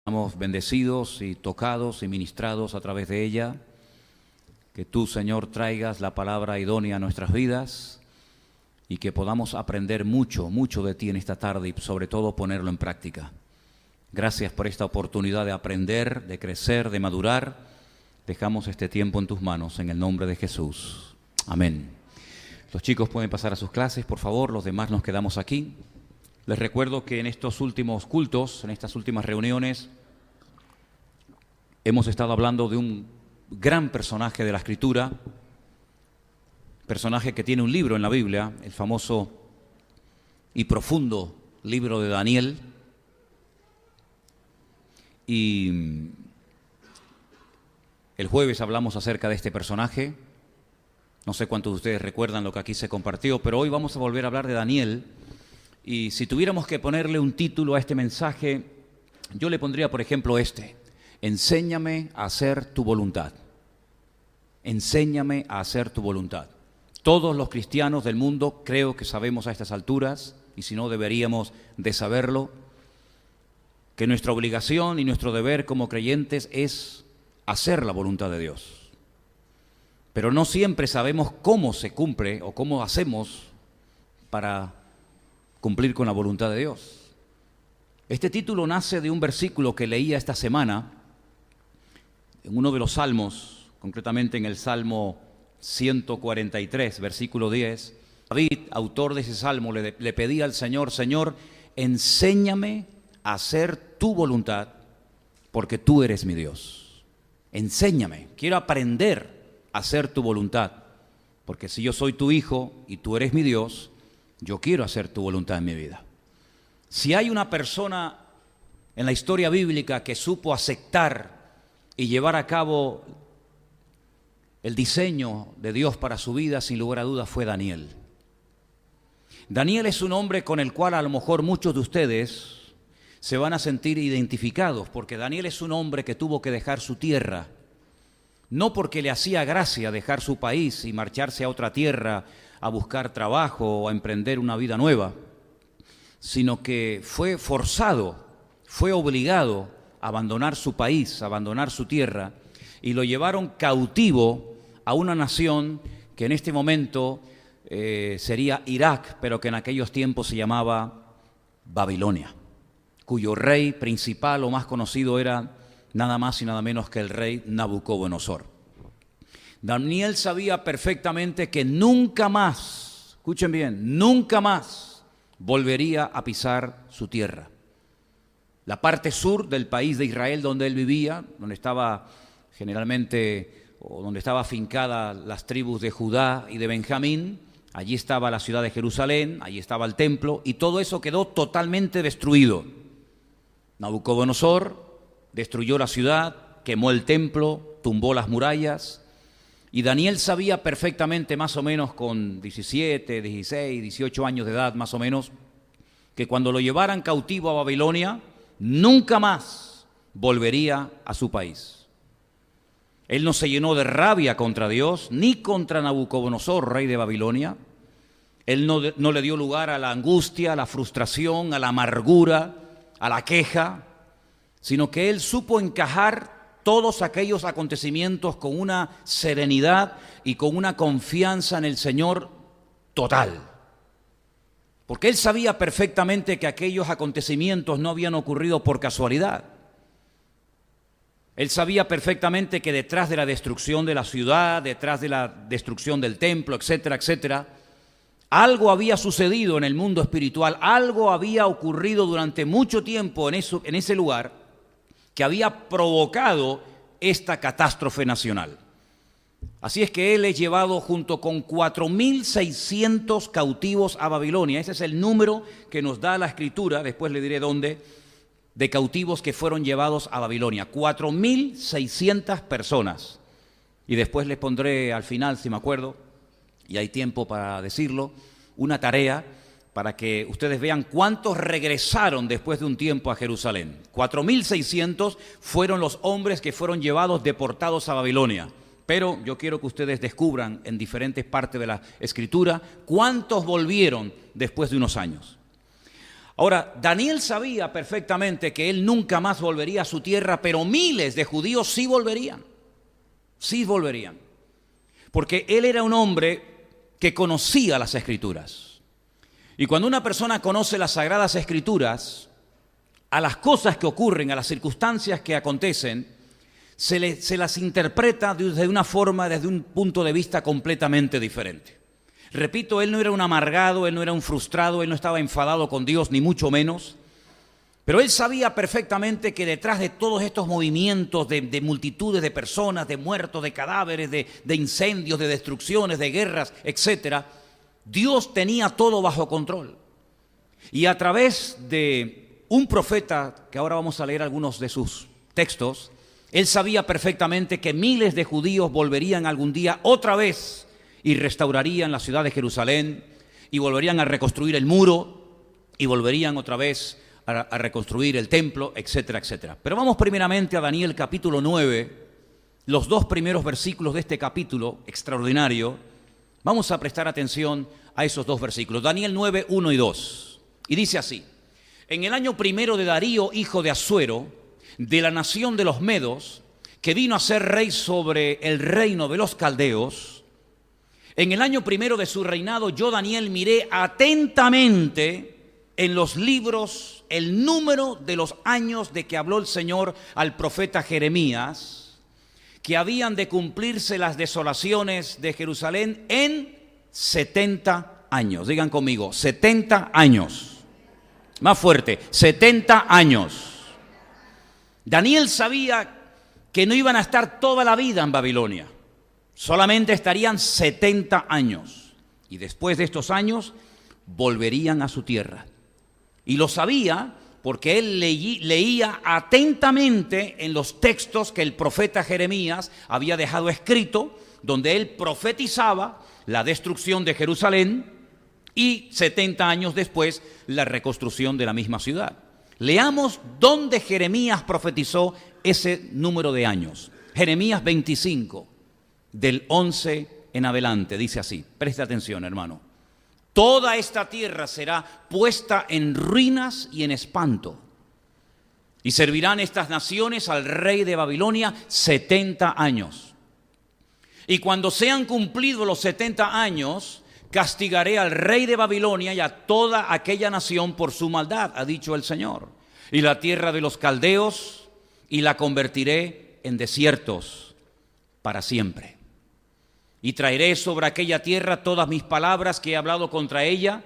Estamos bendecidos y tocados y ministrados a través de ella. Que tú, Señor, traigas la palabra idónea a nuestras vidas y que podamos aprender mucho de ti en esta tarde y sobre todo ponerlo en práctica. Gracias por esta oportunidad de aprender, de crecer, de madurar. Dejamos este tiempo en tus manos en el nombre de Jesús. Amén. Los chicos pueden pasar a sus clases, por favor. Los demás nos quedamos aquí. Les recuerdo que en estos últimos cultos, en estas últimas reuniones, hemos estado hablando de un gran personaje de la Escritura, personaje que tiene un libro en la Biblia, el famoso y profundo libro de Daniel. Y el jueves hablamos acerca de este personaje. No sé cuántos de ustedes recuerdan lo que aquí se compartió, pero hoy vamos a volver a hablar de Daniel. Y si tuviéramos que ponerle un título a este mensaje, yo le pondría, por ejemplo, enséñame a hacer tu voluntad. Enséñame a hacer tu voluntad. Todos los cristianos del mundo creo que sabemos a estas alturas, y si no deberíamos de saberlo, que nuestra obligación y nuestro deber como creyentes es hacer la voluntad de Dios. Pero no siempre sabemos cómo se cumple o cómo hacemos para cumplir con la voluntad de Dios. Este título nace de un versículo que leía esta semana en uno de los salmos, concretamente en el Salmo 143, versículo 10. David, autor de ese salmo, le pedía al Señor: Señor, enséñame a hacer tu voluntad, porque tú eres mi Dios. Enséñame, quiero aprender a hacer tu voluntad, porque si yo soy tu hijo y tú eres mi Dios, yo quiero hacer tu voluntad en mi vida. Si hay una persona en la historia bíblica que supo aceptar y llevar a cabo el diseño de Dios para su vida, sin lugar a dudas fue Daniel. Daniel es un hombre con el cual a lo mejor muchos de ustedes se van a sentir identificados, porque Daniel es un hombre que tuvo que dejar su tierra, no porque le hacía gracia dejar su país y marcharse a otra tierra a buscar trabajo o a emprender una vida nueva, sino que fue forzado, fue obligado a abandonar su país, a abandonar su tierra, y lo llevaron cautivo a una nación que en este momento sería Irak, pero que en aquellos tiempos se llamaba Babilonia, cuyo rey principal o más conocido era nada más y nada menos que el rey Nabucodonosor. Daniel sabía perfectamente que nunca más, escuchen bien, nunca más volvería a pisar su tierra. La parte sur del país de Israel donde él vivía, donde estaba generalmente, o donde estaba afincada las tribus de Judá y de Benjamín, allí estaba la ciudad de Jerusalén, allí estaba el templo, y todo eso quedó totalmente destruido. Nabucodonosor destruyó la ciudad, quemó el templo, tumbó las murallas. Y Daniel sabía perfectamente, más o menos con 17, 16, 18 años de edad más o menos, que cuando lo llevaran cautivo a Babilonia, nunca más volvería a su país. Él no se llenó de rabia contra Dios, ni contra Nabucodonosor, rey de Babilonia. Él no le dio lugar a la angustia, a la frustración, a la amargura, a la queja, sino que él supo encajar todos aquellos acontecimientos con una serenidad y con una confianza en el Señor total. Porque él sabía perfectamente que aquellos acontecimientos no habían ocurrido por casualidad. Él sabía perfectamente que detrás de la destrucción de la ciudad, detrás de la destrucción del templo, etcétera, etcétera, algo había sucedido en el mundo espiritual, algo había ocurrido durante mucho tiempo en ese lugar, que había provocado esta catástrofe nacional. Así es que él es llevado junto con 4.600 cautivos a Babilonia. Ese es el número que nos da la Escritura, después le diré dónde, de cautivos que fueron llevados a Babilonia. 4.600 personas. Y después les pondré al final, si me acuerdo, y hay tiempo para decirlo, una tarea para que ustedes vean cuántos regresaron después de un tiempo a Jerusalén. 4.600 fueron los hombres que fueron llevados, deportados a Babilonia. Pero yo quiero que ustedes descubran en diferentes partes de la Escritura cuántos volvieron después de unos años. Ahora, Daniel sabía perfectamente que él nunca más volvería a su tierra, pero miles de judíos sí volverían. Sí volverían. Porque él era un hombre que conocía las Escrituras. Y cuando una persona conoce las Sagradas Escrituras, a las cosas que ocurren, a las circunstancias que acontecen, se las interpreta desde una forma, desde un punto de vista completamente diferente. Repito, él no era un amargado, él no era un frustrado, él no estaba enfadado con Dios, ni mucho menos. Pero él sabía perfectamente que detrás de todos estos movimientos de multitudes de personas, de muertos, de cadáveres, de incendios, de destrucciones, de guerras, etcétera, Dios tenía todo bajo control. Y a través de un profeta, que ahora vamos a leer algunos de sus textos, él sabía perfectamente que miles de judíos volverían algún día otra vez y restaurarían la ciudad de Jerusalén y volverían a reconstruir el muro y volverían otra vez a reconstruir el templo, etcétera, etcétera. Pero vamos primeramente a Daniel capítulo 9, los 2 primeros versículos de este capítulo extraordinario. Vamos a prestar atención a esos 2 versículos. Daniel 9, 1 y 2. Y dice así: en el año primero de Darío, hijo de Asuero, de la nación de los Medos, que vino a ser rey sobre el reino de los caldeos, en el año primero de su reinado, yo, Daniel, miré atentamente en los libros el número de los años de que habló el Señor al profeta Jeremías, que habían de cumplirse las desolaciones de Jerusalén en 70 años. Digan conmigo, 70 años. Más fuerte, 70 años. Daniel sabía que no iban a estar toda la vida en Babilonia. Solamente estarían 70 años. Y después de estos años, volverían a su tierra. Y lo sabía porque él leía atentamente en los textos que el profeta Jeremías había dejado escrito, donde él profetizaba la destrucción de Jerusalén y 70 años después la reconstrucción de la misma ciudad. Leamos dónde Jeremías profetizó ese número de años. Jeremías 25, del 11 en adelante, dice así. Presta atención, hermano. Toda esta tierra será puesta en ruinas y en espanto. Y servirán estas naciones al rey de Babilonia 70 años. Y cuando sean cumplidos los 70 años, castigaré al rey de Babilonia y a toda aquella nación por su maldad, ha dicho el Señor. Y la tierra de los caldeos, y la convertiré en desiertos para siempre. Y traeré sobre aquella tierra todas mis palabras que he hablado contra ella,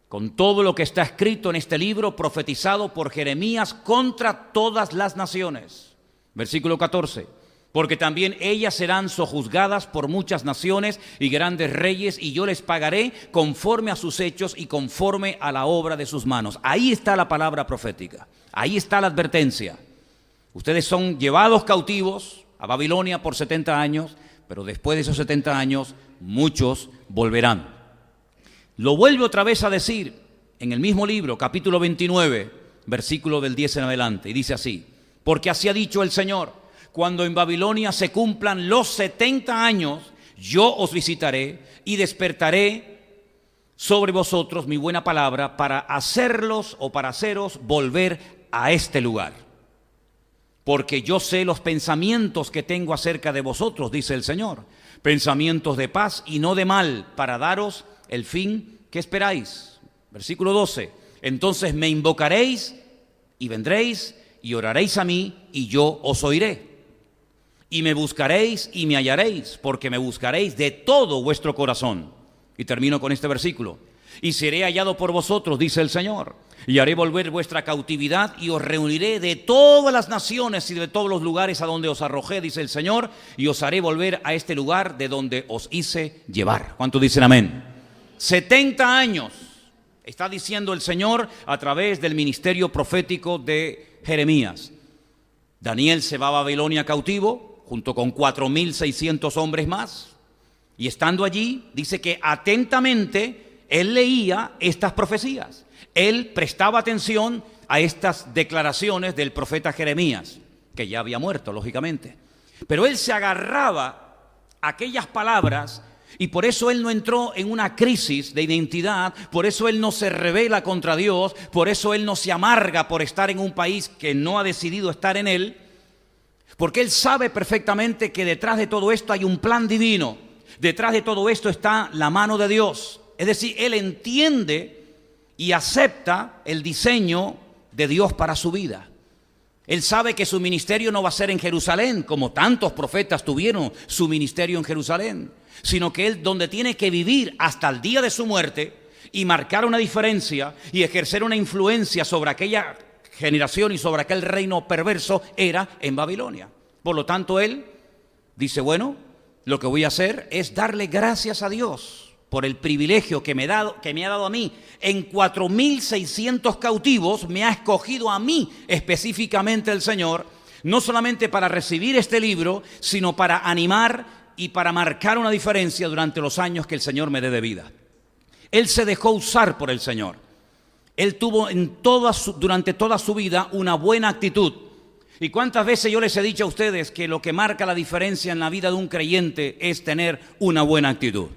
con todo lo que está escrito en este libro profetizado por Jeremías contra todas las naciones. Versículo 14. Porque también ellas serán sojuzgadas por muchas naciones y grandes reyes, y yo les pagaré conforme a sus hechos y conforme a la obra de sus manos. Ahí está la palabra profética, ahí está la advertencia. Ustedes son llevados cautivos a Babilonia por 70 años, pero después de esos 70 años, muchos volverán. Lo vuelve otra vez a decir en el mismo libro, capítulo 29, versículo del 10 en adelante, y dice así: porque así ha dicho el Señor, cuando en Babilonia se cumplan los 70 años, yo os visitaré y despertaré sobre vosotros mi buena palabra para hacerlos o para haceros volver a este lugar. Porque yo sé los pensamientos que tengo acerca de vosotros, dice el Señor, pensamientos de paz y no de mal, para daros el fin que esperáis. Versículo 12, entonces me invocaréis y vendréis y oraréis a mí y yo os oiré. Y me buscaréis y me hallaréis, porque me buscaréis de todo vuestro corazón. Y termino con este versículo. Y seré hallado por vosotros, dice el Señor, y haré volver vuestra cautividad y os reuniré de todas las naciones y de todos los lugares a donde os arrojé, dice el Señor, y os haré volver a este lugar de donde os hice llevar. ¿Cuántos dicen amén? 70 años está diciendo el Señor a través del ministerio profético de Jeremías. Daniel se va a Babilonia cautivo junto con 4.600 hombres más, y estando allí dice que atentamente él leía estas profecías. Él prestaba atención a estas declaraciones del profeta Jeremías, que ya había muerto, lógicamente. Pero él se agarraba a aquellas palabras Y por eso él no entró en una crisis de identidad, por eso él no se rebela contra Dios, por eso él no se amarga por estar en un país que no ha decidido estar en él, porque él sabe perfectamente que detrás de todo esto hay un plan divino, detrás de todo esto está la mano de Dios. Es decir, él entiende y acepta el diseño de Dios para su vida. Él sabe que su ministerio no va a ser en Jerusalén, como tantos profetas tuvieron su ministerio en Jerusalén, sino que él donde tiene que vivir hasta el día de su muerte y marcar una diferencia y ejercer una influencia sobre aquella generación y sobre aquel reino perverso era en Babilonia. Por lo tanto, él dice, bueno, lo que voy a hacer es darle gracias a Dios por el privilegio que me ha dado a mí. En 4,600 cautivos me ha escogido a mí específicamente el Señor, no solamente para recibir este libro, sino para animar y para marcar una diferencia durante los años que el Señor me dé de vida. Él se dejó usar por el Señor. Él tuvo durante toda su vida una buena actitud. ¿Y cuántas veces yo les he dicho a ustedes que lo que marca la diferencia en la vida de un creyente es tener una buena actitud?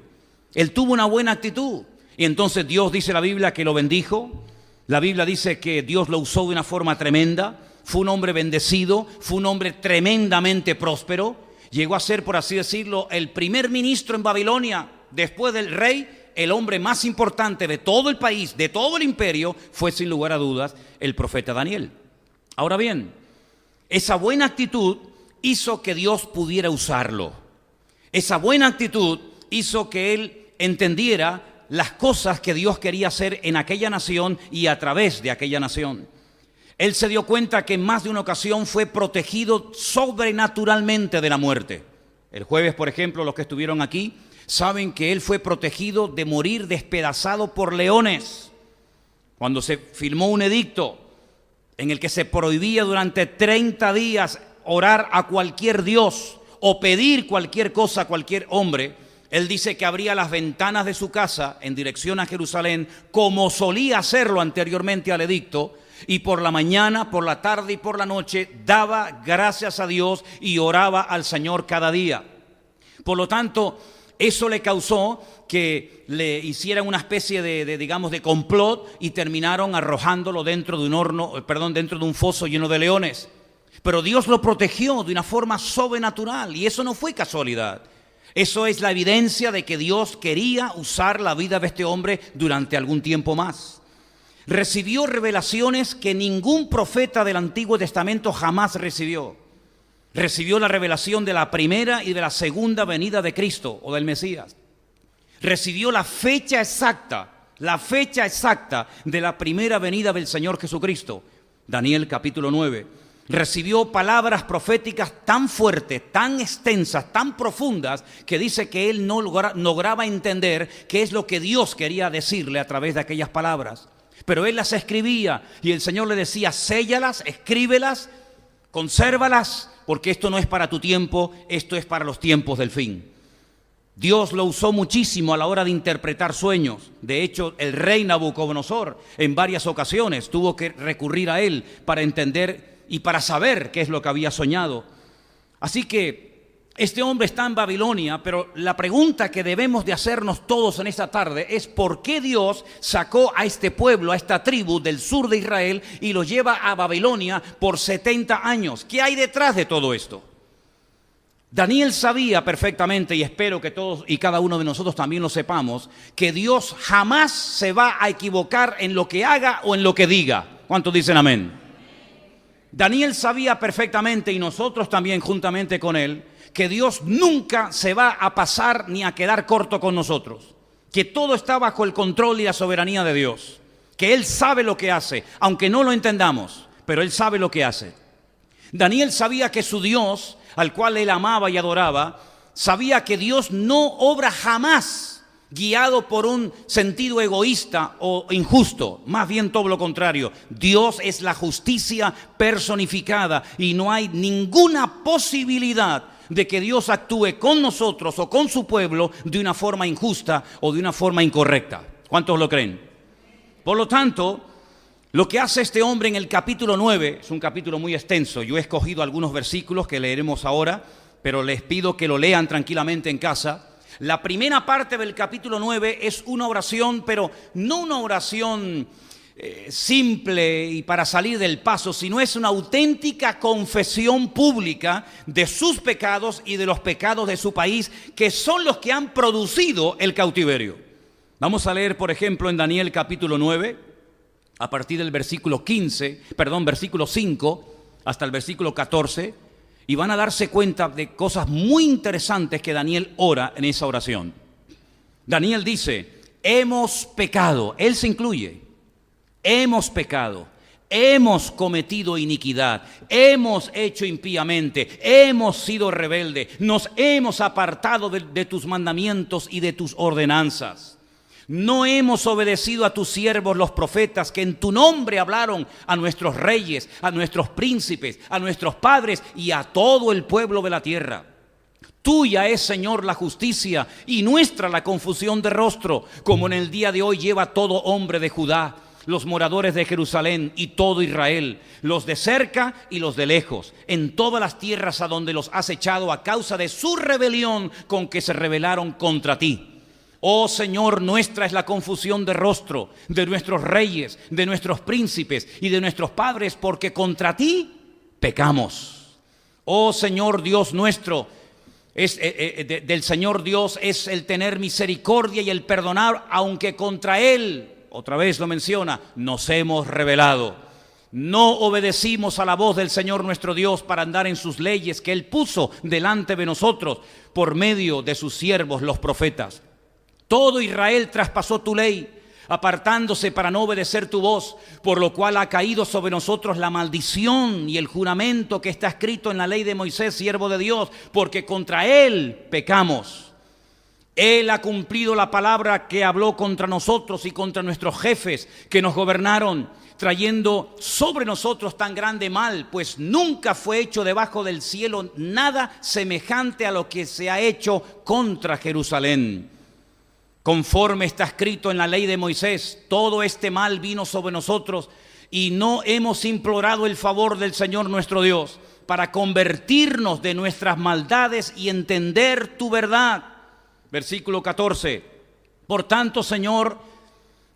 Él tuvo una buena actitud y entonces Dios, dice la Biblia, que lo bendijo. La Biblia dice que Dios lo usó de una forma tremenda. Fue un hombre bendecido, fue un hombre tremendamente próspero. Llegó a ser, por así decirlo, el primer ministro en Babilonia. Después del rey, el hombre más importante de todo el país, de todo el imperio, fue sin lugar a dudas el profeta Daniel. Ahora bien, esa buena actitud hizo que Dios pudiera usarlo. Esa buena actitud hizo que él entendiera las cosas que Dios quería hacer en aquella nación y a través de aquella nación. Él se dio cuenta que en más de una ocasión fue protegido sobrenaturalmente de la muerte. El jueves, por ejemplo, los que estuvieron aquí saben que él fue protegido de morir despedazado por leones. Cuando se firmó un edicto en el que se prohibía durante 30 días orar a cualquier dios o pedir cualquier cosa a cualquier hombre, él dice que abría las ventanas de su casa en dirección a Jerusalén, como solía hacerlo anteriormente al edicto, y por la mañana, por la tarde y por la noche daba gracias a Dios y oraba al Señor cada día. Por lo tanto, eso le causó que le hicieran una especie de complot y terminaron arrojándolo dentro de un foso lleno de leones. Pero Dios lo protegió de una forma sobrenatural y eso no fue casualidad. Eso es la evidencia de que Dios quería usar la vida de este hombre durante algún tiempo más. Recibió revelaciones que ningún profeta del Antiguo Testamento jamás recibió. Recibió la revelación de la primera y de la segunda venida de Cristo o del Mesías. Recibió la fecha exacta de la primera venida del Señor Jesucristo. Daniel capítulo 9. Recibió palabras proféticas tan fuertes, tan extensas, tan profundas, que dice que él no lograba entender qué es lo que Dios quería decirle a través de aquellas palabras. Pero él las escribía y el Señor le decía, séllalas, escríbelas, consérvalas, porque esto no es para tu tiempo, esto es para los tiempos del fin. Dios lo usó muchísimo a la hora de interpretar sueños. De hecho, el rey Nabucodonosor en varias ocasiones tuvo que recurrir a él para entender y para saber qué es lo que había soñado. Así que este hombre está en Babilonia, pero la pregunta que debemos de hacernos todos en esta tarde es ¿por qué Dios sacó a este pueblo, a esta tribu del sur de Israel y lo lleva a Babilonia por 70 años? ¿Qué hay detrás de todo esto? Daniel sabía perfectamente, y espero que todos y cada uno de nosotros también lo sepamos, que Dios jamás se va a equivocar en lo que haga o en lo que diga. ¿Cuántos dicen amén? Daniel sabía perfectamente, y nosotros también juntamente con él, que Dios nunca se va a pasar ni a quedar corto con nosotros, que todo está bajo el control y la soberanía de Dios, que Él sabe lo que hace, aunque no lo entendamos, pero Él sabe lo que hace. Daniel sabía que su Dios, al cual él amaba y adoraba, sabía que Dios no obra jamás guiado por un sentido egoísta o injusto, más bien todo lo contrario. Dios es la justicia personificada y no hay ninguna posibilidad de que Dios actúe con nosotros o con su pueblo de una forma injusta o de una forma incorrecta. ¿Cuántos lo creen? Por lo tanto, lo que hace este hombre en el capítulo 9, es un capítulo muy extenso, yo he escogido algunos versículos que leeremos ahora, pero les pido que lo lean tranquilamente en casa. La primera parte del capítulo 9 es una oración, pero no una oración simple y para salir del paso, sino es una auténtica confesión pública de sus pecados y de los pecados de su país, que son los que han producido el cautiverio. Vamos a leer, por ejemplo, en Daniel capítulo 9, a partir del versículo 5 hasta el versículo 14, y van a darse cuenta de cosas muy interesantes que Daniel ora en esa oración. Daniel dice: hemos pecado, él se incluye, hemos pecado, hemos cometido iniquidad, hemos hecho impíamente, hemos sido rebeldes, nos hemos apartado de tus mandamientos y de tus ordenanzas. No hemos obedecido a tus siervos los profetas que en tu nombre hablaron a nuestros reyes, a nuestros príncipes, a nuestros padres y a todo el pueblo de la tierra. Tuya es, Señor, la justicia y nuestra la confusión de rostro, como en el día de hoy lleva todo hombre de Judá, los moradores de Jerusalén y todo Israel, los de cerca y los de lejos, en todas las tierras a donde los has echado a causa de su rebelión con que se rebelaron contra ti. Oh Señor, nuestra es la confusión de rostro de nuestros reyes, de nuestros príncipes y de nuestros padres, porque contra ti pecamos. Oh Señor Dios nuestro, del Señor Dios es el tener misericordia y el perdonar, aunque contra Él, otra vez lo menciona, nos hemos rebelado. No obedecimos a la voz del Señor nuestro Dios para andar en sus leyes que Él puso delante de nosotros por medio de sus siervos los profetas. Todo Israel traspasó tu ley, apartándose para no obedecer tu voz, por lo cual ha caído sobre nosotros la maldición y el juramento que está escrito en la ley de Moisés, siervo de Dios, porque contra él pecamos. Él ha cumplido la palabra que habló contra nosotros y contra nuestros jefes que nos gobernaron, trayendo sobre nosotros tan grande mal, pues nunca fue hecho debajo del cielo nada semejante a lo que se ha hecho contra Jerusalén. Conforme está escrito en la ley de Moisés, todo este mal vino sobre nosotros y no hemos implorado el favor del Señor nuestro Dios para convertirnos de nuestras maldades y entender tu verdad. Versículo 14. Por tanto, Señor,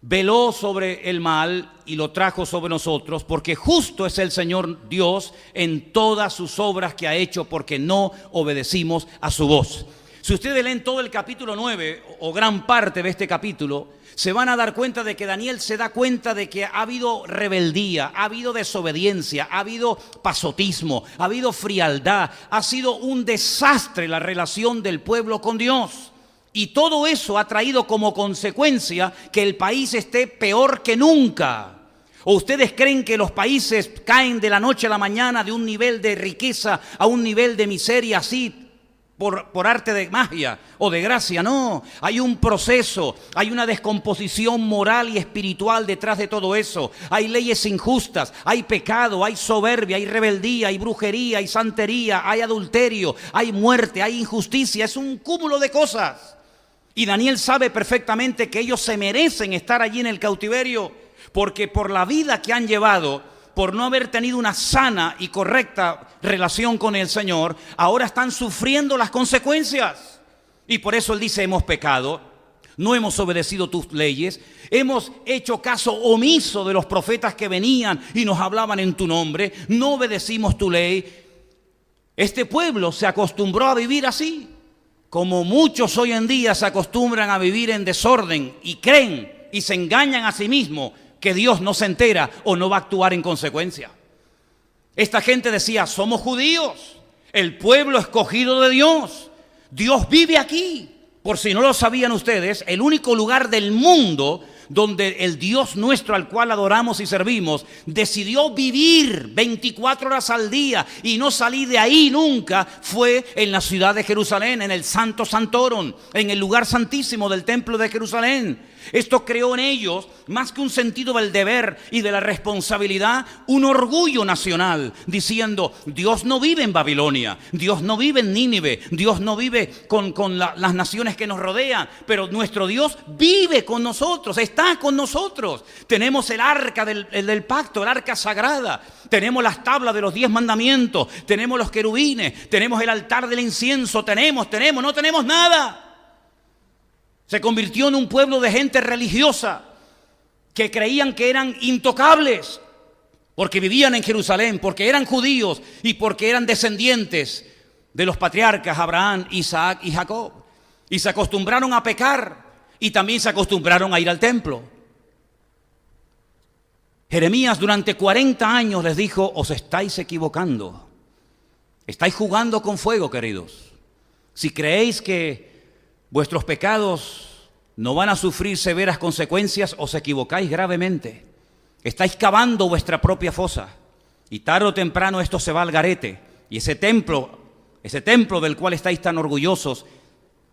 veló sobre el mal y lo trajo sobre nosotros, porque justo es el Señor Dios en todas sus obras que ha hecho, porque no obedecimos a su voz. Si ustedes leen todo el capítulo 9 o gran parte de este capítulo, se van a dar cuenta de que Daniel se da cuenta de que ha habido rebeldía, ha habido desobediencia, ha habido pasotismo, ha habido frialdad, ha sido un desastre la relación del pueblo con Dios. Y todo eso ha traído como consecuencia que el país esté peor que nunca. ¿O ustedes creen que los países caen de la noche a la mañana de un nivel de riqueza a un nivel de miseria así? Por arte de magia o de gracia, no. Hay un proceso, hay una descomposición moral y espiritual detrás de todo eso. Hay leyes injustas, hay pecado, hay soberbia, hay rebeldía, hay brujería, hay santería, hay adulterio, hay muerte, hay injusticia. Es un cúmulo de cosas. Y Daniel sabe perfectamente que ellos se merecen estar allí en el cautiverio, porque por la vida que han llevado, por no haber tenido una sana y correcta relación con el Señor, ahora están sufriendo las consecuencias. Y por eso él dice: hemos pecado, no hemos obedecido tus leyes, hemos hecho caso omiso de los profetas que venían y nos hablaban en tu nombre, no obedecimos tu ley. Este pueblo se acostumbró a vivir así, como muchos hoy en día se acostumbran a vivir en desorden y creen y se engañan a sí mismos que Dios no se entera o no va a actuar en consecuencia. Esta gente decía: somos judíos, el pueblo escogido de Dios, Dios vive aquí. Por si no lo sabían ustedes, el único lugar del mundo donde el Dios nuestro al cual adoramos y servimos decidió vivir 24 horas al día y no salir de ahí nunca, fue en la ciudad de Jerusalén, en el Santo Santorum, en el lugar santísimo del templo de Jerusalén. Esto creó en ellos, más que un sentido del deber y de la responsabilidad, un orgullo nacional, diciendo: Dios no vive en Babilonia, Dios no vive en Nínive, Dios no vive con las naciones que nos rodean, pero nuestro Dios vive con nosotros, está con nosotros. Tenemos el arca del pacto, el arca sagrada, tenemos las tablas de los 10 mandamientos, tenemos los querubines, tenemos el altar del incienso, no tenemos nada. Se convirtió en un pueblo de gente religiosa que creían que eran intocables porque vivían en Jerusalén, porque eran judíos y porque eran descendientes de los patriarcas Abraham, Isaac y Jacob. Y se acostumbraron a pecar y también se acostumbraron a ir al templo. Jeremías durante 40 años les dijo: os estáis equivocando, estáis jugando con fuego, queridos. Si creéis que vuestros pecados no van a sufrir severas consecuencias, os equivocáis gravemente. Estáis cavando vuestra propia fosa y tarde o temprano esto se va al garete. Y ese templo del cual estáis tan orgullosos,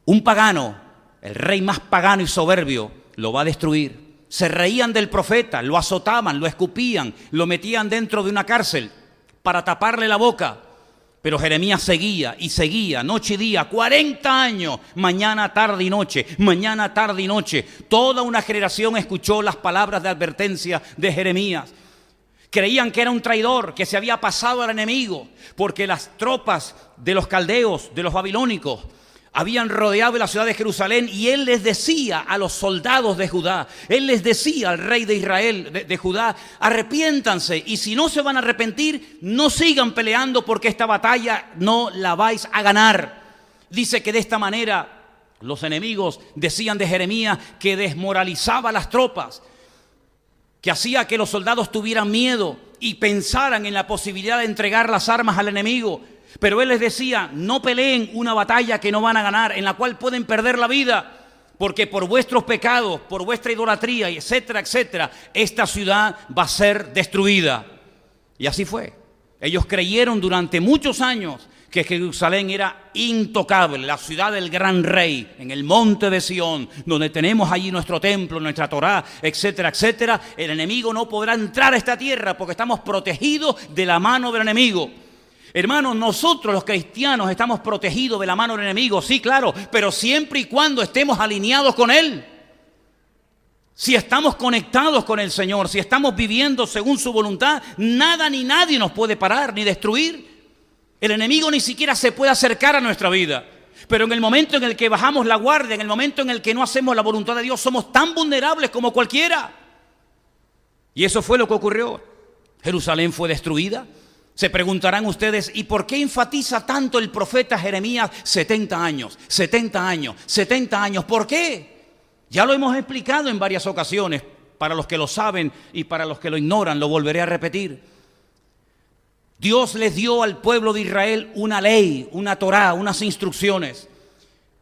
un pagano, el rey más pagano y soberbio, lo va a destruir. Se reían del profeta, lo azotaban, lo escupían, lo metían dentro de una cárcel para taparle la boca. Pero Jeremías seguía y seguía, noche y día, 40 años, mañana, tarde y noche, mañana, tarde y noche. Toda una generación escuchó las palabras de advertencia de Jeremías. Creían que era un traidor, que se había pasado al enemigo, porque las tropas de los caldeos, de los babilónicos, habían rodeado la ciudad de Jerusalén, y él les decía a los soldados de Judá, él les decía al rey de Israel, de Judá: arrepiéntanse, y si no se van a arrepentir, no sigan peleando, porque esta batalla no la vais a ganar. Dice que de esta manera los enemigos decían de Jeremías que desmoralizaba a las tropas, que hacía que los soldados tuvieran miedo y pensaran en la posibilidad de entregar las armas al enemigo. Pero él les decía: no peleen una batalla que no van a ganar, en la cual pueden perder la vida, porque por vuestros pecados, por vuestra idolatría, etcétera, etcétera, esta ciudad va a ser destruida. Y así fue. Ellos creyeron durante muchos años que Jerusalén era intocable, la ciudad del gran rey, en el monte de Sión, donde tenemos allí nuestro templo, nuestra Torá, etcétera, etcétera. El enemigo no podrá entrar a esta tierra porque estamos protegidos de la mano del enemigo. Hermanos, nosotros los cristianos estamos protegidos de la mano del enemigo, sí, claro, pero siempre y cuando estemos alineados con él. Si estamos conectados con el Señor, si estamos viviendo según su voluntad, nada ni nadie nos puede parar ni destruir. El enemigo ni siquiera se puede acercar a nuestra vida. Pero en el momento en el que bajamos la guardia, en el momento en el que no hacemos la voluntad de Dios, somos tan vulnerables como cualquiera. Y eso fue lo que ocurrió. Jerusalén fue destruida. Se preguntarán ustedes: ¿y por qué enfatiza tanto el profeta Jeremías 70 años, 70 años, 70 años? ¿Por qué? Ya lo hemos explicado en varias ocasiones. Para los que lo saben y para los que lo ignoran, lo volveré a repetir. Dios les dio al pueblo de Israel una ley, una Torá, unas instrucciones,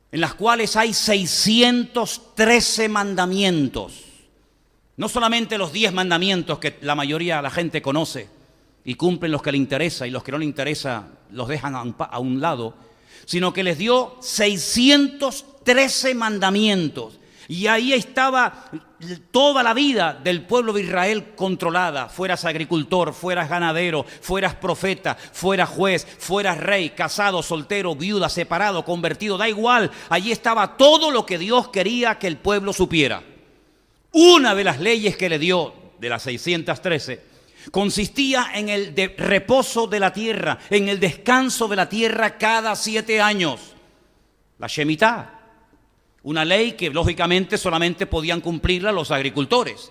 en las cuales hay 613 mandamientos. No solamente los 10 mandamientos que la mayoría de la gente conoce y cumplen los que le interesa, y los que no le interesa los dejan a un lado, sino que les dio 613 mandamientos. Y ahí estaba toda la vida del pueblo de Israel controlada. Fueras agricultor, fueras ganadero, fueras profeta, fueras juez, fueras rey, casado, soltero, viuda, separado, convertido, da igual. Allí estaba todo lo que Dios quería que el pueblo supiera. Una de las leyes que le dio, de las 613, consistía en el reposo de la tierra, en el descanso de la tierra cada 7 años. La Shemitá. Una ley que lógicamente solamente podían cumplirla los agricultores.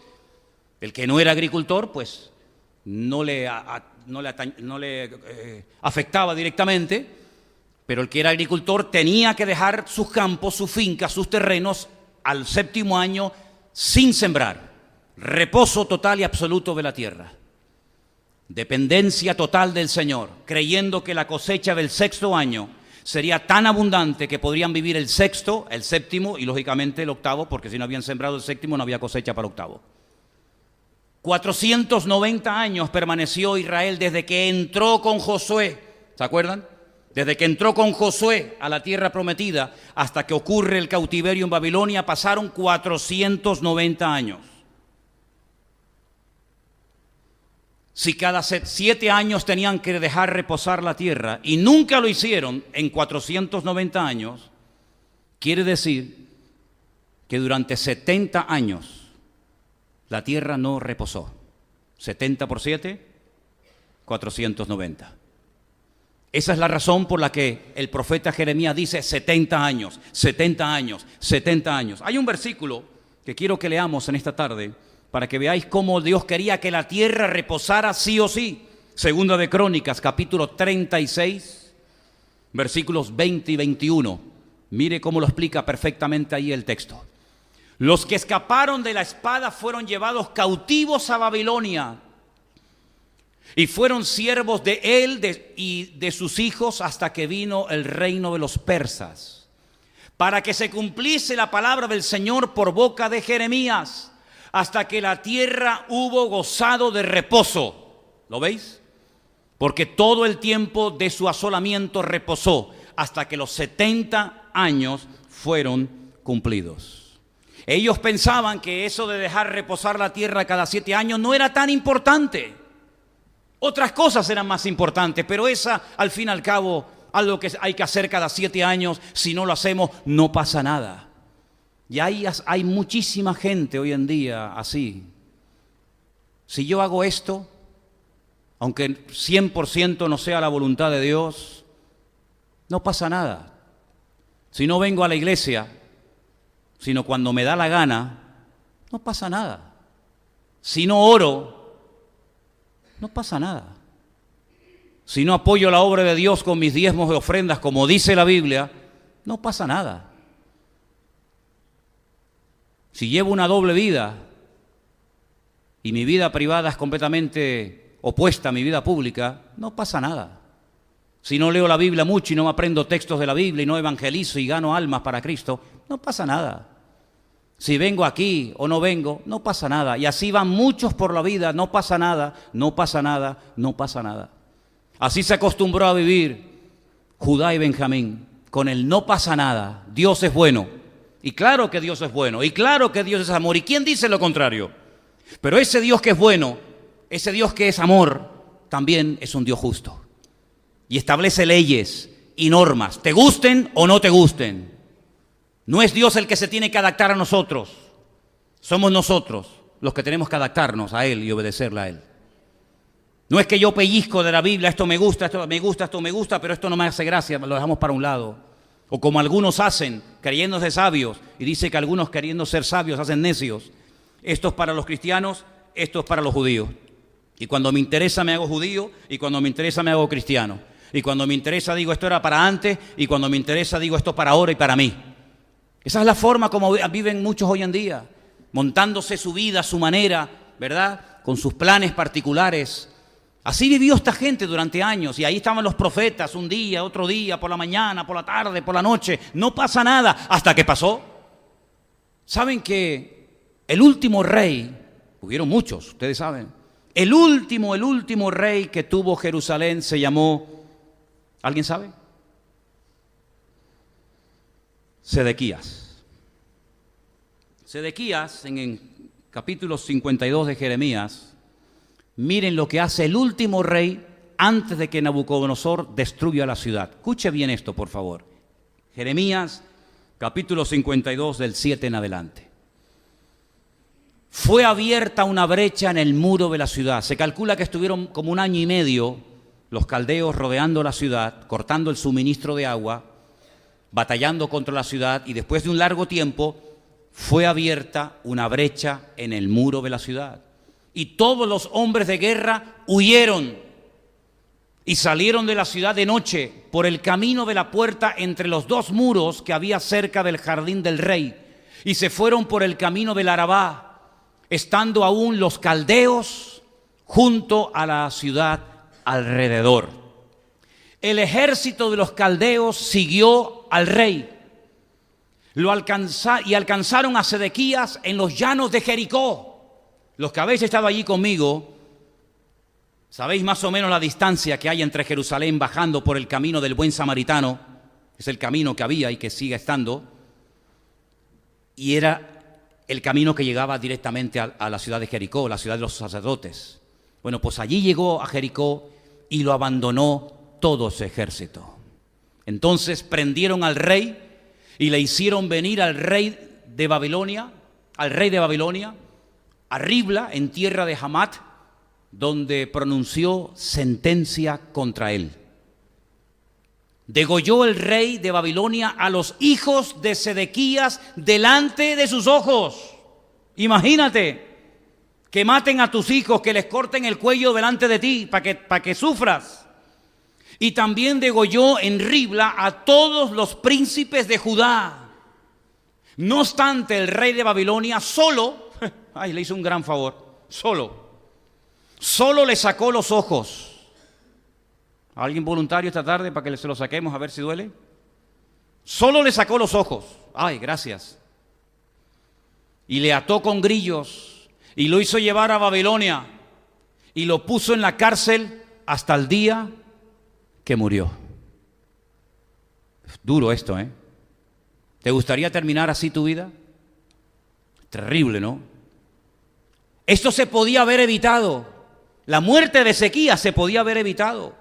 El que no era agricultor, pues no le afectaba directamente, pero el que era agricultor tenía que dejar sus campos, sus fincas, sus terrenos al 7º año sin sembrar. Reposo total y absoluto de la tierra. Dependencia total del Señor, creyendo que la cosecha del 6º año sería tan abundante que podrían vivir el 6º, el 7º y lógicamente el 8º, porque si no habían sembrado el 7º no había cosecha para el 8º. 490 años permaneció Israel desde que entró con Josué, ¿se acuerdan? Desde que entró con Josué a la tierra prometida hasta que ocurre el cautiverio en Babilonia, pasaron 490 años. Si cada 7 años tenían que dejar reposar la tierra y nunca lo hicieron en 490 años, quiere decir que durante 70 años la tierra no reposó. 70 por 7, 490. Esa es la razón por la que el profeta Jeremías dice 70 años, 70 años, 70 años. Hay un versículo que quiero que leamos en esta tarde para que veáis cómo Dios quería que la tierra reposara sí o sí. Segunda de Crónicas, capítulo 36, versículos 20 y 21. Mire cómo lo explica perfectamente ahí el texto. Los que escaparon de la espada fueron llevados cautivos a Babilonia y fueron siervos de él y de sus hijos hasta que vino el reino de los persas, para que se cumpliese la palabra del Señor por boca de Jeremías, hasta que la tierra hubo gozado de reposo. ¿Lo veis? Porque todo el tiempo de su asolamiento reposó hasta que los 70 años fueron cumplidos. Ellos pensaban que eso de dejar reposar la tierra cada 7 años no era tan importante. Otras cosas eran más importantes, pero esa, al fin y al cabo, algo que hay que hacer cada 7 años, si no lo hacemos, no pasa nada. Y hay muchísima gente hoy en día así. Si yo hago esto, aunque 100% no sea la voluntad de Dios, no pasa nada. Si no vengo a la iglesia, sino cuando me da la gana, no pasa nada. Si no oro, no pasa nada. Si no apoyo la obra de Dios con mis diezmos y ofrendas, como dice la Biblia, no pasa nada. Si llevo una doble vida y mi vida privada es completamente opuesta a mi vida pública, no pasa nada. Si no leo la Biblia mucho y no aprendo textos de la Biblia y no evangelizo y gano almas para Cristo, no pasa nada. Si vengo aquí o no vengo, no pasa nada. Y así van muchos por la vida, no pasa nada, no pasa nada, no pasa nada. Así se acostumbró a vivir Judá y Benjamín, con el no pasa nada. Dios es bueno. Y claro que Dios es bueno, y claro que Dios es amor. ¿Y quién dice lo contrario? Pero ese Dios que es bueno, ese Dios que es amor, también es un Dios justo. Y establece leyes y normas, te gusten o no te gusten. No es Dios el que se tiene que adaptar a nosotros. Somos nosotros los que tenemos que adaptarnos a Él y obedecerle a Él. No es que yo pellizco de la Biblia, esto me gusta, esto me gusta, esto me gusta, pero esto no me hace gracia, lo dejamos para un lado. O como algunos hacen, creyéndose sabios, y dice que algunos queriendo ser sabios hacen necios. Esto es para los cristianos, esto es para los judíos. Y cuando me interesa me hago judío, y cuando me interesa me hago cristiano. Y cuando me interesa digo esto era para antes, y cuando me interesa digo esto para ahora y para mí. Esa es la forma como viven muchos hoy en día, montándose su vida, su manera, ¿verdad? Con sus planes particulares. Así vivió esta gente durante años, y ahí estaban los profetas, un día, otro día, por la mañana, por la tarde, por la noche. No pasa nada, hasta que pasó. ¿Saben que el último rey, hubieron muchos, ustedes saben, el último rey que tuvo Jerusalén se llamó, ¿alguien sabe? Sedequías. Sedequías, en el capítulo 52 de Jeremías, miren lo que hace el último rey antes de que Nabucodonosor destruya la ciudad. Escuche bien esto, por favor. Jeremías, capítulo 52, del 7 en adelante. Fue abierta una brecha en el muro de la ciudad. Se calcula que estuvieron como 1 año y medio los caldeos rodeando la ciudad, cortando el suministro de agua, batallando contra la ciudad, y después de un largo tiempo fue abierta una brecha en el muro de la ciudad. Y todos los hombres de guerra huyeron y salieron de la ciudad de noche por el camino de la puerta entre los 2 muros que había cerca del jardín del rey, y se fueron por el camino del Arabá, estando aún los caldeos junto a la ciudad alrededor. El ejército de los caldeos siguió al rey y alcanzaron a Sedequías en los llanos de Jericó. Los que habéis estado allí conmigo, sabéis más o menos la distancia que hay entre Jerusalén bajando por el camino del buen samaritano, es el camino que había y que sigue estando, y era el camino que llegaba directamente a la ciudad de Jericó, la ciudad de los sacerdotes. Bueno, pues allí llegó a Jericó y lo abandonó todo su ejército. Entonces prendieron al rey y le hicieron venir al rey de Babilonia, a Ribla, en tierra de Hamat, donde pronunció sentencia contra él. Degolló el rey de Babilonia a los hijos de Sedequías delante de sus ojos. Imagínate que maten a tus hijos, que les corten el cuello delante de ti para que sufras. Y también degolló en Ribla a todos los príncipes de Judá. No obstante, el rey de Babilonia solo, le hizo un gran favor, solo le sacó los ojos. ¿Alguien voluntario esta tarde para que se lo saquemos a ver si duele? Solo le sacó los ojos. Ay, gracias. Y le ató con grillos y lo hizo llevar a Babilonia y lo puso en la cárcel hasta el día que murió. Duro esto, ¿eh? ¿Te gustaría terminar así tu vida? Terrible, ¿no? Esto se podía haber evitado. La muerte de Ezequías se podía haber evitado.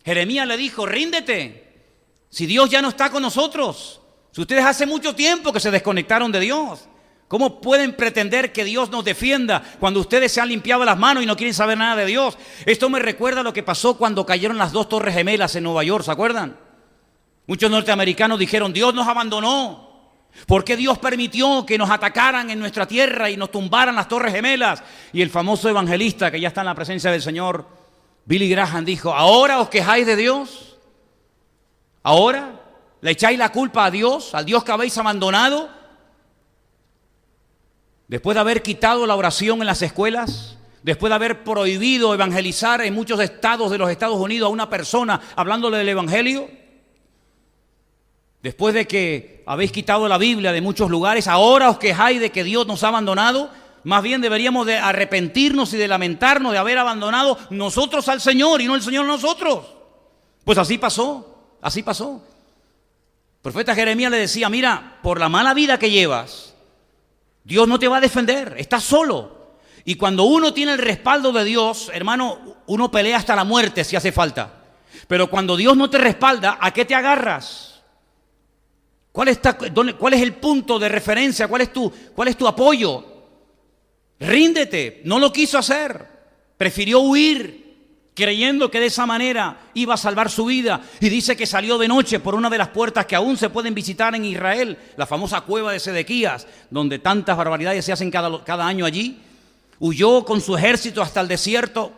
Jeremías le dijo, ríndete, si Dios ya no está con nosotros, si ustedes hace mucho tiempo que se desconectaron de Dios, ¿cómo pueden pretender que Dios nos defienda cuando ustedes se han limpiado las manos y no quieren saber nada de Dios? Esto me recuerda a lo que pasó cuando cayeron las 2 torres gemelas en Nueva York, ¿se acuerdan? Muchos norteamericanos dijeron, Dios nos abandonó. ¿Por qué Dios permitió que nos atacaran en nuestra tierra y nos tumbaran las torres gemelas? Y el famoso evangelista que ya está en la presencia del Señor, Billy Graham, dijo, ¿ahora os quejáis de Dios? ¿Ahora le echáis la culpa a Dios, al Dios que habéis abandonado? Después de haber quitado la oración en las escuelas, después de haber prohibido evangelizar en muchos estados de los Estados Unidos a una persona hablándole del evangelio, después de que habéis quitado la Biblia de muchos lugares, ¿ahora os quejáis de que Dios nos ha abandonado? Más bien deberíamos de arrepentirnos y de lamentarnos de haber abandonado nosotros al Señor y no el Señor a nosotros. Pues así pasó, así pasó. El profeta Jeremías le decía, mira, por la mala vida que llevas, Dios no te va a defender, estás solo. Y cuando uno tiene el respaldo de Dios, hermano, uno pelea hasta la muerte si hace falta. Pero cuando Dios no te respalda, ¿a qué te agarras? ¿Cuál es el punto de referencia? ¿Cuál es tu apoyo? Ríndete. No lo quiso hacer. Prefirió huir, creyendo que de esa manera iba a salvar su vida. Y dice que salió de noche por una de las puertas que aún se pueden visitar en Israel, la famosa cueva de Sedequías, donde tantas barbaridades se hacen cada año allí. Huyó con su ejército hasta el desierto,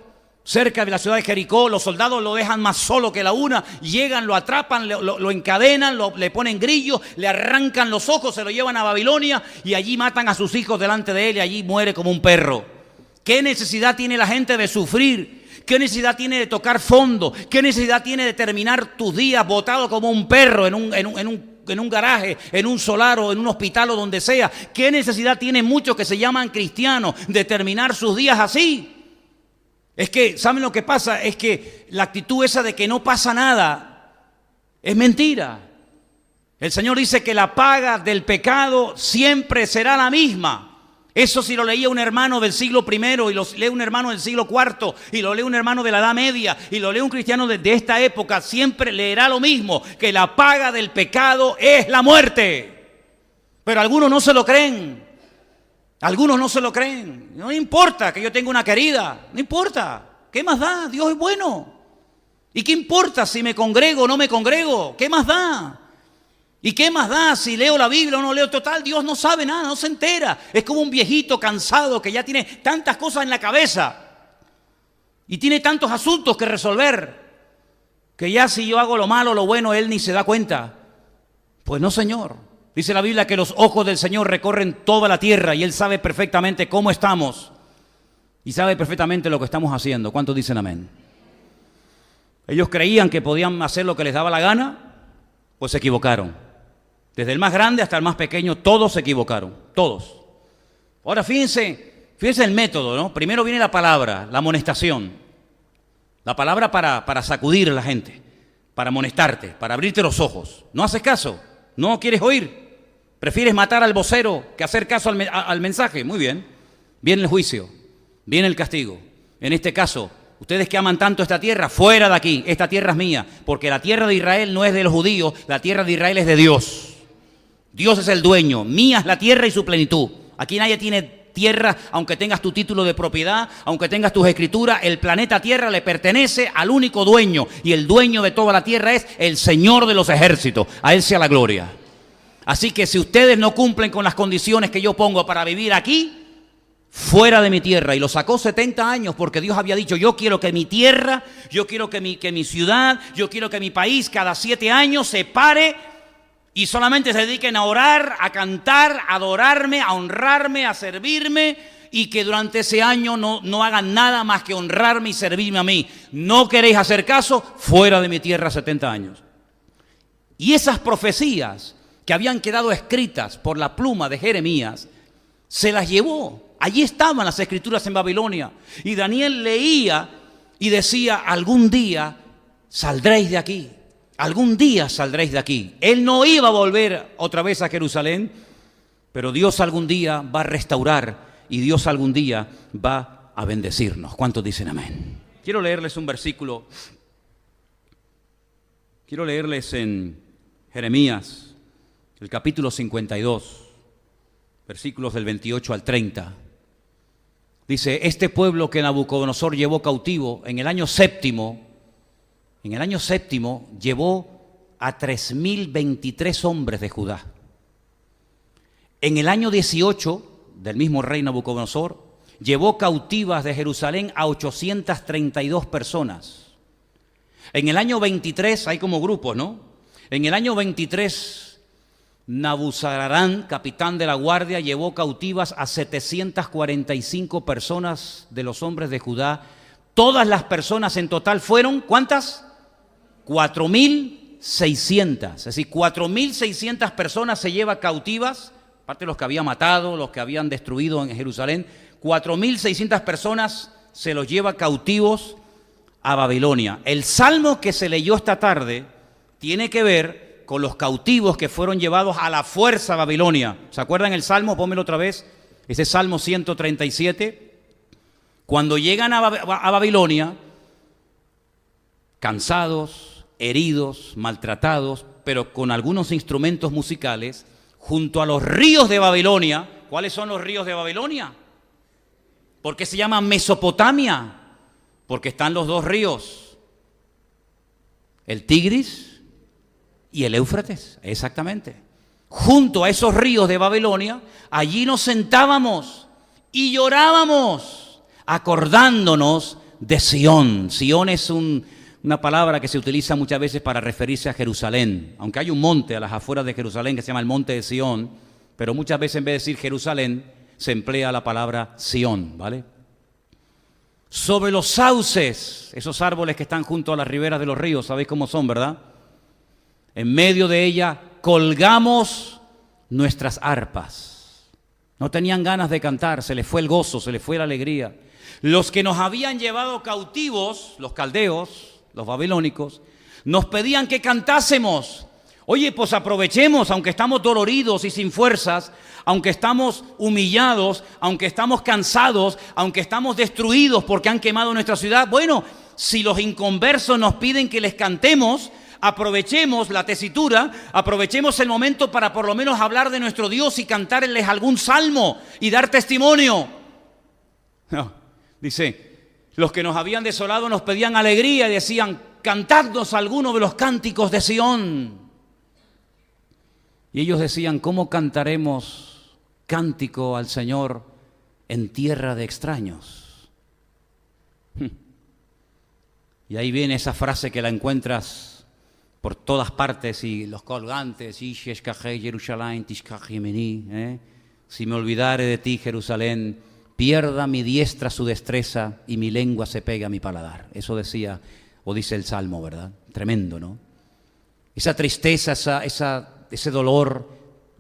cerca de la ciudad de Jericó. Los soldados lo dejan más solo que la una. Llegan, lo atrapan, lo encadenan, le ponen grillos, le arrancan los ojos, se lo llevan a Babilonia y allí matan a sus hijos delante de él y allí muere como un perro. ¿Qué necesidad tiene la gente de sufrir? ¿Qué necesidad tiene de tocar fondo? ¿Qué necesidad tiene de terminar tus días botado como un perro en un garaje, en un solar o en un hospital o donde sea? ¿Qué necesidad tienen muchos que se llaman cristianos de terminar sus días así? Es que, ¿saben lo que pasa? Es que la actitud esa de que no pasa nada es mentira. El Señor dice que la paga del pecado siempre será la misma. Eso si lo leía un hermano del siglo I y lo lee un hermano del siglo IV y lo lee un hermano de la Edad Media y lo lee un cristiano de esta época, siempre leerá lo mismo, que la paga del pecado es la muerte. Pero algunos no se lo creen. Algunos no se lo creen. No importa que yo tenga una querida, no importa. ¿Qué más da? Dios es bueno. ¿Y qué importa si me congrego o no me congrego? ¿Qué más da? ¿Y qué más da si leo la Biblia o no leo? Total, Dios no sabe nada, no se entera. Es como un viejito cansado que ya tiene tantas cosas en la cabeza y tiene tantos asuntos que resolver, que ya si yo hago lo malo o lo bueno, Él ni se da cuenta. Pues no, Señor. Dice la Biblia que los ojos del Señor recorren toda la tierra y Él sabe perfectamente cómo estamos y sabe perfectamente lo que estamos haciendo. ¿Cuántos dicen amén? Ellos creían que podían hacer lo que les daba la gana, pues se equivocaron. Desde el más grande hasta el más pequeño, todos se equivocaron, todos. Ahora fíjense el método, ¿no? Primero viene la palabra, la amonestación. La palabra para sacudir a la gente, para amonestarte, para abrirte los ojos. ¿No haces caso? ¿No quieres oír? ¿Prefieres matar al vocero que hacer caso al mensaje? Muy bien. Viene el juicio, viene el castigo. En este caso, ustedes que aman tanto esta tierra, fuera de aquí, esta tierra es mía, porque la tierra de Israel no es de los judíos, la tierra de Israel es de Dios. Dios es el dueño, mía es la tierra y su plenitud. Aquí nadie tiene Tierra, aunque tengas tu título de propiedad, aunque tengas tus escrituras, el planeta Tierra le pertenece al único dueño, y el dueño de toda la Tierra es el Señor de los ejércitos. A Él sea la gloria. Así que si ustedes no cumplen con las condiciones que yo pongo para vivir aquí, fuera de mi tierra. Y lo sacó 70 años porque Dios había dicho: yo quiero que mi tierra, yo quiero que mi ciudad, yo quiero que mi país cada 7 años se pare y solamente se dediquen a orar, a cantar, a adorarme, a honrarme, a servirme, y que durante ese año no hagan nada más que honrarme y servirme a mí. ¿No queréis hacer caso? Fuera de mi tierra 70 años. Y esas profecías que habían quedado escritas por la pluma de Jeremías, se las llevó. Allí estaban las escrituras en Babilonia. Y Daniel leía y decía: algún día saldréis de aquí. Algún día saldréis de aquí. Él no iba a volver otra vez a Jerusalén, pero Dios algún día va a restaurar y Dios algún día va a bendecirnos. ¿Cuántos dicen amén? Quiero leerles un versículo. Quiero leerles en Jeremías, el capítulo 52, versículos del 28 al 30. Dice: este pueblo que Nabucodonosor llevó cautivo en el año séptimo, llevó a 3.023 hombres de Judá. En el año 18 del mismo rey Nabucodonosor, llevó cautivas de Jerusalén a 832 personas. En el año 23, hay como grupos, ¿no? En el año 23, Nabuzaradán, capitán de la guardia, llevó cautivas a 745 personas de los hombres de Judá. Todas las personas en total fueron, ¿cuántas? 4.600. Es decir, 4.600 personas se lleva cautivas, aparte de los que había matado, los que habían destruido en Jerusalén. 4.600 personas se los lleva cautivos a Babilonia. El salmo que se leyó esta tarde tiene que ver con los cautivos que fueron llevados a la fuerza a Babilonia. ¿Se acuerdan el salmo? Pónmelo otra vez. Ese Salmo 137. Cuando llegan a Babilonia, cansados, heridos, maltratados, pero con algunos instrumentos musicales, junto a los ríos de Babilonia. ¿Cuáles son los ríos de Babilonia? ¿Por qué se llama Mesopotamia? Porque están los dos ríos, el Tigris y el Éufrates, exactamente. Junto a esos ríos de Babilonia, allí nos sentábamos y llorábamos, acordándonos de Sión. Sión es una palabra que se utiliza muchas veces para referirse a Jerusalén, aunque hay un monte a las afueras de Jerusalén que se llama el monte de Sión, pero muchas veces en vez de decir Jerusalén, se emplea la palabra Sión, ¿vale? Sobre los sauces, esos árboles que están junto a las riberas de los ríos, ¿sabéis cómo son, verdad? En medio de ella colgamos nuestras arpas. No tenían ganas de cantar, se les fue el gozo, se les fue la alegría. Los que nos habían llevado cautivos, los caldeos, los babilónicos, nos pedían que cantásemos. Oye, pues aprovechemos, aunque estamos doloridos y sin fuerzas, aunque estamos humillados, aunque estamos cansados, aunque estamos destruidos porque han quemado nuestra ciudad. Bueno, si los inconversos nos piden que les cantemos, aprovechemos la tesitura, aprovechemos el momento para por lo menos hablar de nuestro Dios y cantarles algún salmo y dar testimonio. No, dice, los que nos habían desolado nos pedían alegría y decían: cantadnos alguno de los cánticos de Sión. Y ellos decían: ¿cómo cantaremos cántico al Señor en tierra de extraños? Y ahí viene esa frase que la encuentras por todas partes, y los colgantes, si me olvidare de ti, Jerusalén, pierda mi diestra su destreza y mi lengua se pegue a mi paladar. Eso decía, o dice el Salmo, ¿verdad? Tremendo, ¿no? Esa tristeza, ese dolor,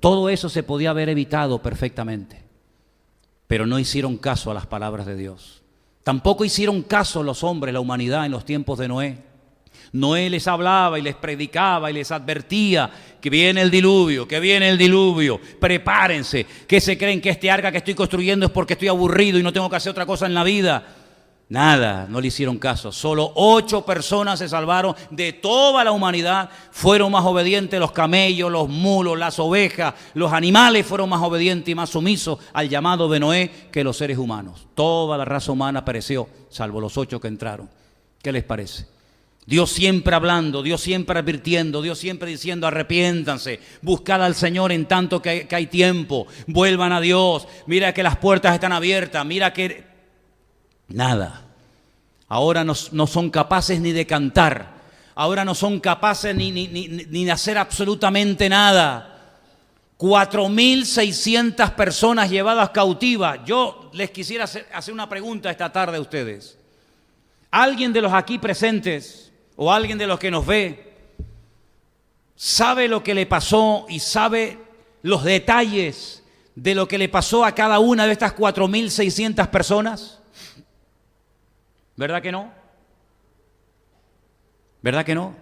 todo eso se podía haber evitado perfectamente, pero no hicieron caso a las palabras de Dios. Tampoco hicieron caso los hombres, la humanidad en los tiempos de Noé. Noé les hablaba y les predicaba y les advertía que viene el diluvio, prepárense. ¿Qué se creen que este arca que estoy construyendo es porque estoy aburrido y no tengo que hacer otra cosa en la vida? Nada, no le hicieron caso. Solo 8 personas se salvaron de toda la humanidad. Fueron más obedientes los camellos, los mulos, las ovejas, los animales fueron más obedientes y más sumisos al llamado de Noé que los seres humanos. Toda la raza humana pereció, salvo los 8 que entraron. ¿Qué les parece? Dios siempre hablando, Dios siempre advirtiendo, Dios siempre diciendo arrepiéntanse, buscad al Señor en tanto que hay tiempo, vuelvan a Dios, mira que las puertas están abiertas, mira que... Nada. Ahora no son capaces ni de cantar, ahora no son capaces ni de hacer absolutamente nada. 4.600 personas llevadas cautivas. Yo les quisiera hacer una pregunta esta tarde a ustedes. ¿Alguien de los aquí presentes o alguien de los que nos ve sabe lo que le pasó y sabe los detalles de lo que le pasó a cada una de estas 4.600 personas? ¿Verdad que no? ¿Verdad que no?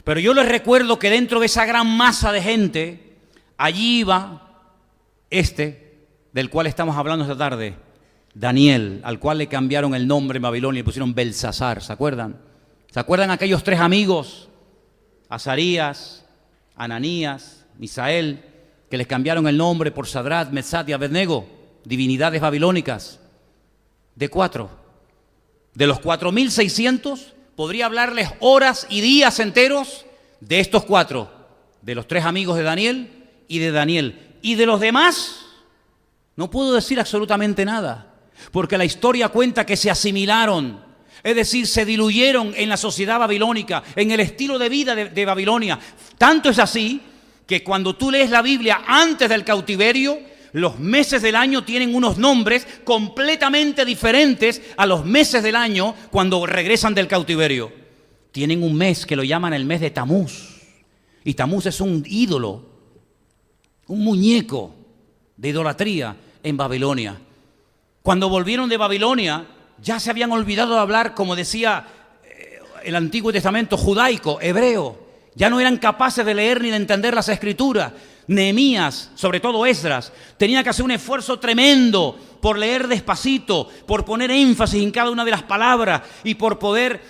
Pero yo les recuerdo que dentro de esa gran masa de gente, allí iba del cual estamos hablando esta tarde, Daniel, al cual le cambiaron el nombre en Babilonia y le pusieron Belsasar, ¿se acuerdan? ¿Se acuerdan aquellos 3 amigos, Azarías, Ananías, Misael, que les cambiaron el nombre por Sadrat, Mesach y Abednego, divinidades babilónicas? De 4. De los 4.600, podría hablarles horas y días enteros de estos 4, de los 3 amigos de Daniel y de Daniel. Y de los demás, no puedo decir absolutamente nada, porque la historia cuenta que se asimilaron, es decir, se diluyeron en la sociedad babilónica, en el estilo de vida de Babilonia. Tanto es así que cuando tú lees la Biblia antes del cautiverio, los meses del año tienen unos nombres completamente diferentes a los meses del año cuando regresan del cautiverio. Tienen un mes que lo llaman el mes de Tamuz. Y Tamuz es un ídolo, un muñeco de idolatría en Babilonia. Cuando volvieron de Babilonia, ya se habían olvidado de hablar, como decía el Antiguo Testamento, judaico, hebreo. Ya no eran capaces de leer ni de entender las Escrituras. Nehemías, sobre todo Esdras, tenía que hacer un esfuerzo tremendo por leer despacito, por poner énfasis en cada una de las palabras y por poder,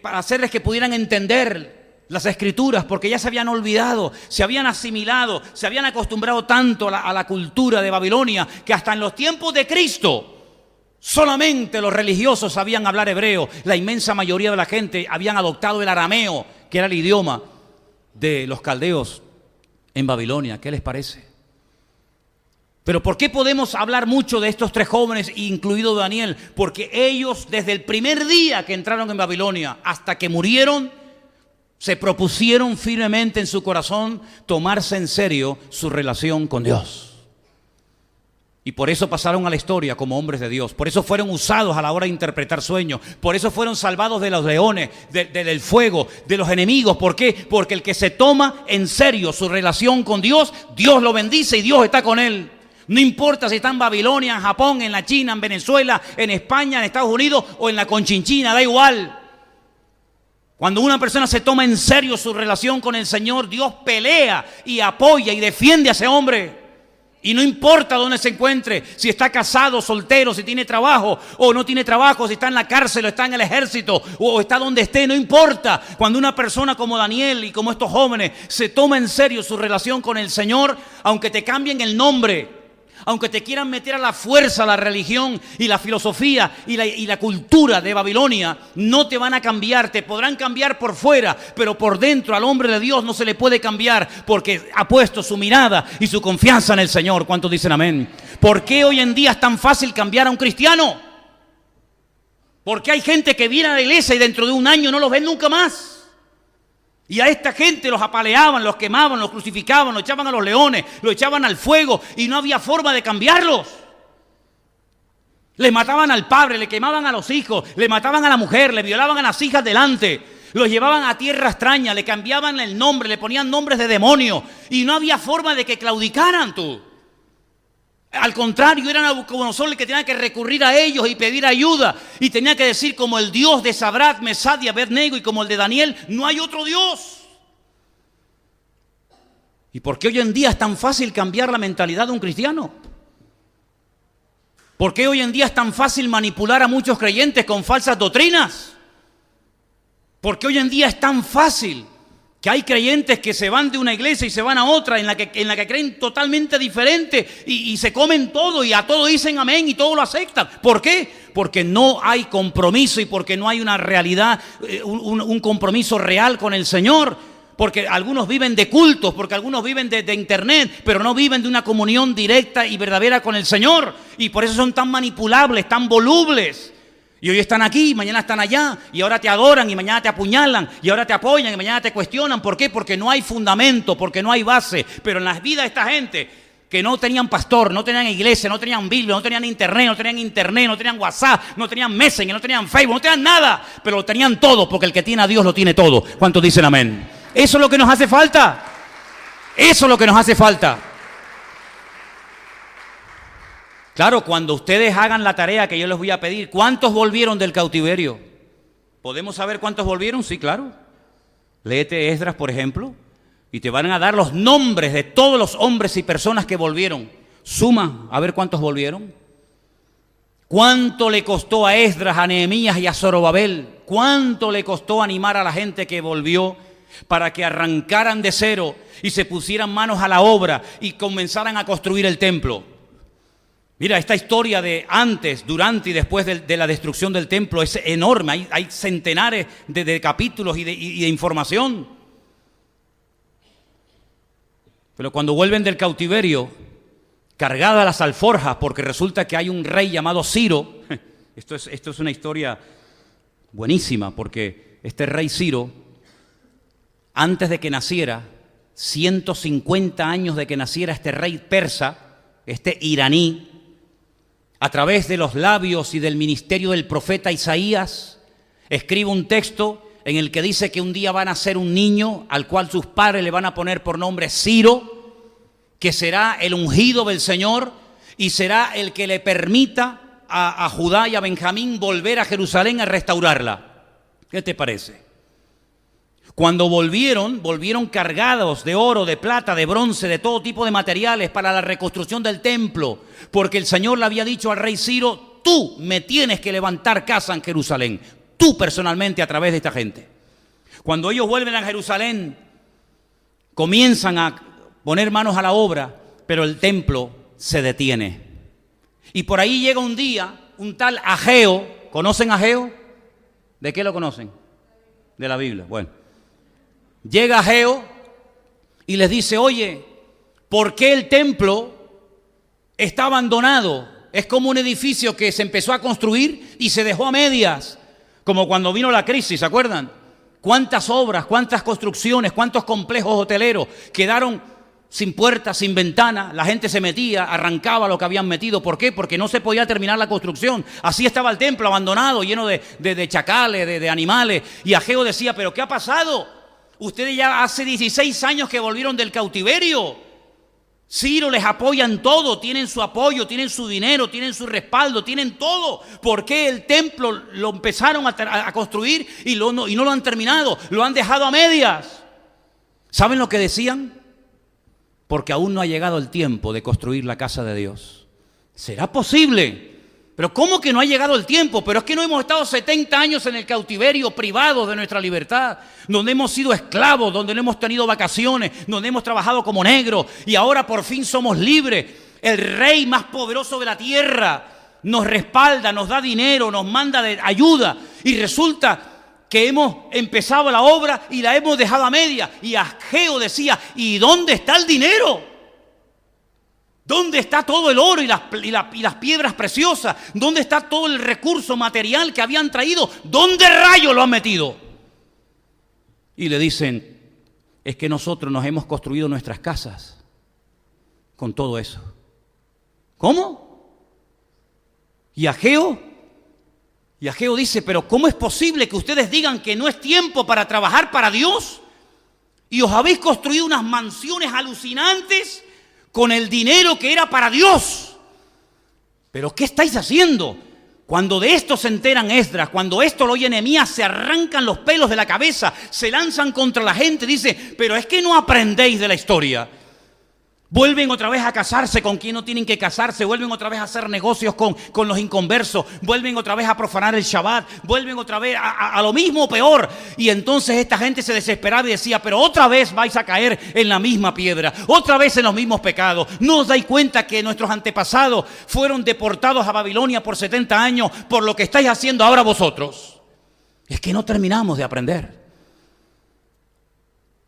para hacerles que pudieran entender las Escrituras, porque ya se habían olvidado, se habían asimilado, se habían acostumbrado tanto a la cultura de Babilonia, que hasta en los tiempos de Cristo solamente los religiosos sabían hablar hebreo. La inmensa mayoría de la gente habían adoptado el arameo, que era el idioma de los caldeos en Babilonia. ¿Qué les parece? Pero ¿por qué podemos hablar mucho de estos 3 jóvenes, incluido Daniel? Porque ellos, desde el primer día que entraron en Babilonia hasta que murieron, se propusieron firmemente en su corazón tomarse en serio su relación con Dios. Y por eso pasaron a la historia como hombres de Dios. Por eso fueron usados a la hora de interpretar sueños. Por eso fueron salvados de los leones, del fuego, de los enemigos. ¿Por qué? Porque el que se toma en serio su relación con Dios, Dios lo bendice y Dios está con él. No importa si está en Babilonia, en Japón, en la China, en Venezuela, en España, en Estados Unidos o en la Conchinchina, da igual. Cuando una persona se toma en serio su relación con el Señor, Dios pelea y apoya y defiende a ese hombre. Y no importa dónde se encuentre, si está casado, soltero, si tiene trabajo o no tiene trabajo, si está en la cárcel o está en el ejército o está donde esté, no importa. Cuando una persona como Daniel y como estos jóvenes se toma en serio su relación con el Señor, aunque te cambien el nombre, aunque te quieran meter a la fuerza la religión y la filosofía y la cultura de Babilonia, no te van a cambiar. Te podrán cambiar por fuera, pero por dentro al hombre de Dios no se le puede cambiar, porque ha puesto su mirada y su confianza en el Señor. ¿Cuántos dicen amén? ¿Por qué hoy en día es tan fácil cambiar a un cristiano? Porque hay gente que viene a la iglesia y dentro de un año no los ven nunca más. Y a esta gente los apaleaban, los quemaban, los crucificaban, los echaban a los leones, los echaban al fuego y no había forma de cambiarlos. Les mataban al padre, le quemaban a los hijos, le mataban a la mujer, le violaban a las hijas delante, los llevaban a tierra extraña, le cambiaban el nombre, le ponían nombres de demonios y no había forma de que claudicaran tú. Al contrario, era Nabucodonosor el que tenía que recurrir a ellos y pedir ayuda. Y tenía que decir, como el Dios de Sadrat, Mesach y Abednego y como el de Daniel, no hay otro Dios. ¿Y por qué hoy en día es tan fácil cambiar la mentalidad de un cristiano? ¿Por qué hoy en día es tan fácil manipular a muchos creyentes con falsas doctrinas? ¿Por qué hoy en día es tan fácil que hay creyentes que se van de una iglesia y se van a otra en la que creen totalmente diferente y se comen todo y a todo dicen amén y todo lo aceptan? ¿Por qué? Porque no hay compromiso y porque no hay una realidad, un compromiso real con el Señor. Porque algunos viven de cultos, porque algunos viven de internet, pero no viven de una comunión directa y verdadera con el Señor. Y por eso son tan manipulables, tan volubles. Y hoy están aquí, mañana están allá, y ahora te adoran, y mañana te apuñalan, y ahora te apoyan, y mañana te cuestionan. ¿Por qué? Porque no hay fundamento, porque no hay base. Pero en las vidas de esta gente que no tenían pastor, no tenían iglesia, no tenían Biblia, no tenían internet, no tenían WhatsApp, no tenían Messenger, no tenían Facebook, no tenían nada, pero lo tenían todo, porque el que tiene a Dios lo tiene todo. ¿Cuántos dicen amén? Eso es lo que nos hace falta. Eso es lo que nos hace falta. Claro, cuando ustedes hagan la tarea que yo les voy a pedir, ¿cuántos volvieron del cautiverio? ¿Podemos saber cuántos volvieron? Sí, claro. Léete Esdras, por ejemplo, y te van a dar los nombres de todos los hombres y personas que volvieron. Suma, a ver cuántos volvieron. ¿Cuánto le costó a Esdras, a Nehemías y a Zorobabel? ¿Cuánto le costó animar a la gente que volvió para que arrancaran de cero y se pusieran manos a la obra y comenzaran a construir el templo? Mira, esta historia de antes, durante y después de la destrucción del templo es enorme. Hay centenares de capítulos y de información. Pero cuando vuelven del cautiverio, cargadas las alforjas, porque resulta que hay un rey llamado Ciro. Esto es una historia buenísima, porque este rey Ciro, antes de que naciera, 150 años de que naciera este rey persa, este iraní, a través de los labios y del ministerio del profeta Isaías, escribe un texto en el que dice que un día va a nacer un niño al cual sus padres le van a poner por nombre Ciro, que será el ungido del Señor y será el que le permita a Judá y a Benjamín volver a Jerusalén a restaurarla. ¿Qué te parece? Cuando volvieron cargados de oro, de plata, de bronce, de todo tipo de materiales para la reconstrucción del templo, porque el Señor le había dicho al rey Ciro: tú me tienes que levantar casa en Jerusalén, tú personalmente a través de esta gente. Cuando ellos vuelven a Jerusalén, comienzan a poner manos a la obra, pero el templo se detiene. Y por ahí llega un día, un tal Ageo. ¿Conocen a Ageo? ¿De qué lo conocen? De la Biblia. Bueno. Llega Ageo y les dice: oye, ¿por qué el templo está abandonado? Es como un edificio que se empezó a construir y se dejó a medias, como cuando vino la crisis, ¿se acuerdan? ¿Cuántas obras, cuántas construcciones, cuántos complejos hoteleros quedaron sin puertas, sin ventanas? La gente se metía, arrancaba lo que habían metido. ¿Por qué? Porque no se podía terminar la construcción. Así estaba el templo abandonado, lleno de chacales, de animales. Y Ageo decía: ¿pero qué ha pasado? Ustedes ya hace 16 años que volvieron del cautiverio. Ciro les apoya en todo, tienen su apoyo, tienen su dinero, tienen su respaldo, tienen todo. ¿Por qué el templo lo empezaron a construir y no lo han terminado? Lo han dejado a medias. ¿Saben lo que decían? Porque aún no ha llegado el tiempo de construir la casa de Dios. ¿Será posible? Pero ¿cómo que no ha llegado el tiempo? Pero es que no hemos estado 70 años en el cautiverio, privados de nuestra libertad, donde hemos sido esclavos, donde no hemos tenido vacaciones, donde hemos trabajado como negros, y ahora por fin somos libres. El rey más poderoso de la tierra nos respalda, nos da dinero, nos manda ayuda, y resulta que hemos empezado la obra y la hemos dejado a media. Y Ageo decía: ¿y dónde está el dinero? ¿Dónde está todo el oro y las piedras preciosas? ¿Dónde está todo el recurso material que habían traído? ¿Dónde rayos lo han metido? Y le dicen: es que nosotros nos hemos construido nuestras casas con todo eso. ¿Cómo? Y Ageo dice: pero ¿cómo es posible que ustedes digan que no es tiempo para trabajar para Dios? Y os habéis construido unas mansiones alucinantes con el dinero que era para Dios. ¿Pero qué estáis haciendo? Cuando de esto se enteran Esdras, cuando esto lo oye Nehemías, se arrancan los pelos de la cabeza, se lanzan contra la gente. Dice: pero es que no aprendéis de la historia. Vuelven otra vez a casarse con quien no tienen que casarse, vuelven otra vez a hacer negocios con los inconversos, vuelven otra vez a profanar el Shabbat, vuelven otra vez a lo mismo o peor. Y entonces esta gente se desesperaba y decía, pero otra vez vais a caer en la misma piedra, otra vez en los mismos pecados. ¿No os dais cuenta que nuestros antepasados fueron deportados a Babilonia por 70 años por lo que estáis haciendo ahora vosotros? Es que no terminamos de aprender.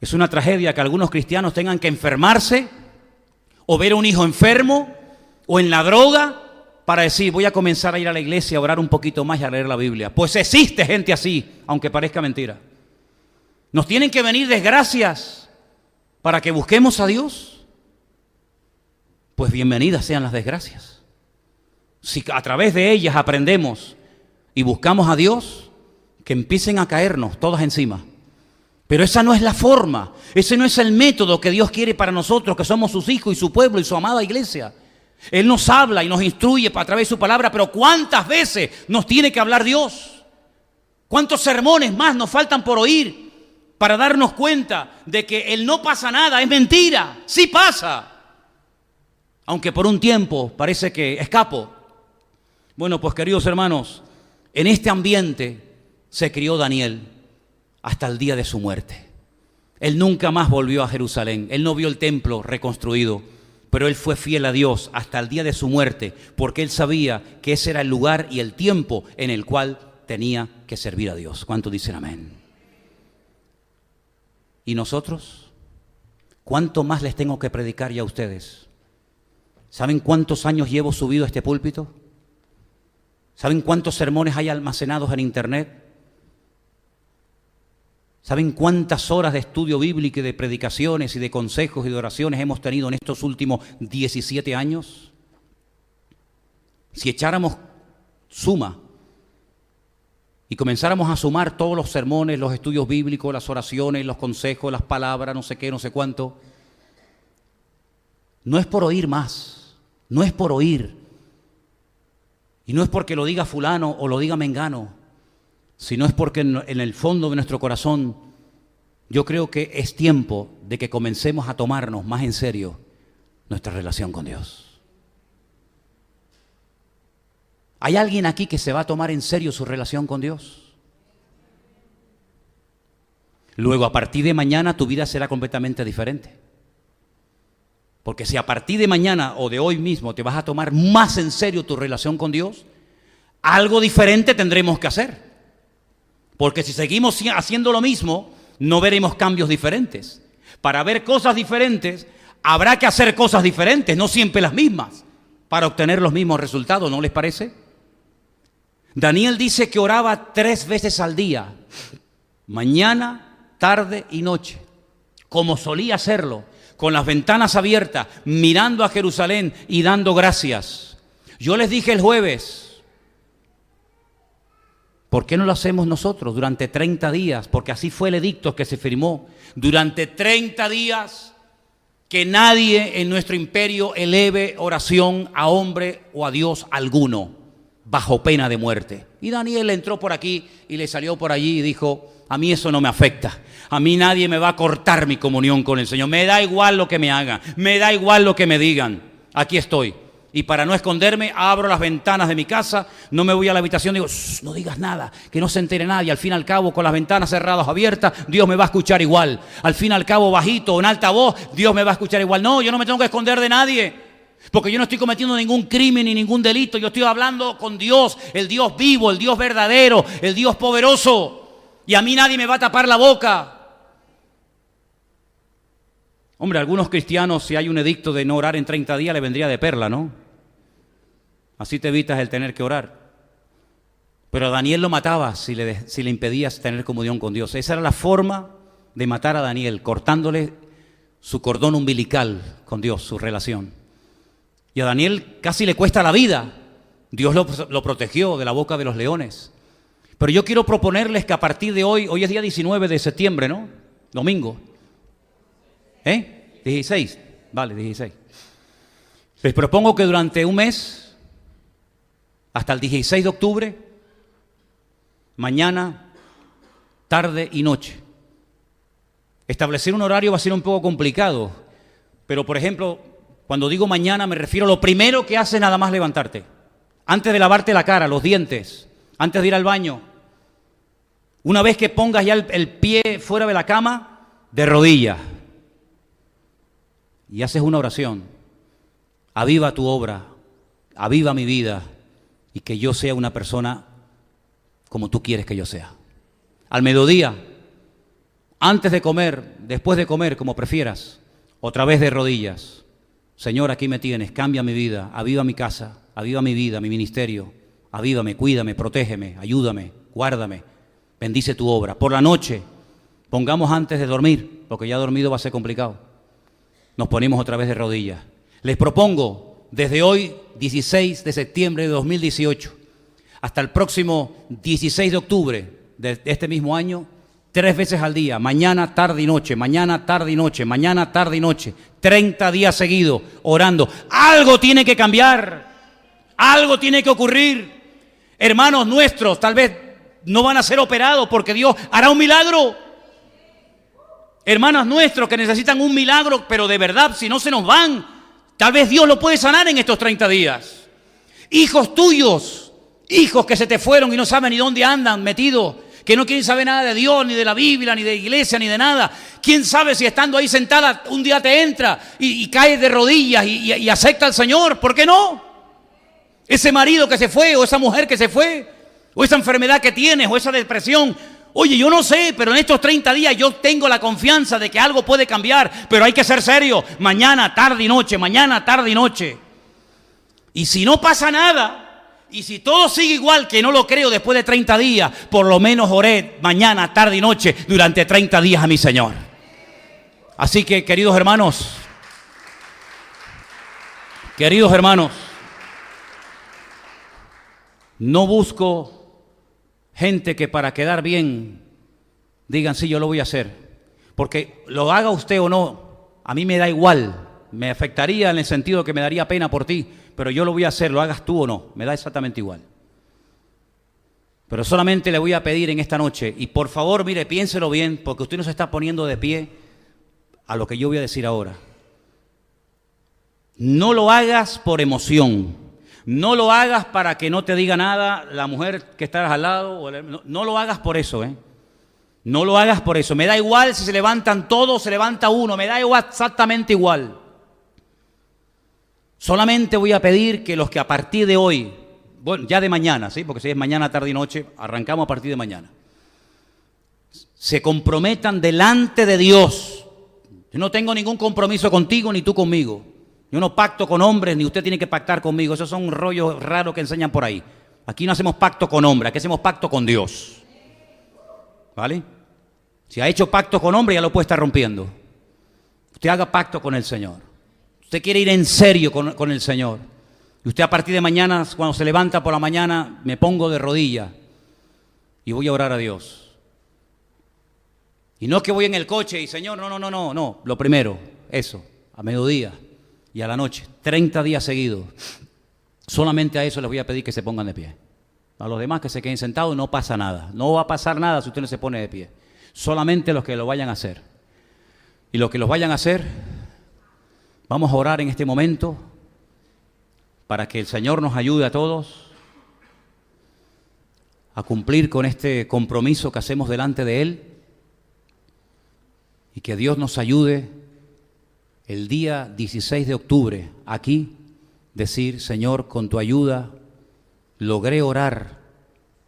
Es una tragedia que algunos cristianos tengan que enfermarse o ver a un hijo enfermo o en la droga para decir, voy a comenzar a ir a la iglesia, a orar un poquito más y a leer la Biblia. Pues existe gente así, aunque parezca mentira. ¿Nos tienen que venir desgracias para que busquemos a Dios? Pues bienvenidas sean las desgracias. Si a través de ellas aprendemos y buscamos a Dios, que empiecen a caernos todas encima. Pero esa no es la forma, ese no es el método que Dios quiere para nosotros, que somos sus hijos y su pueblo y su amada iglesia. Él nos habla y nos instruye a través de su palabra, pero ¿cuántas veces nos tiene que hablar Dios? ¿Cuántos sermones más nos faltan por oír para darnos cuenta de que el no pasa nada es mentira? Sí pasa, aunque por un tiempo parece que escapo. Bueno, pues queridos hermanos, en este ambiente se crió Daniel hasta el día de su muerte. Él nunca más volvió a Jerusalén, él no vio el templo reconstruido, pero él fue fiel a Dios hasta el día de su muerte, porque él sabía que ese era el lugar y el tiempo en el cual tenía que servir a Dios. ¿Cuántos dicen amén? ¿Y nosotros? ¿Cuánto más les tengo que predicar ya a ustedes? ¿Saben cuántos años llevo subido a este púlpito? ¿Saben cuántos sermones hay almacenados en internet? ¿Saben cuántas horas de estudio bíblico y de predicaciones y de consejos y de oraciones hemos tenido en estos últimos 17 años? Si echáramos suma y comenzáramos a sumar todos los sermones, los estudios bíblicos, las oraciones, los consejos, las palabras, no sé qué, no sé cuánto, no es por oír más, no es por oír, y no es porque lo diga fulano o lo diga mengano, sino es porque en el fondo de nuestro corazón yo creo que es tiempo de que comencemos a tomarnos más en serio nuestra relación con Dios. ¿Hay alguien aquí que se va a tomar en serio su relación con Dios? Luego, a partir de mañana tu vida será completamente diferente. Porque si a partir de mañana o de hoy mismo te vas a tomar más en serio tu relación con Dios, algo diferente tendremos que hacer. Porque si seguimos haciendo lo mismo, no veremos cambios diferentes. Para ver cosas diferentes, habrá que hacer cosas diferentes, no siempre las mismas, para obtener los mismos resultados, ¿no les parece? Daniel dice que oraba 3 veces al día, mañana, tarde y noche, como solía hacerlo, con las ventanas abiertas, mirando a Jerusalén y dando gracias. Yo les dije el jueves, ¿por qué no lo hacemos nosotros durante 30 días? Porque así fue el edicto que se firmó. Durante 30 días, que nadie en nuestro imperio eleve oración a hombre o a Dios alguno, bajo pena de muerte. Y Daniel entró por aquí y le salió por allí y dijo, a mí eso no me afecta. A mí nadie me va a cortar mi comunión con el Señor. Me da igual lo que me hagan, me da igual lo que me digan. Aquí estoy. Y para no esconderme, abro las ventanas de mi casa, no me voy a la habitación, digo, no digas nada, que no se entere nadie. Al fin y al cabo, con las ventanas cerradas o abiertas, Dios me va a escuchar igual. Al fin y al cabo, bajito o en alta voz, Dios me va a escuchar igual. No, yo no me tengo que esconder de nadie, porque yo no estoy cometiendo ningún crimen ni ningún delito. Yo estoy hablando con Dios, el Dios vivo, el Dios verdadero, el Dios poderoso. Y a mí nadie me va a tapar la boca. Hombre, a algunos cristianos, si hay un edicto de no orar en 30 días, le vendría de perla, ¿no? Así te evitas el tener que orar. Pero a Daniel lo mataba si le impedías tener comunión con Dios. Esa era la forma de matar a Daniel, cortándole su cordón umbilical con Dios, su relación. Y a Daniel casi le cuesta la vida. Dios lo protegió de la boca de los leones. Pero yo quiero proponerles que a partir de hoy es día 19 de septiembre, ¿no? Domingo. 16, vale, 16. Les propongo que durante un mes, hasta el 16 de octubre, mañana, tarde y noche. Establecer un horario va a ser un poco complicado, pero por ejemplo, Cuando digo mañana me refiero a lo primero que haces nada más levantarte. Antes de lavarte la cara, los dientes, antes de ir al baño. Una vez que pongas ya el pie fuera de la cama, de rodillas. Y haces una oración. Aviva tu obra, aviva mi vida y que yo sea una persona como tú quieres que yo sea. Al mediodía, antes de comer, después de comer, como prefieras, otra vez de rodillas. Señor, aquí me tienes, cambia mi vida, aviva mi casa, aviva mi vida, mi ministerio, avívame, cuídame, protégeme, ayúdame, guárdame, bendice tu obra. Por la noche, pongamos antes de dormir, porque ya dormido va a ser complicado. Nos ponemos otra vez de rodillas. Les propongo, desde hoy, 16 de septiembre de 2018, hasta el próximo 16 de octubre de este mismo año, 3 veces al día, mañana, tarde y noche, mañana, tarde y noche, mañana, tarde y noche, 30 días seguidos, orando. Algo tiene que cambiar, algo tiene que ocurrir. Hermanos nuestros, tal vez no van a ser operados porque Dios hará un milagro. Hermanos nuestros que necesitan un milagro, pero de verdad, si no se nos van, tal vez Dios lo puede sanar en estos 30 días. Hijos tuyos, hijos que se te fueron y no saben ni dónde andan metidos, que no quieren saber nada de Dios, ni de la Biblia, ni de iglesia, ni de nada. ¿Quién sabe si estando ahí sentada un día te entra y caes de rodillas y acepta al Señor? ¿Por qué no? Ese marido que se fue, o esa mujer que se fue, o esa enfermedad que tienes, o esa depresión. Oye, yo no sé, pero en estos 30 días yo tengo la confianza de que algo puede cambiar, pero hay que ser serio. Mañana, tarde y noche, mañana, tarde y noche. Y si no pasa nada, y si todo sigue igual, que no lo creo después de 30 días, por lo menos oré mañana, tarde y noche durante 30 días a mi Señor. Así que, queridos hermanos, no busco gente que para quedar bien digan, sí, yo lo voy a hacer. Porque lo haga usted o no, a mí me da igual. Me afectaría en el sentido que me daría pena por ti, pero yo lo voy a hacer, lo hagas tú o no, me da exactamente igual. Pero solamente le voy a pedir en esta noche, y por favor, mire, piénselo bien, porque usted no se está poniendo de pie a lo que yo voy a decir ahora. No lo hagas por emoción, no lo hagas para que no te diga nada la mujer que estás al lado, no lo hagas por eso, No lo hagas por eso, me da igual si se levantan todos o se levanta uno, me da igual, exactamente igual. Solamente voy a pedir que los que a partir de hoy, bueno, ya de mañana, ¿sí? Porque si es mañana, tarde y noche, arrancamos a partir de mañana, se comprometan delante de Dios. Yo no tengo ningún compromiso contigo ni tú conmigo. Yo no pacto con hombres, ni usted tiene que pactar conmigo. Esos son rollos raros que enseñan por ahí. Aquí no hacemos pacto con hombres, aquí hacemos pacto con Dios. ¿Vale? Si ha hecho pacto con hombre, ya lo puede estar rompiendo. Usted haga pacto con el Señor. Usted quiere ir en serio con el Señor. Y usted a partir de mañana, cuando se levanta por la mañana, me pongo de rodillas y voy a orar a Dios. Y no es que voy en el coche y Señor, no. Lo primero, eso, a mediodía y a la noche, 30 días seguidos. Solamente a eso les voy a pedir que se pongan de pie. A los demás que se queden sentados, no pasa nada. No va a pasar nada si usted no se pone de pie. Solamente los que lo vayan a hacer. Y los que los vayan a hacer, vamos a orar en este momento para que el Señor nos ayude a todos a cumplir con este compromiso que hacemos delante de Él y que Dios nos ayude el día 16 de octubre aquí decir, Señor, con tu ayuda logré orar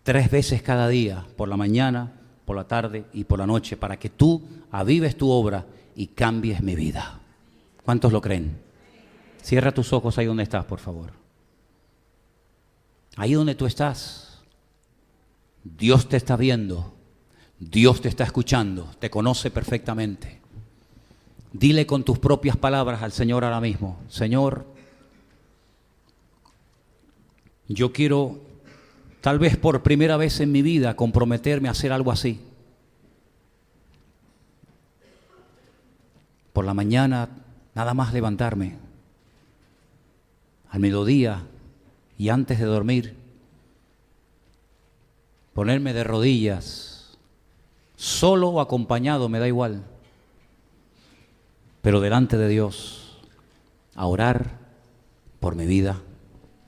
3 veces cada día, por la mañana, por la tarde y por la noche, para que tú avives tu obra y cambies mi vida. ¿Cuántos lo creen? Cierra tus ojos ahí donde estás, por favor. Ahí donde tú estás, Dios te está viendo, Dios te está escuchando, te conoce perfectamente. Dile con tus propias palabras al Señor ahora mismo, Señor, yo quiero, tal vez por primera vez en mi vida, comprometerme a hacer algo así. Por la mañana, nada más levantarme, al mediodía y antes de dormir, ponerme de rodillas, solo o acompañado, me da igual, pero delante de Dios, a orar por mi vida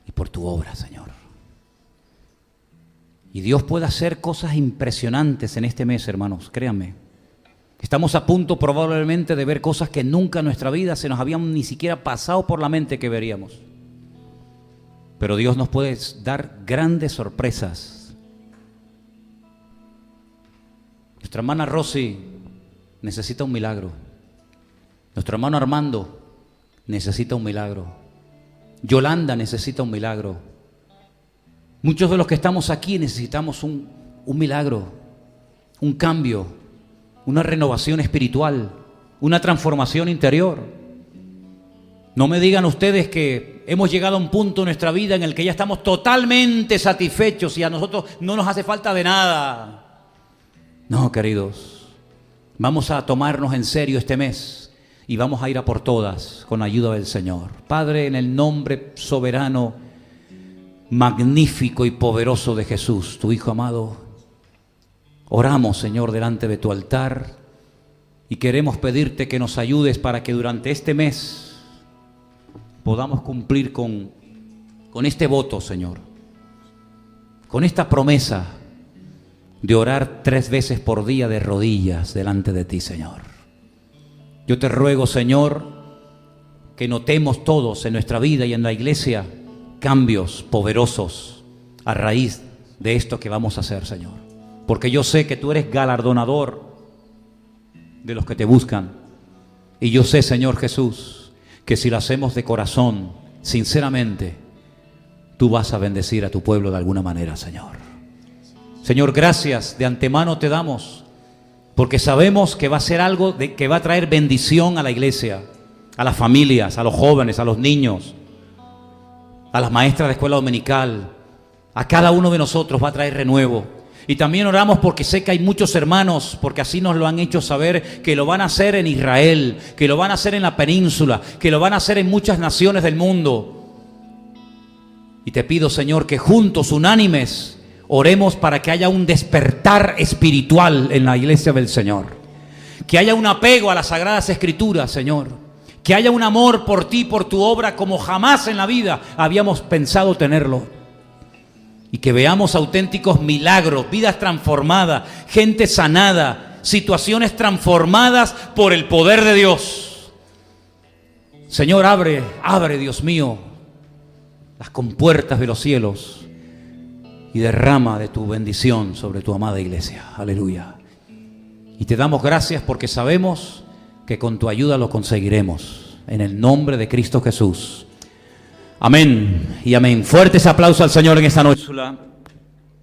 y por tu obra, Señor. Y Dios puede hacer cosas impresionantes en este mes, hermanos, créanme. Estamos a punto probablemente de ver cosas que nunca en nuestra vida se nos habían ni siquiera pasado por la mente que veríamos. Pero Dios nos puede dar grandes sorpresas. Nuestra hermana Rosy necesita un milagro. Nuestro hermano Armando necesita un milagro. Yolanda necesita un milagro. Muchos de los que estamos aquí necesitamos un milagro, un cambio, una renovación espiritual, una transformación interior. No me digan ustedes que hemos llegado a un punto en nuestra vida en el que ya estamos totalmente satisfechos y a nosotros no nos hace falta de nada. No, queridos, vamos a tomarnos en serio este mes y vamos a ir a por todas con la ayuda del Señor. Padre, en el nombre soberano, magnífico y poderoso de Jesús, tu Hijo amado, oramos, Señor, delante de tu altar y queremos pedirte que nos ayudes para que durante este mes podamos cumplir con este voto, Señor, con esta promesa de orar 3 veces por día de rodillas delante de ti, Señor. Yo te ruego, Señor, que notemos todos en nuestra vida y en la iglesia cambios poderosos a raíz de esto que vamos a hacer, Señor. Porque yo sé que tú eres galardonador de los que te buscan. Y yo sé, Señor Jesús, que si lo hacemos de corazón, sinceramente, tú vas a bendecir a tu pueblo de alguna manera, Señor. Señor, gracias de antemano te damos, porque sabemos que va a ser algo que va a traer bendición a la iglesia, a las familias, a los jóvenes, a los niños, a las maestras de escuela dominical, a cada uno de nosotros va a traer renuevo. Y también oramos porque sé que hay muchos hermanos, porque así nos lo han hecho saber, que lo van a hacer en Israel, que lo van a hacer en la península, que lo van a hacer en muchas naciones del mundo. Y te pido, Señor, que juntos, unánimes, oremos para que haya un despertar espiritual en la iglesia del Señor. Que haya un apego a las Sagradas Escrituras, Señor. Que haya un amor por ti, por tu obra, como jamás en la vida habíamos pensado tenerlo. Y que veamos auténticos milagros, vidas transformadas, gente sanada, situaciones transformadas por el poder de Dios. Señor, abre, Dios mío, las compuertas de los cielos y derrama de tu bendición sobre tu amada iglesia. Aleluya. Y te damos gracias porque sabemos que con tu ayuda lo conseguiremos. En el nombre de Cristo Jesús. Amén y amén. Fuertes aplausos al Señor en esta noche.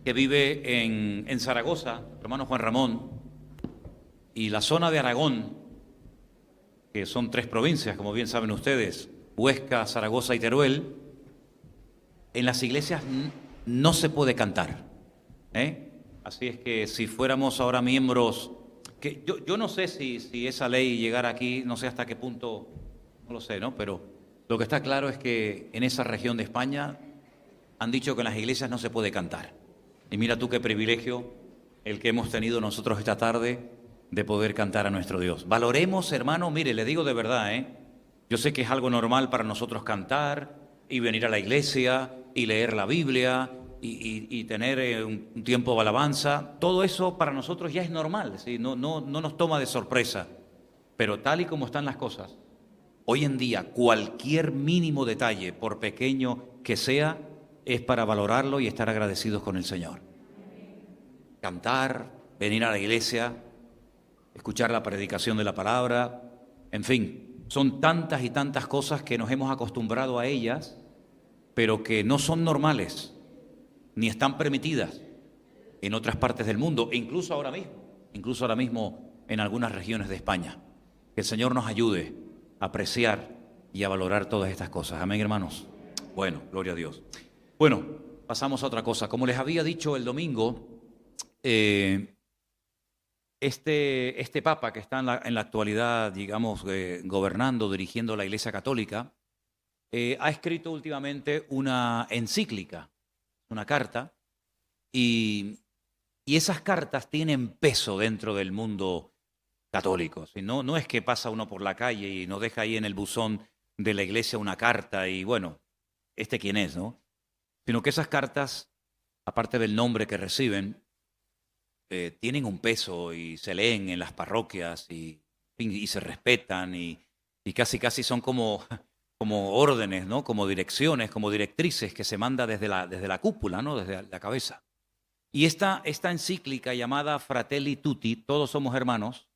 Que vive en Zaragoza, hermano Juan Ramón, y la zona de Aragón, que son 3 provincias, como bien saben ustedes, Huesca, Zaragoza y Teruel. En las iglesias no se puede cantar, Así es que si fuéramos ahora miembros, que yo no sé si esa ley llegara aquí, no sé hasta qué punto, no lo sé, ¿no? Pero lo que está claro es que en esa región de España han dicho que en las iglesias no se puede cantar. Y mira tú qué privilegio el que hemos tenido nosotros esta tarde de poder cantar a nuestro Dios. Valoremos, hermano, mire, le digo de verdad, yo sé que es algo normal para nosotros cantar y venir a la iglesia y leer la Biblia y tener un tiempo de alabanza. Todo eso para nosotros ya es normal, ¿sí? No nos toma de sorpresa. Pero tal y como están las cosas, hoy en día cualquier mínimo detalle, por pequeño que sea, es para valorarlo y estar agradecidos con el Señor. Cantar, venir a la iglesia, escuchar la predicación de la palabra, en fin, son tantas y tantas cosas que nos hemos acostumbrado a ellas, pero que no son normales, ni están permitidas en otras partes del mundo, e incluso ahora mismo en algunas regiones de España. Que el Señor nos ayude a apreciar y a valorar todas estas cosas. Amén, hermanos. Bueno, gloria a Dios. Bueno, pasamos a otra cosa. Como les había dicho el domingo, este Papa que está en la actualidad, digamos, gobernando, dirigiendo la Iglesia Católica, ha escrito últimamente una encíclica, una carta, y esas cartas tienen peso dentro del mundo católico. No es que pasa uno por la calle y nos deja ahí en el buzón de la Iglesia una carta y bueno, ¿este quién es, no? Sino que esas cartas, aparte del nombre que reciben, tienen un peso y se leen en las parroquias y se respetan y casi son como órdenes, ¿no? Como direcciones, como directrices que se manda desde la cúpula, ¿no? Desde la cabeza. Y esta encíclica llamada Fratelli Tutti, Todos somos hermanos,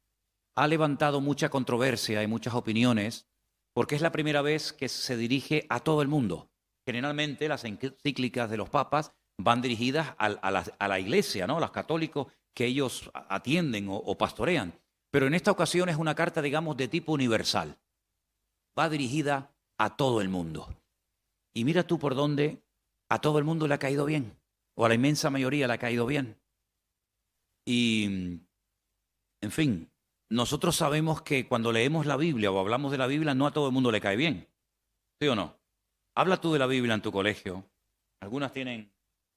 ha levantado mucha controversia y muchas opiniones porque es la primera vez que se dirige a todo el mundo. Generalmente las encíclicas de los papas van dirigidas a la iglesia, ¿no? A los católicos que ellos atienden o pastorean. Pero en esta ocasión es una carta, digamos, de tipo universal. Va dirigida a todo el mundo. Y mira tú por dónde a todo el mundo le ha caído bien, o a la inmensa mayoría le ha caído bien. Y, en fin, nosotros sabemos que cuando leemos la Biblia o hablamos de la Biblia, no a todo el mundo le cae bien. ¿Sí o no? Habla tú de la Biblia en tu colegio. Algunas tienen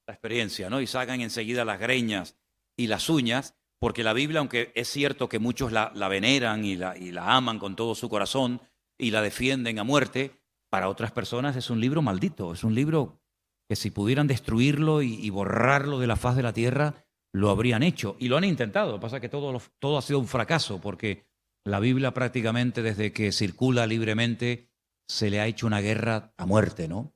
la experiencia, ¿no? Y sacan enseguida las greñas y las uñas, porque la Biblia, aunque es cierto que muchos la veneran y la aman con todo su corazón y la defienden a muerte, para otras personas es un libro maldito, es un libro que si pudieran destruirlo y borrarlo de la faz de la tierra, lo habrían hecho. Y lo han intentado. Lo que pasa es que todo ha sido un fracaso, porque la Biblia prácticamente desde que circula libremente se le ha hecho una guerra a muerte, ¿no?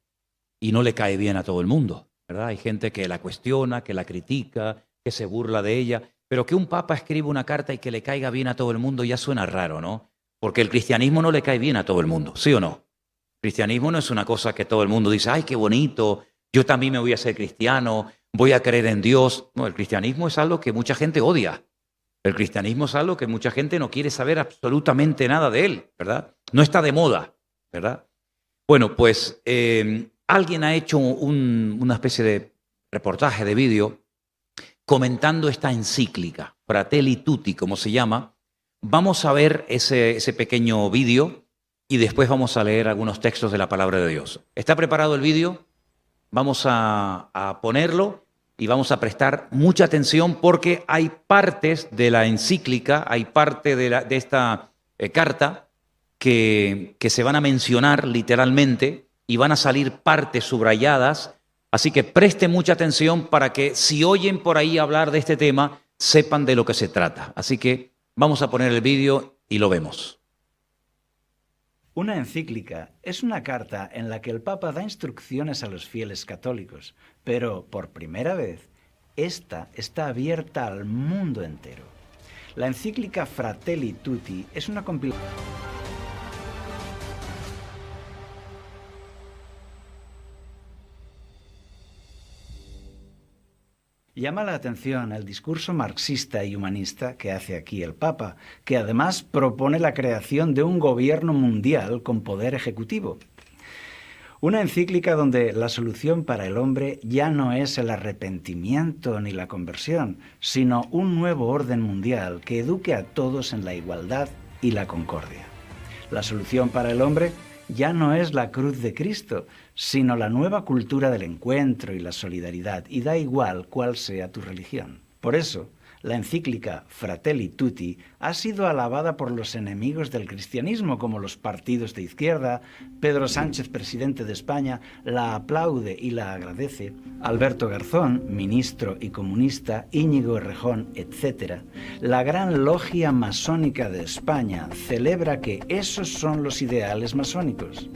Y no le cae bien a todo el mundo, ¿verdad? Hay gente que la cuestiona, que la critica, que se burla de ella, pero que un papa escriba una carta y que le caiga bien a todo el mundo ya suena raro, ¿no? Porque el cristianismo no le cae bien a todo el mundo, ¿sí o no? El cristianismo no es una cosa que todo el mundo dice, ¡ay, qué bonito! Yo también me voy a ser cristiano, voy a creer en Dios. No, el cristianismo es algo que mucha gente odia. El cristianismo es algo que mucha gente no quiere saber absolutamente nada de él, ¿verdad? No está de moda, ¿verdad? Bueno, pues alguien ha hecho una especie de reportaje de vídeo comentando esta encíclica, Fratelli Tutti, como se llama. Vamos a ver ese pequeño vídeo y después vamos a leer algunos textos de la palabra de Dios. ¿Está preparado el vídeo? Vamos a ponerlo y vamos a prestar mucha atención porque hay partes de la encíclica, hay parte de esta carta que se van a mencionar literalmente y van a salir partes subrayadas. Así que preste mucha atención para que si oyen por ahí hablar de este tema, sepan de lo que se trata. Así que vamos a poner el vídeo y lo vemos. Una encíclica es una carta en la que el Papa da instrucciones a los fieles católicos, pero por primera vez, esta está abierta al mundo entero. La encíclica Fratelli Tutti es una compilación. Llama la atención el discurso marxista y humanista que hace aquí el Papa, que además propone la creación de un gobierno mundial con poder ejecutivo. Una encíclica donde la solución para el hombre ya no es el arrepentimiento ni la conversión, sino un nuevo orden mundial que eduque a todos en la igualdad y la concordia. La solución para el hombre ya no es la cruz de Cristo, sino la nueva cultura del encuentro y la solidaridad, y da igual cuál sea tu religión. Por eso, la encíclica Fratelli Tutti ha sido alabada por los enemigos del cristianismo, como los partidos de izquierda. Pedro Sánchez, presidente de España, la aplaude y la agradece. Alberto Garzón, ministro y comunista, Íñigo Errejón, etc. La gran logia masónica de España celebra que esos son los ideales masónicos.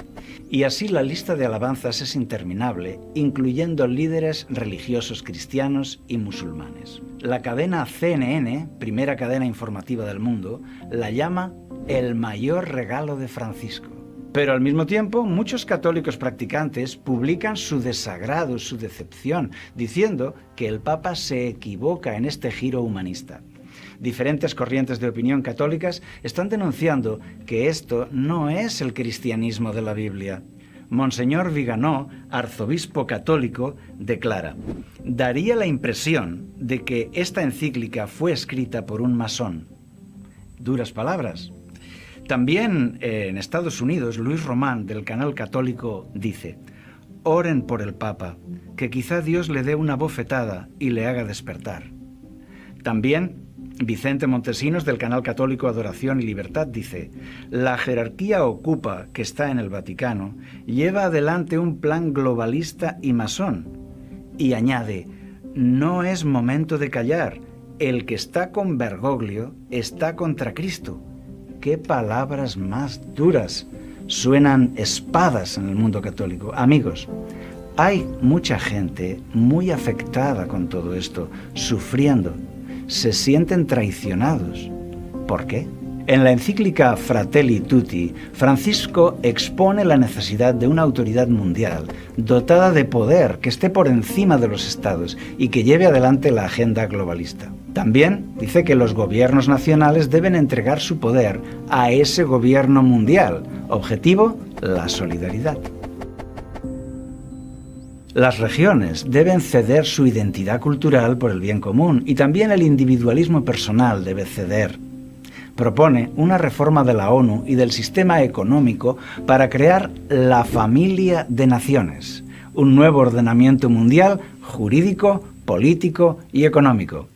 Y así la lista de alabanzas es interminable, incluyendo líderes religiosos cristianos y musulmanes. La cadena CNN, primera cadena informativa del mundo, la llama el mayor regalo de Francisco. Pero al mismo tiempo, muchos católicos practicantes publican su desagrado, su decepción, diciendo que el Papa se equivoca en este giro humanista. Diferentes corrientes de opinión católicas están denunciando que esto no es el cristianismo de la Biblia. Monseñor Viganó, arzobispo católico, declara: daría la impresión de que esta encíclica fue escrita por un masón. Duras palabras. También en Estados Unidos, Luis Román, del canal católico, dice: oren por el Papa, que quizá Dios le dé una bofetada y le haga despertar. También Vicente Montesinos, del canal católico Adoración y Libertad, dice: la jerarquía ocupa que está en el Vaticano lleva adelante un plan globalista y masón. Y añade: no es momento de callar, el que está con Bergoglio está contra Cristo. ¡Qué palabras más duras! Suenan espadas en el mundo católico. Amigos, hay mucha gente muy afectada con todo esto, sufriendo. Se sienten traicionados. ¿Por qué? En la encíclica Fratelli Tutti, Francisco expone la necesidad de una autoridad mundial dotada de poder que esté por encima de los estados y que lleve adelante la agenda globalista. También dice que los gobiernos nacionales deben entregar su poder a ese gobierno mundial. Objetivo: la solidaridad. Las regiones deben ceder su identidad cultural por el bien común y también el individualismo personal debe ceder. Propone una reforma de la ONU y del sistema económico para crear la familia de naciones, un nuevo ordenamiento mundial jurídico, político y económico.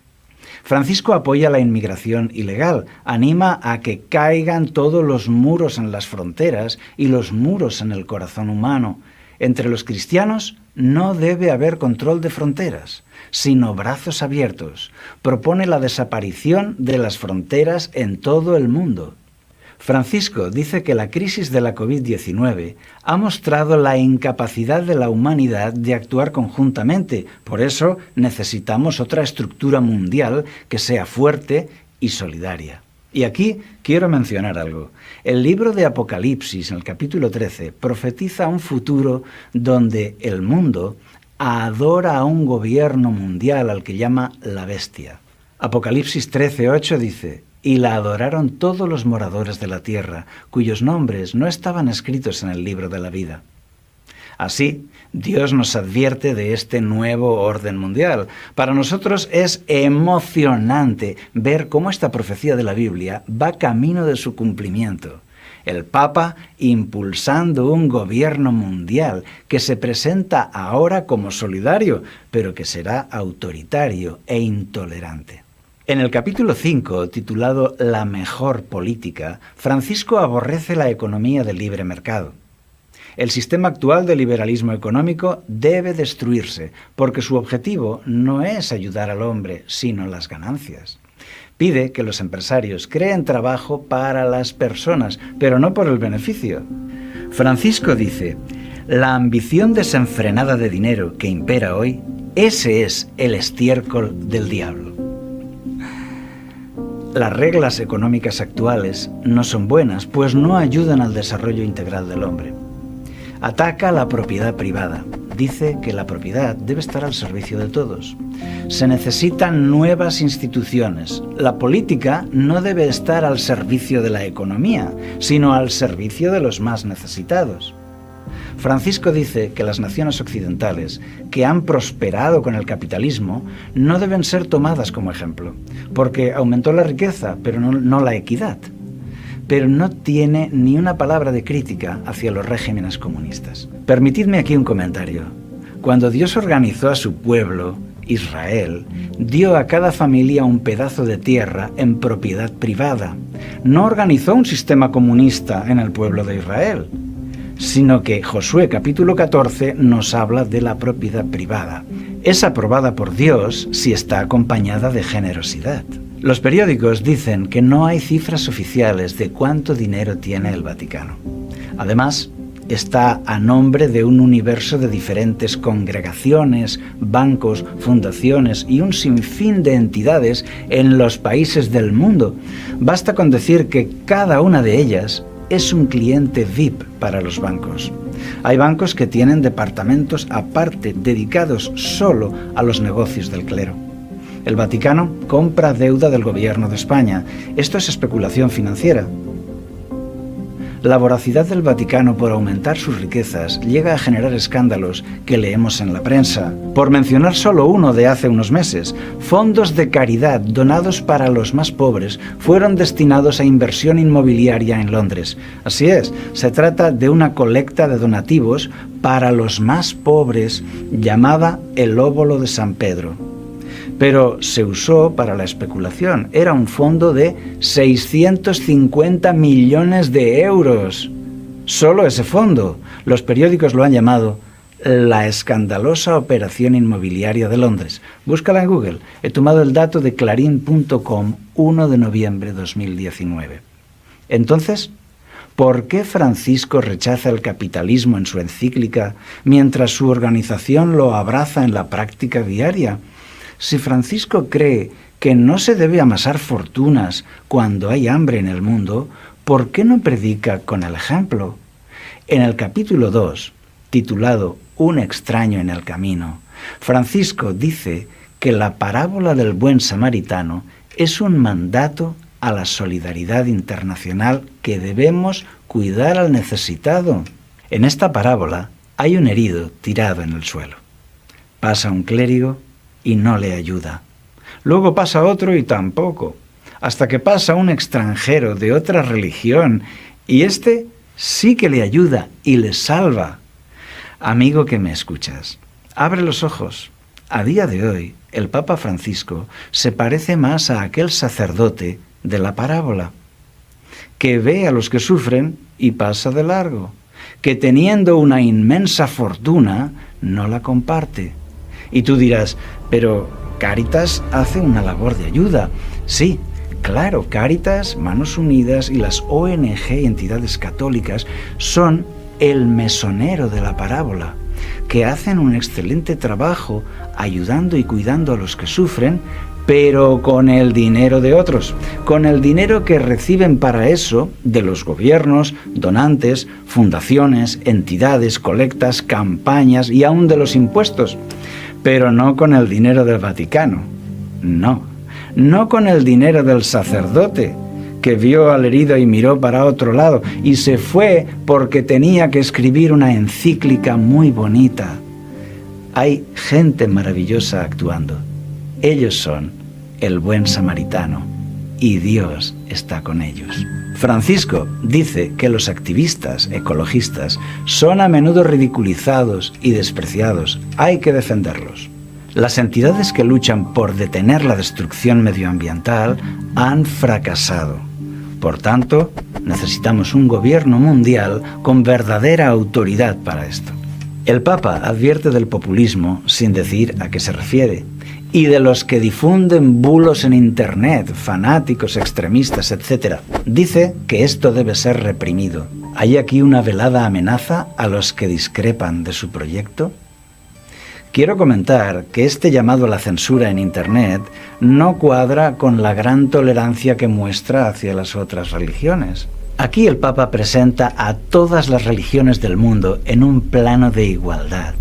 Francisco apoya la inmigración ilegal, anima a que caigan todos los muros en las fronteras y los muros en el corazón humano. Entre los cristianos no debe haber control de fronteras, sino brazos abiertos. Propone la desaparición de las fronteras en todo el mundo. Francisco dice que la crisis de la COVID-19 ha mostrado la incapacidad de la humanidad de actuar conjuntamente. Por eso necesitamos otra estructura mundial que sea fuerte y solidaria. Y aquí quiero mencionar algo. El libro de Apocalipsis, en el capítulo 13, profetiza un futuro donde el mundo adora a un gobierno mundial al que llama la bestia. Apocalipsis 13:8 dice: y la adoraron todos los moradores de la tierra, cuyos nombres no estaban escritos en el libro de la vida. Así, Dios nos advierte de este nuevo orden mundial. Para nosotros es emocionante ver cómo esta profecía de la Biblia va camino de su cumplimiento. El Papa impulsando un gobierno mundial que se presenta ahora como solidario, pero que será autoritario e intolerante. En el capítulo 5, titulado La mejor política, Francisco aborrece la economía del libre mercado. El sistema actual de liberalismo económico debe destruirse, porque su objetivo no es ayudar al hombre, sino las ganancias. Pide que los empresarios creen trabajo para las personas, pero no por el beneficio. Francisco dice: la ambición desenfrenada de dinero que impera hoy, ese es el estiércol del diablo. Las reglas económicas actuales no son buenas, pues no ayudan al desarrollo integral del hombre. Ataca la propiedad privada. Dice que la propiedad debe estar al servicio de todos. Se necesitan nuevas instituciones. La política no debe estar al servicio de la economía, sino al servicio de los más necesitados. Francisco dice que las naciones occidentales, que han prosperado con el capitalismo, no deben ser tomadas como ejemplo, porque aumentó la riqueza, pero no la equidad. Pero no tiene ni una palabra de crítica hacia los regímenes comunistas. Permitidme aquí un comentario. Cuando Dios organizó a su pueblo, Israel, dio a cada familia un pedazo de tierra en propiedad privada. No organizó un sistema comunista en el pueblo de Israel, sino que Josué capítulo 14 nos habla de la propiedad privada. Es aprobada por Dios si está acompañada de generosidad. Los periódicos dicen que no hay cifras oficiales de cuánto dinero tiene el Vaticano. Además, está a nombre de un universo de diferentes congregaciones, bancos, fundaciones y un sinfín de entidades en los países del mundo. Basta con decir que cada una de ellas es un cliente VIP para los bancos. Hay bancos que tienen departamentos aparte dedicados solo a los negocios del clero. El Vaticano compra deuda del gobierno de España. Esto es especulación financiera. La voracidad del Vaticano por aumentar sus riquezas llega a generar escándalos que leemos en la prensa. Por mencionar solo uno de hace unos meses, fondos de caridad donados para los más pobres fueron destinados a inversión inmobiliaria en Londres. Así es, se trata de una colecta de donativos para los más pobres llamada el Óbolo de San Pedro. pero se usó para la especulación. Era un fondo de 650 millones de euros. Solo ese fondo. Los periódicos lo han llamado la escandalosa operación inmobiliaria de Londres. Búscala en Google. He tomado el dato de clarín.com, 1 de noviembre de 2019. Entonces, ¿por qué Francisco rechaza el capitalismo en su encíclica mientras su organización lo abraza en la práctica diaria? Si Francisco cree que no se debe amasar fortunas cuando hay hambre en el mundo, ¿por qué no predica con el ejemplo? En el capítulo 2, titulado Un extraño en el camino, Francisco dice que la parábola del buen samaritano es un mandato a la solidaridad internacional que debemos cuidar al necesitado. En esta parábola hay un herido tirado en el suelo. Pasa un clérigo y no le ayuda. Luego pasa otro y tampoco. Hasta que pasa un extranjero de otra religión y éste sí que le ayuda y le salva. Amigo que me escuchas, abre los ojos. A día de hoy, el Papa Francisco se parece más a aquel sacerdote de la parábola, que ve a los que sufren y pasa de largo, que teniendo una inmensa fortuna no la comparte. Y tú dirás, pero Cáritas hace una labor de ayuda. Sí, claro, Cáritas, Manos Unidas y las ONG y entidades católicas son el mesonero de la parábola, que hacen un excelente trabajo ayudando y cuidando a los que sufren, pero con el dinero de otros, con el dinero que reciben para eso de los gobiernos, donantes, fundaciones, entidades, colectas, campañas y aún de los impuestos, pero no con el dinero del Vaticano, no con el dinero del sacerdote, que vio al herido y miró para otro lado y se fue porque tenía que escribir una encíclica muy bonita. Hay gente maravillosa actuando. Ellos son el buen samaritano y Dios está con ellos. Francisco dice que los activistas ecologistas son a menudo ridiculizados y despreciados. Hay que defenderlos. Las entidades que luchan por detener la destrucción medioambiental han fracasado. Por tanto, necesitamos un gobierno mundial con verdadera autoridad para esto. El Papa advierte del populismo sin decir a qué se refiere, y de los que difunden bulos en Internet, fanáticos, extremistas, etc. Dice que esto debe ser reprimido. ¿Hay aquí una velada amenaza a los que discrepan de su proyecto? Quiero comentar que este llamado a la censura en Internet no cuadra con la gran tolerancia que muestra hacia las otras religiones. Aquí el Papa presenta a todas las religiones del mundo en un plano de igualdad.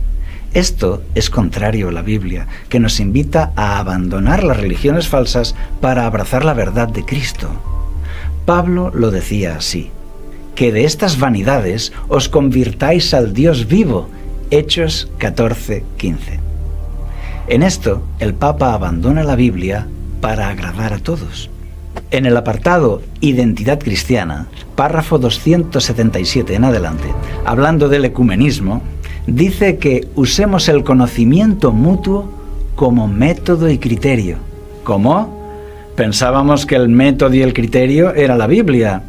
Esto es contrario a la Biblia, que nos invita a abandonar las religiones falsas para abrazar la verdad de Cristo. Pablo lo decía así: que de estas vanidades os convirtáis al Dios vivo. Hechos 14:15. En esto, el Papa abandona la Biblia para agradar a todos. En el apartado Identidad Cristiana, párrafo 277 en adelante, hablando del ecumenismo, dice que usemos el conocimiento mutuo como método y criterio. ¿Cómo? Pensábamos que el método y el criterio era la Biblia.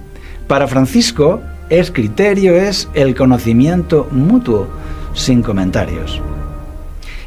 Para Francisco, el criterio es el conocimiento mutuo, sin comentarios.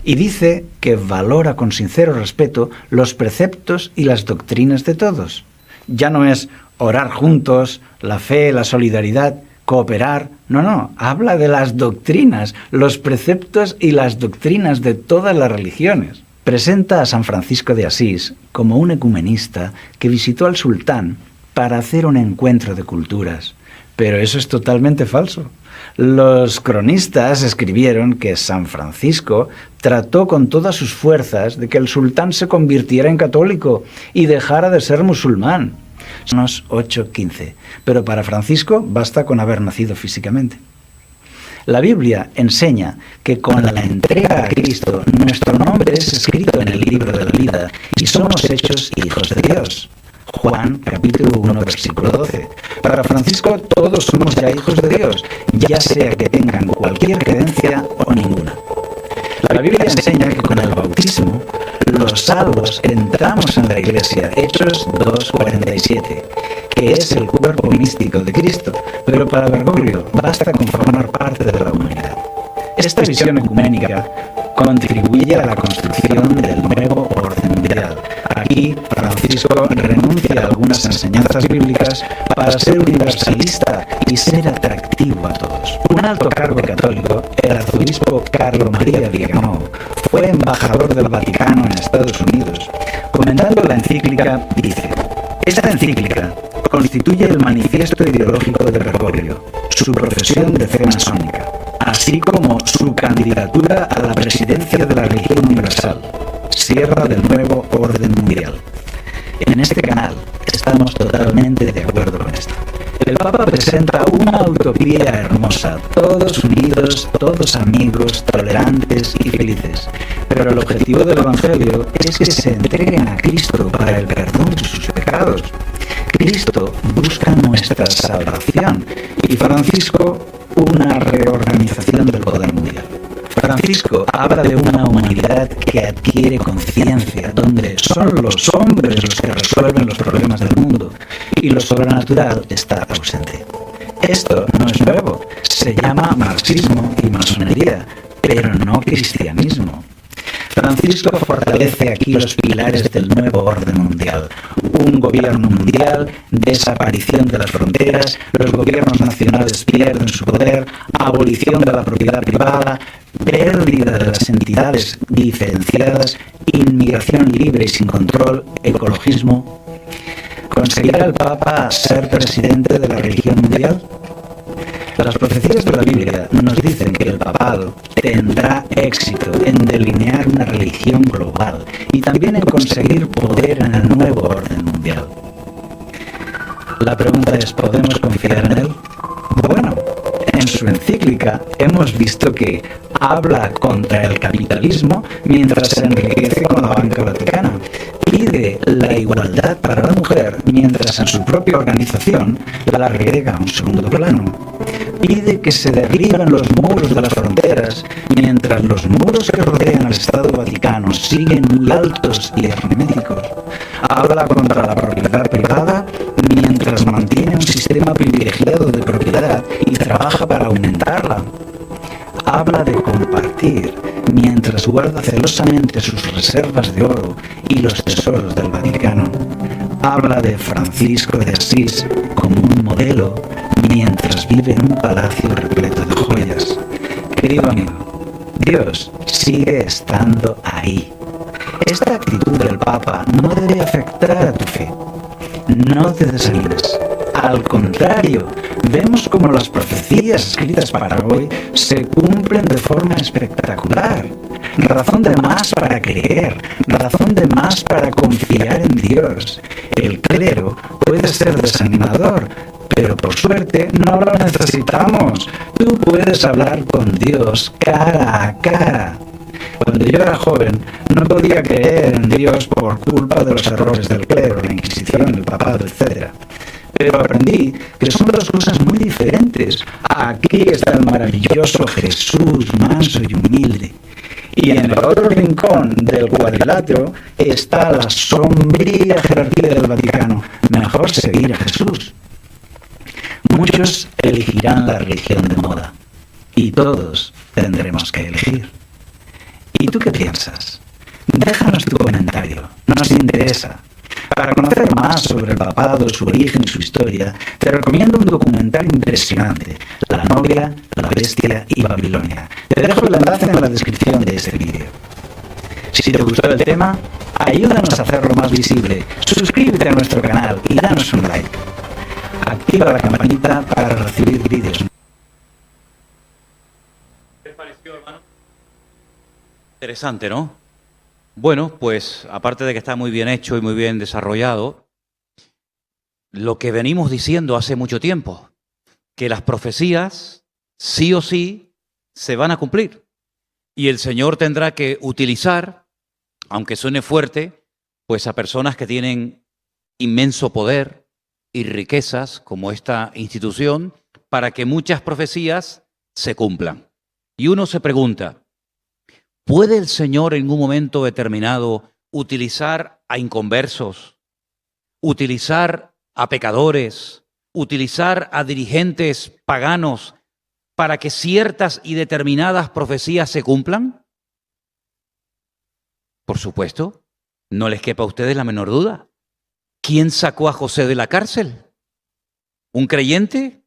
Y dice que valora con sincero respeto los preceptos y las doctrinas de todos. Ya no es orar juntos, la fe, la solidaridad, cooperar. No, habla de las doctrinas, los preceptos y las doctrinas de todas las religiones. Presenta a San Francisco de Asís como un ecumenista que visitó al sultán para hacer un encuentro de culturas. Pero eso es totalmente falso. Los cronistas escribieron que San Francisco trató con todas sus fuerzas de que el sultán se convirtiera en católico y dejara de ser musulmán. Unos 8:15. Pero para Francisco basta con haber nacido físicamente. La Biblia enseña que con la entrega a Cristo nuestro nombre es escrito en el libro de la vida y somos hechos hijos de Dios. Juan, capítulo 1, versículo 12. Para Francisco, todos somos ya hijos de Dios, ya sea que tengan cualquier creencia o ninguna. La Biblia enseña que con el bautismo, los salvos entramos en la Iglesia, Hechos 2:47, que es el cuerpo místico de Cristo, pero para Bergoglio basta con formar parte de la humanidad. Esta visión ecuménica contribuye a la construcción del nuevo orden mundial. Aquí, Francisco renuncia a algunas enseñanzas bíblicas para ser universalista y ser atractivo a todos. Un alto cargo católico, el arzobispo Carlo Maria Vigano, fue embajador del Vaticano en Estados Unidos. Comentando la encíclica, dice: esta encíclica constituye el manifiesto ideológico de Bergoglio, su profesión de fe masónica, así como su candidatura a la presidencia de la religión universal, sierra del nuevo orden mundial. En este canal estamos totalmente de acuerdo con esto. El Papa presenta una utopía hermosa, todos unidos, todos amigos, tolerantes y felices. Pero el objetivo del Evangelio es que se entreguen a Cristo para el perdón de sus pecados. Cristo busca nuestra salvación y Francisco una reorganización del poder mundial. Francisco habla de una humanidad que adquiere conciencia, donde son los hombres los que resuelven los problemas del mundo y lo sobrenatural está ausente. Esto no es nuevo, se llama marxismo y masonería, pero no cristianismo. Francisco fortalece aquí los pilares del nuevo orden mundial. Un gobierno mundial, desaparición de las fronteras, los gobiernos nacionales pierden su poder, abolición de la propiedad privada, pérdida de las entidades diferenciadas, inmigración libre y sin control, ecologismo. ¿Conseguirá el Papa ser presidente de la religión mundial? Las profecías de la Biblia nos dicen que el papado tendrá éxito en delinear una religión global y también en conseguir poder en el nuevo orden mundial. La pregunta es, ¿podemos confiar en él? Bueno, en su encíclica hemos visto que habla contra el capitalismo mientras se enriquece con la banca vaticana. Pide la igualdad para la mujer mientras en su propia organización la relega a un segundo plano. Pide que se derriben los muros de las fronteras mientras los muros que rodean al Estado Vaticano siguen muy altos y herméticos. Habla contra la propiedad privada mientras mantiene un sistema privilegiado de propiedad y trabaja para aumentarla. Habla de compartir mientras guarda celosamente sus reservas de oro y los tesoros del Vaticano. Habla de Francisco de Asís como un modelo mientras vive en un palacio repleto de joyas. Querido amigo, Dios sigue estando ahí. Esta actitud del Papa no debe afectar a tu fe. No te desanimes. Al contrario, vemos como las profecías escritas para hoy se cumplen de forma espectacular. Razón de más para creer, razón de más para confiar en Dios. El clero puede ser desanimador, pero por suerte no lo necesitamos. Tú puedes hablar con Dios cara a cara. Cuando yo era joven, no podía creer en Dios por culpa de los errores del clero, la Inquisición, el papado, etc. Pero aprendí que son dos cosas muy diferentes. Aquí está el maravilloso Jesús, manso y humilde. Y en el otro rincón del cuadrilátero está la sombría jerarquía del Vaticano. Mejor seguir a Jesús. Muchos elegirán la religión de moda. Y todos tendremos que elegir. ¿Y tú qué piensas? Déjanos tu comentario. Nos interesa. Para conocer más sobre el papado, su origen y su historia, te recomiendo un documental impresionante, La novia, la bestia y Babilonia. Te dejo el enlace en la descripción de este vídeo. Si te gustó el tema, ayúdanos a hacerlo más visible. Suscríbete a nuestro canal y danos un like. Activa la campanita para recibir vídeos. ¿Qué te pareció, hermano? Interesante, ¿no? Bueno, pues aparte de que está muy bien hecho y muy bien desarrollado, lo que venimos diciendo hace mucho tiempo, que las profecías sí o sí se van a cumplir. Y el Señor tendrá que utilizar, aunque suene fuerte, pues a personas que tienen inmenso poder y riquezas, como esta institución, para que muchas profecías se cumplan. Y uno se pregunta, ¿puede el Señor en un momento determinado utilizar a inconversos, utilizar a pecadores, utilizar a dirigentes paganos para que ciertas y determinadas profecías se cumplan? Por supuesto, no les quepa a ustedes la menor duda. ¿Quién sacó a José de la cárcel? ¿Un creyente?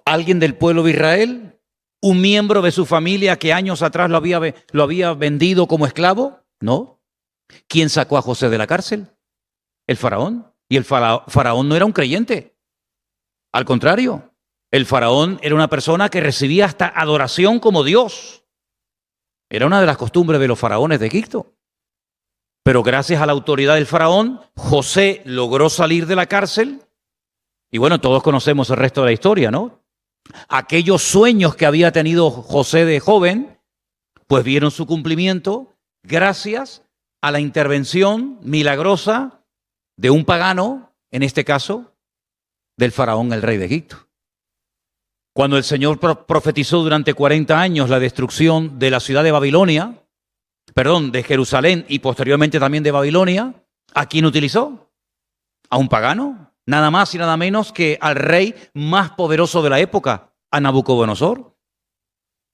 ¿Alguien del pueblo de Israel? ¿Un miembro de su familia que años atrás lo había vendido como esclavo? No. ¿Quién sacó a José de la cárcel? El faraón. Y el faraón no era un creyente. Al contrario, el faraón era una persona que recibía hasta adoración como Dios. Era una de las costumbres de los faraones de Egipto. Pero gracias a la autoridad del faraón, José logró salir de la cárcel. Y bueno, todos conocemos el resto de la historia, ¿no? Aquellos sueños que había tenido José de joven, pues vieron su cumplimiento gracias a la intervención milagrosa de un pagano, en este caso, del faraón, el rey de Egipto. Cuando el Señor profetizó durante 40 años la destrucción de la ciudad de Babilonia, de Jerusalén y posteriormente también de Babilonia, ¿a quién utilizó? ¿A un pagano? Nada más y nada menos que al rey más poderoso de la época, a Nabucodonosor.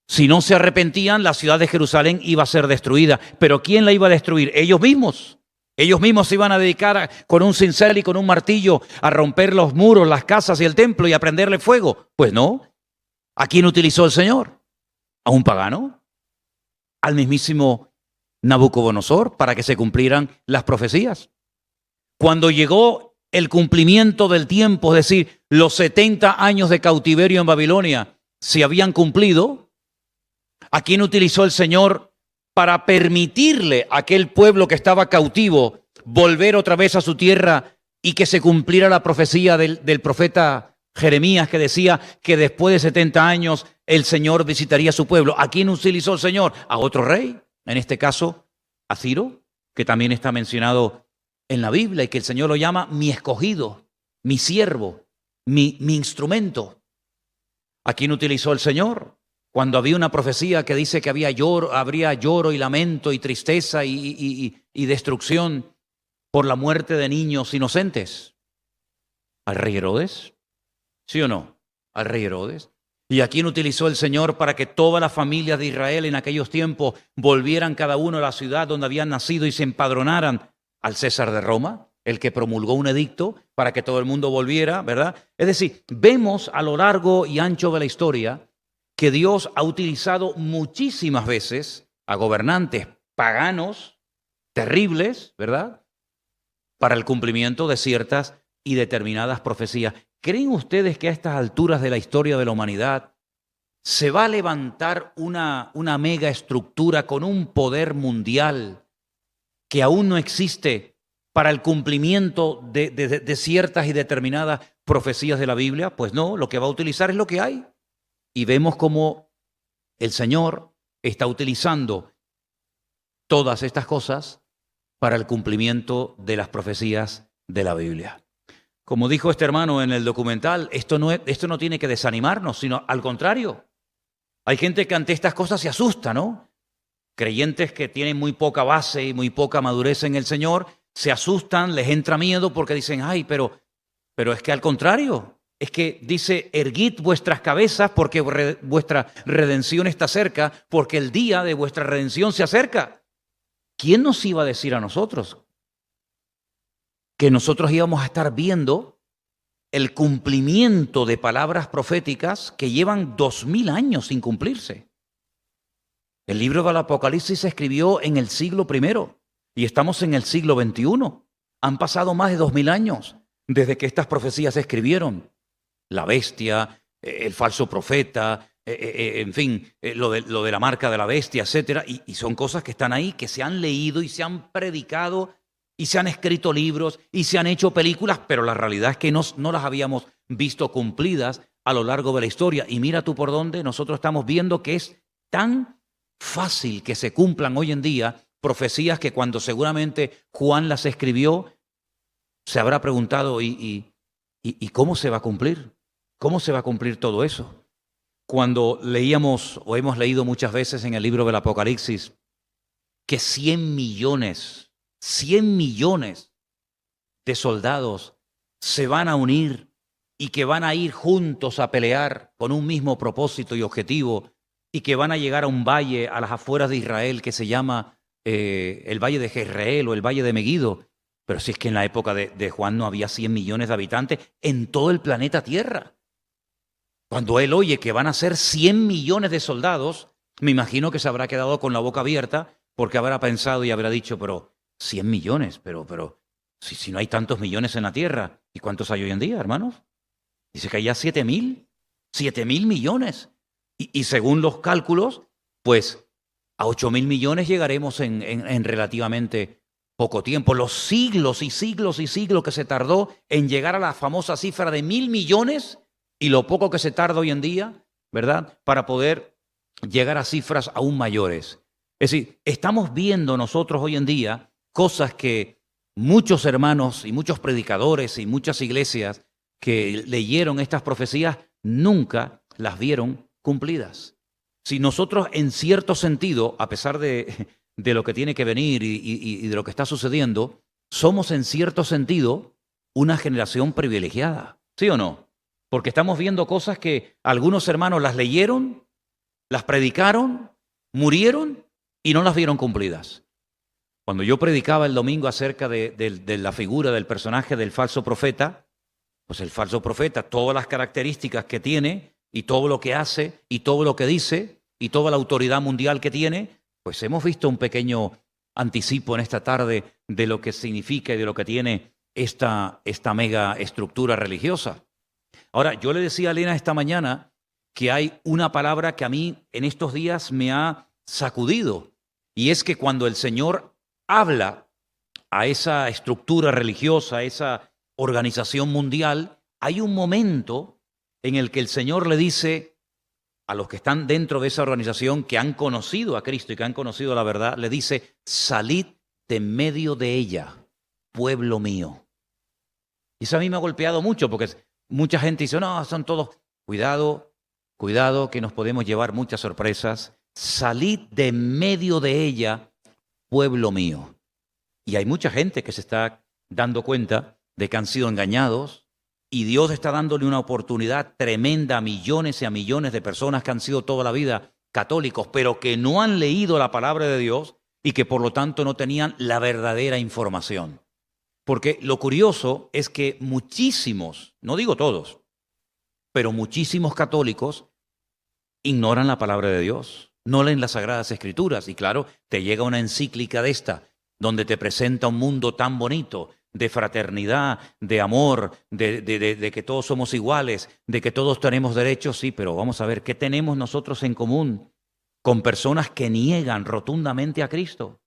Si no se arrepentían, la ciudad de Jerusalén iba a ser destruida. ¿Pero quién la iba a destruir? Ellos mismos. Ellos mismos se iban a dedicar con un cincel y con un martillo a romper los muros, las casas y el templo y a prenderle fuego. Pues no. ¿A quién utilizó el Señor? ¿A un pagano? ¿Al mismísimo Nabucodonosor para que se cumplieran las profecías? Cuando llegó el cumplimiento del tiempo, es decir, los 70 años de cautiverio en Babilonia se habían cumplido, ¿a quién utilizó el Señor para permitirle a aquel pueblo que estaba cautivo volver otra vez a su tierra y que se cumpliera la profecía del profeta Jeremías, que decía que después de 70 años el Señor visitaría a su pueblo? ¿A quién utilizó el Señor? A otro rey, en este caso a Ciro, que también está mencionado en la Biblia y que el Señor lo llama mi escogido, mi siervo, mi instrumento. ¿A quién utilizó el Señor? Cuando había una profecía que dice que habría lloro y lamento y tristeza y destrucción por la muerte de niños inocentes. ¿Al rey Herodes? ¿Sí o no? Al rey Herodes. ¿Y a quién utilizó el Señor para que todas las familias de Israel en aquellos tiempos volvieran cada uno a la ciudad donde habían nacido y se empadronaran? Al César de Roma, el que promulgó un edicto para que todo el mundo volviera, ¿verdad? Es decir, vemos a lo largo y ancho de la historia que Dios ha utilizado muchísimas veces a gobernantes paganos terribles, ¿verdad?, para el cumplimiento de ciertas y determinadas profecías. ¿Creen ustedes que a estas alturas de la historia de la humanidad se va a levantar una mega estructura con un poder mundial que aún no existe para el cumplimiento de ciertas y determinadas profecías de la Biblia? Pues no, lo que va a utilizar es lo que hay. Y vemos cómo el Señor está utilizando todas estas cosas para el cumplimiento de las profecías de la Biblia. Como dijo este hermano en el documental, esto no tiene que desanimarnos, sino al contrario. Hay gente que ante estas cosas se asusta, ¿no? Creyentes que tienen muy poca base y muy poca madurez en el Señor, se asustan, les entra miedo porque dicen, ay, pero es que al contrario, es que dice, erguid vuestras cabezas porque vuestra redención está cerca, porque el día de vuestra redención se acerca. ¿Quién nos iba a decir a nosotros que nosotros íbamos a estar viendo el cumplimiento de palabras proféticas que llevan 2000 años sin cumplirse? El libro del Apocalipsis se escribió en el siglo I y estamos en el siglo XXI. Han pasado más de 2000 años desde que estas profecías se escribieron. La bestia, el falso profeta, en fin, lo de la marca de la bestia, etcétera. Y son cosas que están ahí, que se han leído y se han predicado y se han escrito libros y se han hecho películas, pero la realidad es que no las habíamos visto cumplidas a lo largo de la historia. Y mira tú por dónde nosotros estamos viendo que es tan fácil que se cumplan hoy en día profecías que cuando seguramente Juan las escribió, se habrá preguntado, ¿y cómo se va a cumplir? ¿Cómo se va a cumplir todo eso? Cuando leíamos o hemos leído muchas veces en el libro del Apocalipsis que 100 millones de soldados se van a unir y que van a ir juntos a pelear con un mismo propósito y objetivo y que van a llegar a un valle a las afueras de Israel que se llama el Valle de Jezreel o el Valle de Meguido? Pero si es que en la época de Juan no había 100 millones de habitantes en todo el planeta Tierra. Cuando él oye que van a ser 100 millones de soldados, me imagino que se habrá quedado con la boca abierta porque habrá pensado y habrá dicho, pero 100 millones, pero si no hay tantos millones en la Tierra, ¿y cuántos hay hoy en día, hermanos? Dice que hay ya 7.000 millones. Y según los cálculos, pues a 8.000 millones llegaremos en relativamente poco tiempo. Los siglos y siglos y siglos que se tardó en llegar a la famosa cifra de 1.000 millones y lo poco que se tarda hoy en día, ¿verdad?, para poder llegar a cifras aún mayores. Es decir, estamos viendo nosotros hoy en día cosas que muchos hermanos y muchos predicadores y muchas iglesias que leyeron estas profecías nunca las vieron cumplidas. Si nosotros en cierto sentido, a pesar de lo que tiene que venir y de lo que está sucediendo, somos en cierto sentido una generación privilegiada, ¿sí o no? Porque estamos viendo cosas que algunos hermanos las leyeron, las predicaron, murieron y no las vieron cumplidas. Cuando yo predicaba el domingo acerca de la figura del personaje del falso profeta, pues el falso profeta, todas las características que tiene y todo lo que hace y todo lo que dice y toda la autoridad mundial que tiene, pues hemos visto un pequeño anticipo en esta tarde de lo que significa y de lo que tiene esta mega estructura religiosa. Ahora, yo le decía a Elena esta mañana que hay una palabra que a mí en estos días me ha sacudido, y es que cuando el Señor habla a esa estructura religiosa, a esa organización mundial, hay un momento en el que el Señor le dice a los que están dentro de esa organización, que han conocido a Cristo y que han conocido la verdad, le dice: salid de en medio de ella, pueblo mío. Y eso a mí me ha golpeado mucho, porque mucha gente dice, no, son todos, cuidado, que nos podemos llevar muchas sorpresas. Salid de en medio de ella, pueblo mío. Y hay mucha gente que se está dando cuenta de que han sido engañados, y Dios está dándole una oportunidad tremenda a millones y a millones de personas que han sido toda la vida católicos, pero que no han leído la palabra de Dios y que por lo tanto no tenían la verdadera información. Porque lo curioso es que muchísimos, no digo todos, pero muchísimos católicos ignoran la palabra de Dios, no leen las Sagradas Escrituras. Y claro, te llega una encíclica de esta, donde te presenta un mundo tan bonito, de fraternidad, de amor, de que todos somos iguales, de que todos tenemos derechos. Sí, pero vamos a ver, ¿qué tenemos nosotros en común con personas que niegan rotundamente a Cristo?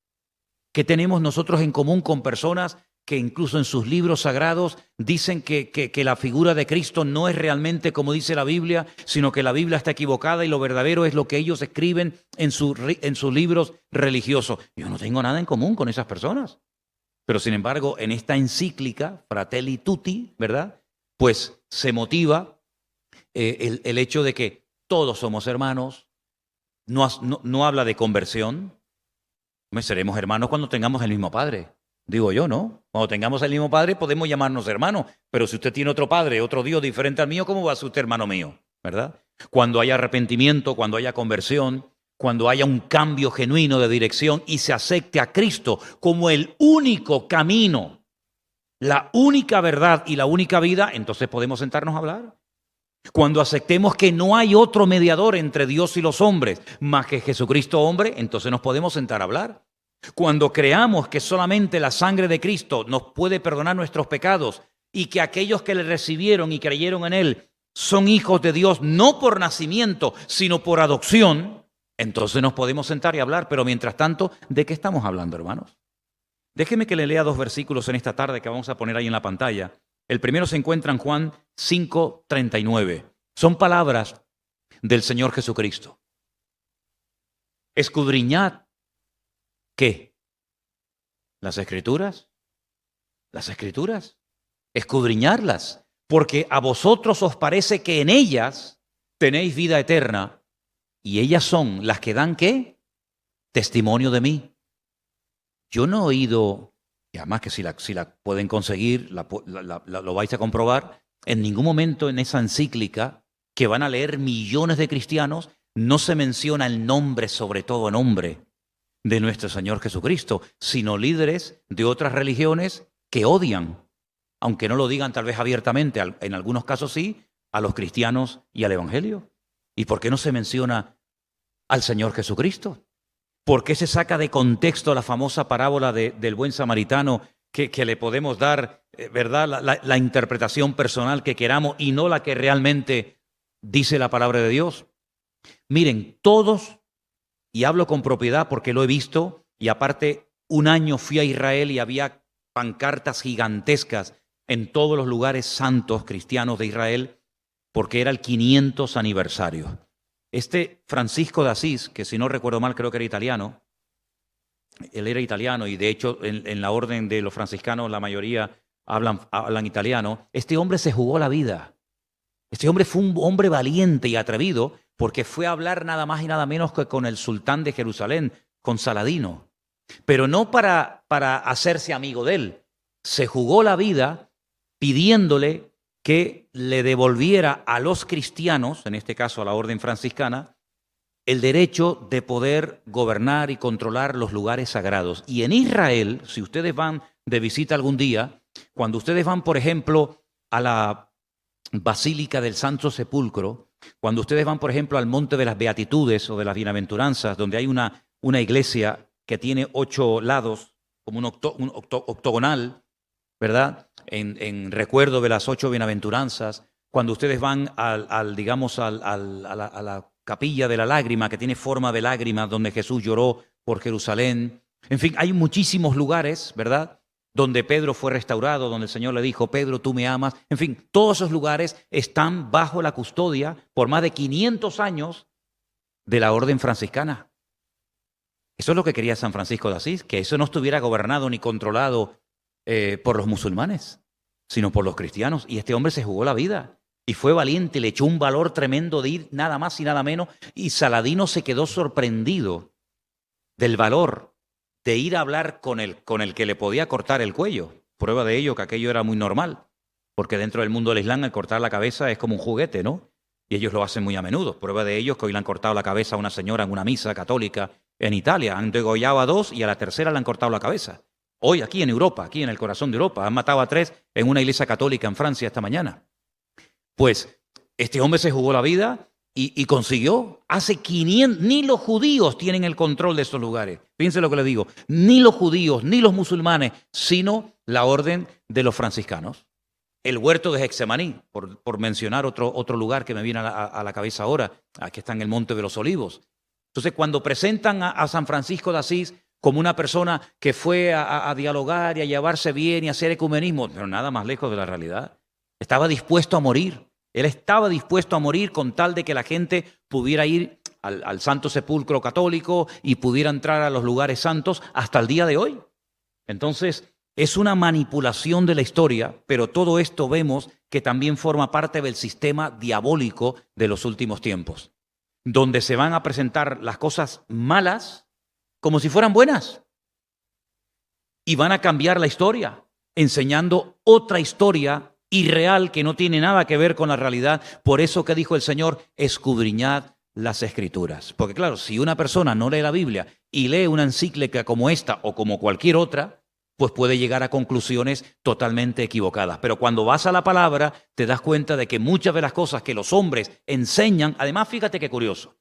¿Qué tenemos nosotros en común con personas que incluso en sus libros sagrados dicen que la figura de Cristo no es realmente como dice la Biblia, sino que la Biblia está equivocada y lo verdadero es lo que ellos escriben en sus libros religiosos? Yo no tengo nada en común con esas personas. Pero sin embargo, en esta encíclica, Fratelli Tutti, ¿verdad?, pues se motiva el hecho de que todos somos hermanos. No habla de conversión. Seremos hermanos cuando tengamos el mismo padre. Digo yo, ¿no? Cuando tengamos el mismo padre podemos llamarnos hermanos. Pero si usted tiene otro padre, otro Dios diferente al mío, ¿cómo va a ser usted hermano mío? ¿Verdad? Cuando haya arrepentimiento, cuando haya conversión, cuando haya un cambio genuino de dirección y se acepte a Cristo como el único camino, la única verdad y la única vida, entonces podemos sentarnos a hablar. Cuando aceptemos que no hay otro mediador entre Dios y los hombres más que Jesucristo hombre, entonces nos podemos sentar a hablar. Cuando creamos que solamente la sangre de Cristo nos puede perdonar nuestros pecados y que aquellos que le recibieron y creyeron en Él son hijos de Dios no por nacimiento, sino por adopción, entonces nos podemos sentar y hablar. Pero mientras tanto, ¿de qué estamos hablando, hermanos? Déjeme que le lea 2 versículos en esta tarde que vamos a poner ahí en la pantalla. El primero se encuentra en Juan 5:39. Son palabras del Señor Jesucristo. Escudriñad, ¿qué? ¿Las Escrituras? ¿Las Escrituras? Escudriñarlas, porque a vosotros os parece que en ellas tenéis vida eterna, y ellas son las que dan, ¿qué? Testimonio de mí. Yo no he oído, y además que si la pueden conseguir, lo vais a comprobar, en ningún momento en esa encíclica que van a leer millones de cristianos, no se menciona el nombre, sobre todo nombre, de nuestro Señor Jesucristo, sino líderes de otras religiones que odian, aunque no lo digan tal vez abiertamente, en algunos casos sí, a los cristianos y al Evangelio. ¿Y por qué no se menciona al Señor Jesucristo? ¿Por qué se saca de contexto la famosa parábola del buen samaritano que le podemos dar, ¿verdad?, la interpretación personal que queramos y no la que realmente dice la palabra de Dios? Miren, todos, y hablo con propiedad porque lo he visto, y aparte un año fui a Israel y había pancartas gigantescas en todos los lugares santos cristianos de Israel porque era el 500 aniversario. Este Francisco de Asís, que si no recuerdo mal creo que era italiano, él era italiano y de hecho en la orden de los franciscanos la mayoría hablan italiano, este hombre se jugó la vida. Este hombre fue un hombre valiente y atrevido porque fue a hablar nada más y nada menos que con el sultán de Jerusalén, con Saladino. Pero no para hacerse amigo de él. Se jugó la vida pidiéndole que le devolviera a los cristianos, en este caso a la orden franciscana, el derecho de poder gobernar y controlar los lugares sagrados. Y en Israel, si ustedes van de visita algún día, cuando ustedes van, por ejemplo, a la Basílica del Santo Sepulcro, cuando ustedes van, por ejemplo, al Monte de las Beatitudes o de las Bienaventuranzas, donde hay una iglesia que tiene 8 lados, como un octogonal, ¿verdad?, en recuerdo de las 8 bienaventuranzas, cuando ustedes van a la capilla de la lágrima, que tiene forma de lágrima, donde Jesús lloró por Jerusalén. En fin, hay muchísimos lugares, ¿verdad?, donde Pedro fue restaurado, donde el Señor le dijo, Pedro, tú me amas. En fin, todos esos lugares están bajo la custodia por más de 500 años de la orden franciscana. Eso es lo que quería San Francisco de Asís, que eso no estuviera gobernado ni controlado por los musulmanes, sino por los cristianos. Y este hombre se jugó la vida y fue valiente, le echó un valor tremendo de ir nada más y nada menos. Y Saladino se quedó sorprendido del valor de ir a hablar con el que le podía cortar el cuello. Prueba de ello que aquello era muy normal, porque dentro del mundo del Islam el cortar la cabeza es como un juguete, ¿no? Y ellos lo hacen muy a menudo. Prueba de ello es que hoy le han cortado la cabeza a una señora en una misa católica en Italia. Han degollado a 2 y a la tercera le han cortado la cabeza. Hoy aquí en Europa, aquí en el corazón de Europa, han matado a 3 en una iglesia católica en Francia esta mañana. Pues este hombre se jugó la vida y consiguió. Hace 500, ni los judíos tienen el control de estos lugares. Fíjense lo que les digo, ni los judíos, ni los musulmanes, sino la orden de los franciscanos. El huerto de Getsemaní, por mencionar otro lugar que me viene a la cabeza ahora, aquí está en el Monte de los Olivos. Entonces, cuando presentan a San Francisco de Asís como una persona que fue a dialogar y a llevarse bien y a hacer ecumenismo, pero nada más lejos de la realidad. Estaba dispuesto a morir. Él estaba dispuesto a morir con tal de que la gente pudiera ir al Santo Sepulcro católico y pudiera entrar a los lugares santos hasta el día de hoy. Entonces, es una manipulación de la historia, pero todo esto vemos que también forma parte del sistema diabólico de los últimos tiempos, donde se van a presentar las cosas malas como si fueran buenas y van a cambiar la historia, enseñando otra historia irreal que no tiene nada que ver con la realidad. Por eso que dijo el Señor, escudriñad las Escrituras. Porque claro, si una persona no lee la Biblia y lee una encíclica como esta o como cualquier otra, pues puede llegar a conclusiones totalmente equivocadas. Pero cuando vas a la palabra, te das cuenta de que muchas de las cosas que los hombres enseñan, además fíjate qué curioso,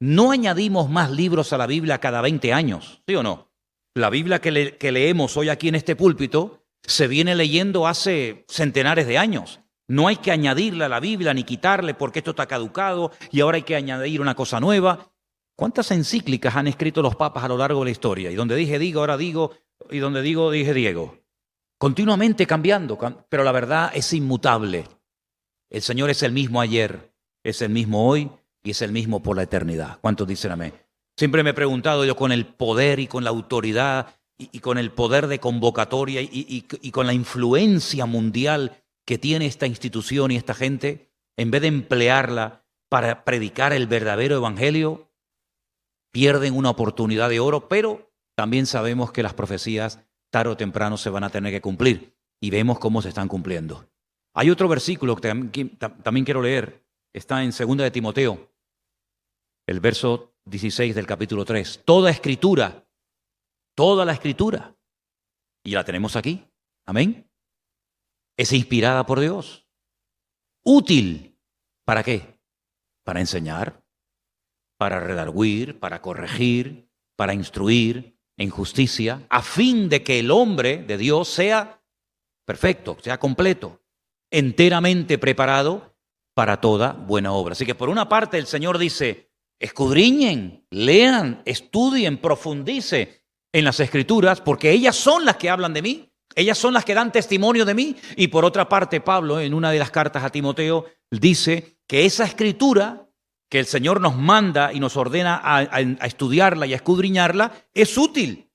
no añadimos más libros a la Biblia cada 20 años, ¿sí o no? La Biblia que leemos hoy aquí en este púlpito se viene leyendo hace centenares de años. No hay que añadirle a la Biblia ni quitarle porque esto está caducado y ahora hay que añadir una cosa nueva. ¿Cuántas encíclicas han escrito los papas a lo largo de la historia? Y donde dije digo, ahora digo, y donde digo, dije Diego. Continuamente cambiando, pero la verdad es inmutable. El Señor es el mismo ayer, es el mismo hoy y es el mismo por la eternidad. ¿Cuántos dicen amén? Siempre me he preguntado yo con el poder y con la autoridad y con el poder de convocatoria y con la influencia mundial que tiene esta institución y esta gente, en vez de emplearla para predicar el verdadero evangelio, pierden una oportunidad de oro, pero también sabemos que las profecías tarde o temprano se van a tener que cumplir y vemos cómo se están cumpliendo. Hay otro versículo que también quiero leer, está en 2 de Timoteo, el verso 16 del capítulo 3. Toda la escritura, y la tenemos aquí, amén, es inspirada por Dios. Útil, ¿para qué? Para enseñar, para redarguir, para corregir, para instruir en justicia, a fin de que el hombre de Dios sea perfecto, sea completo, enteramente preparado para toda buena obra. Así que por una parte el Señor dice, escudriñen, lean, estudien, profundicen en las Escrituras, porque ellas son las que hablan de mí, ellas son las que dan testimonio de mí. Y por otra parte, Pablo, en una de las cartas a Timoteo, dice que esa Escritura que el Señor nos manda y nos ordena a estudiarla y a escudriñarla, es útil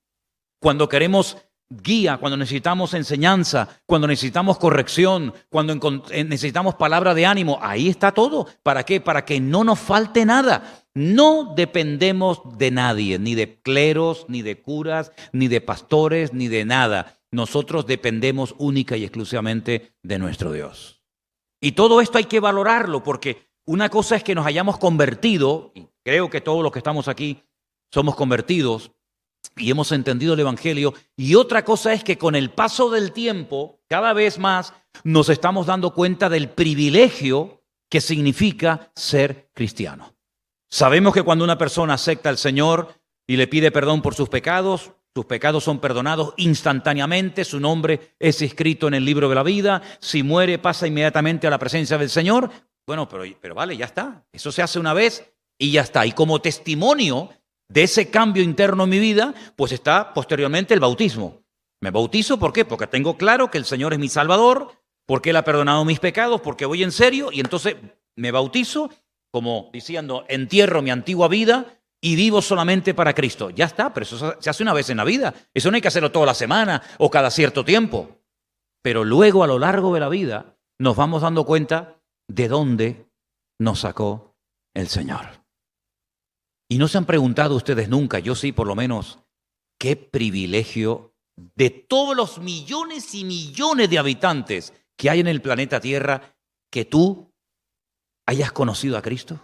cuando queremos guía, cuando necesitamos enseñanza, cuando necesitamos corrección, cuando necesitamos palabra de ánimo. Ahí está todo. ¿Para qué? Para que no nos falte nada. No dependemos de nadie, ni de cleros, ni de curas, ni de pastores, ni de nada. Nosotros dependemos única y exclusivamente de nuestro Dios. Y todo esto hay que valorarlo, porque una cosa es que nos hayamos convertido, y creo que todos los que estamos aquí somos convertidos y hemos entendido el Evangelio, y otra cosa es que con el paso del tiempo, cada vez más nos estamos dando cuenta del privilegio que significa ser cristiano. Sabemos que cuando una persona acepta al Señor y le pide perdón por sus pecados son perdonados instantáneamente, su nombre es escrito en el libro de la vida, si muere pasa inmediatamente a la presencia del Señor. Bueno, pero vale, ya está. Eso se hace una vez y ya está. Y como testimonio de ese cambio interno en mi vida, pues está posteriormente el bautismo. Me bautizo, ¿por qué? Porque tengo claro que el Señor es mi Salvador, porque Él ha perdonado mis pecados, porque voy en serio, y entonces me bautizo, como diciendo, entierro mi antigua vida y vivo solamente para Cristo. Ya está, pero eso se hace una vez en la vida. Eso no hay que hacerlo toda la semana o cada cierto tiempo. Pero luego, a lo largo de la vida, nos vamos dando cuenta de dónde nos sacó el Señor. Y no se han preguntado ustedes nunca, yo sí por lo menos, qué privilegio de todos los millones y millones de habitantes que hay en el planeta Tierra, que tú hayas conocido a Cristo.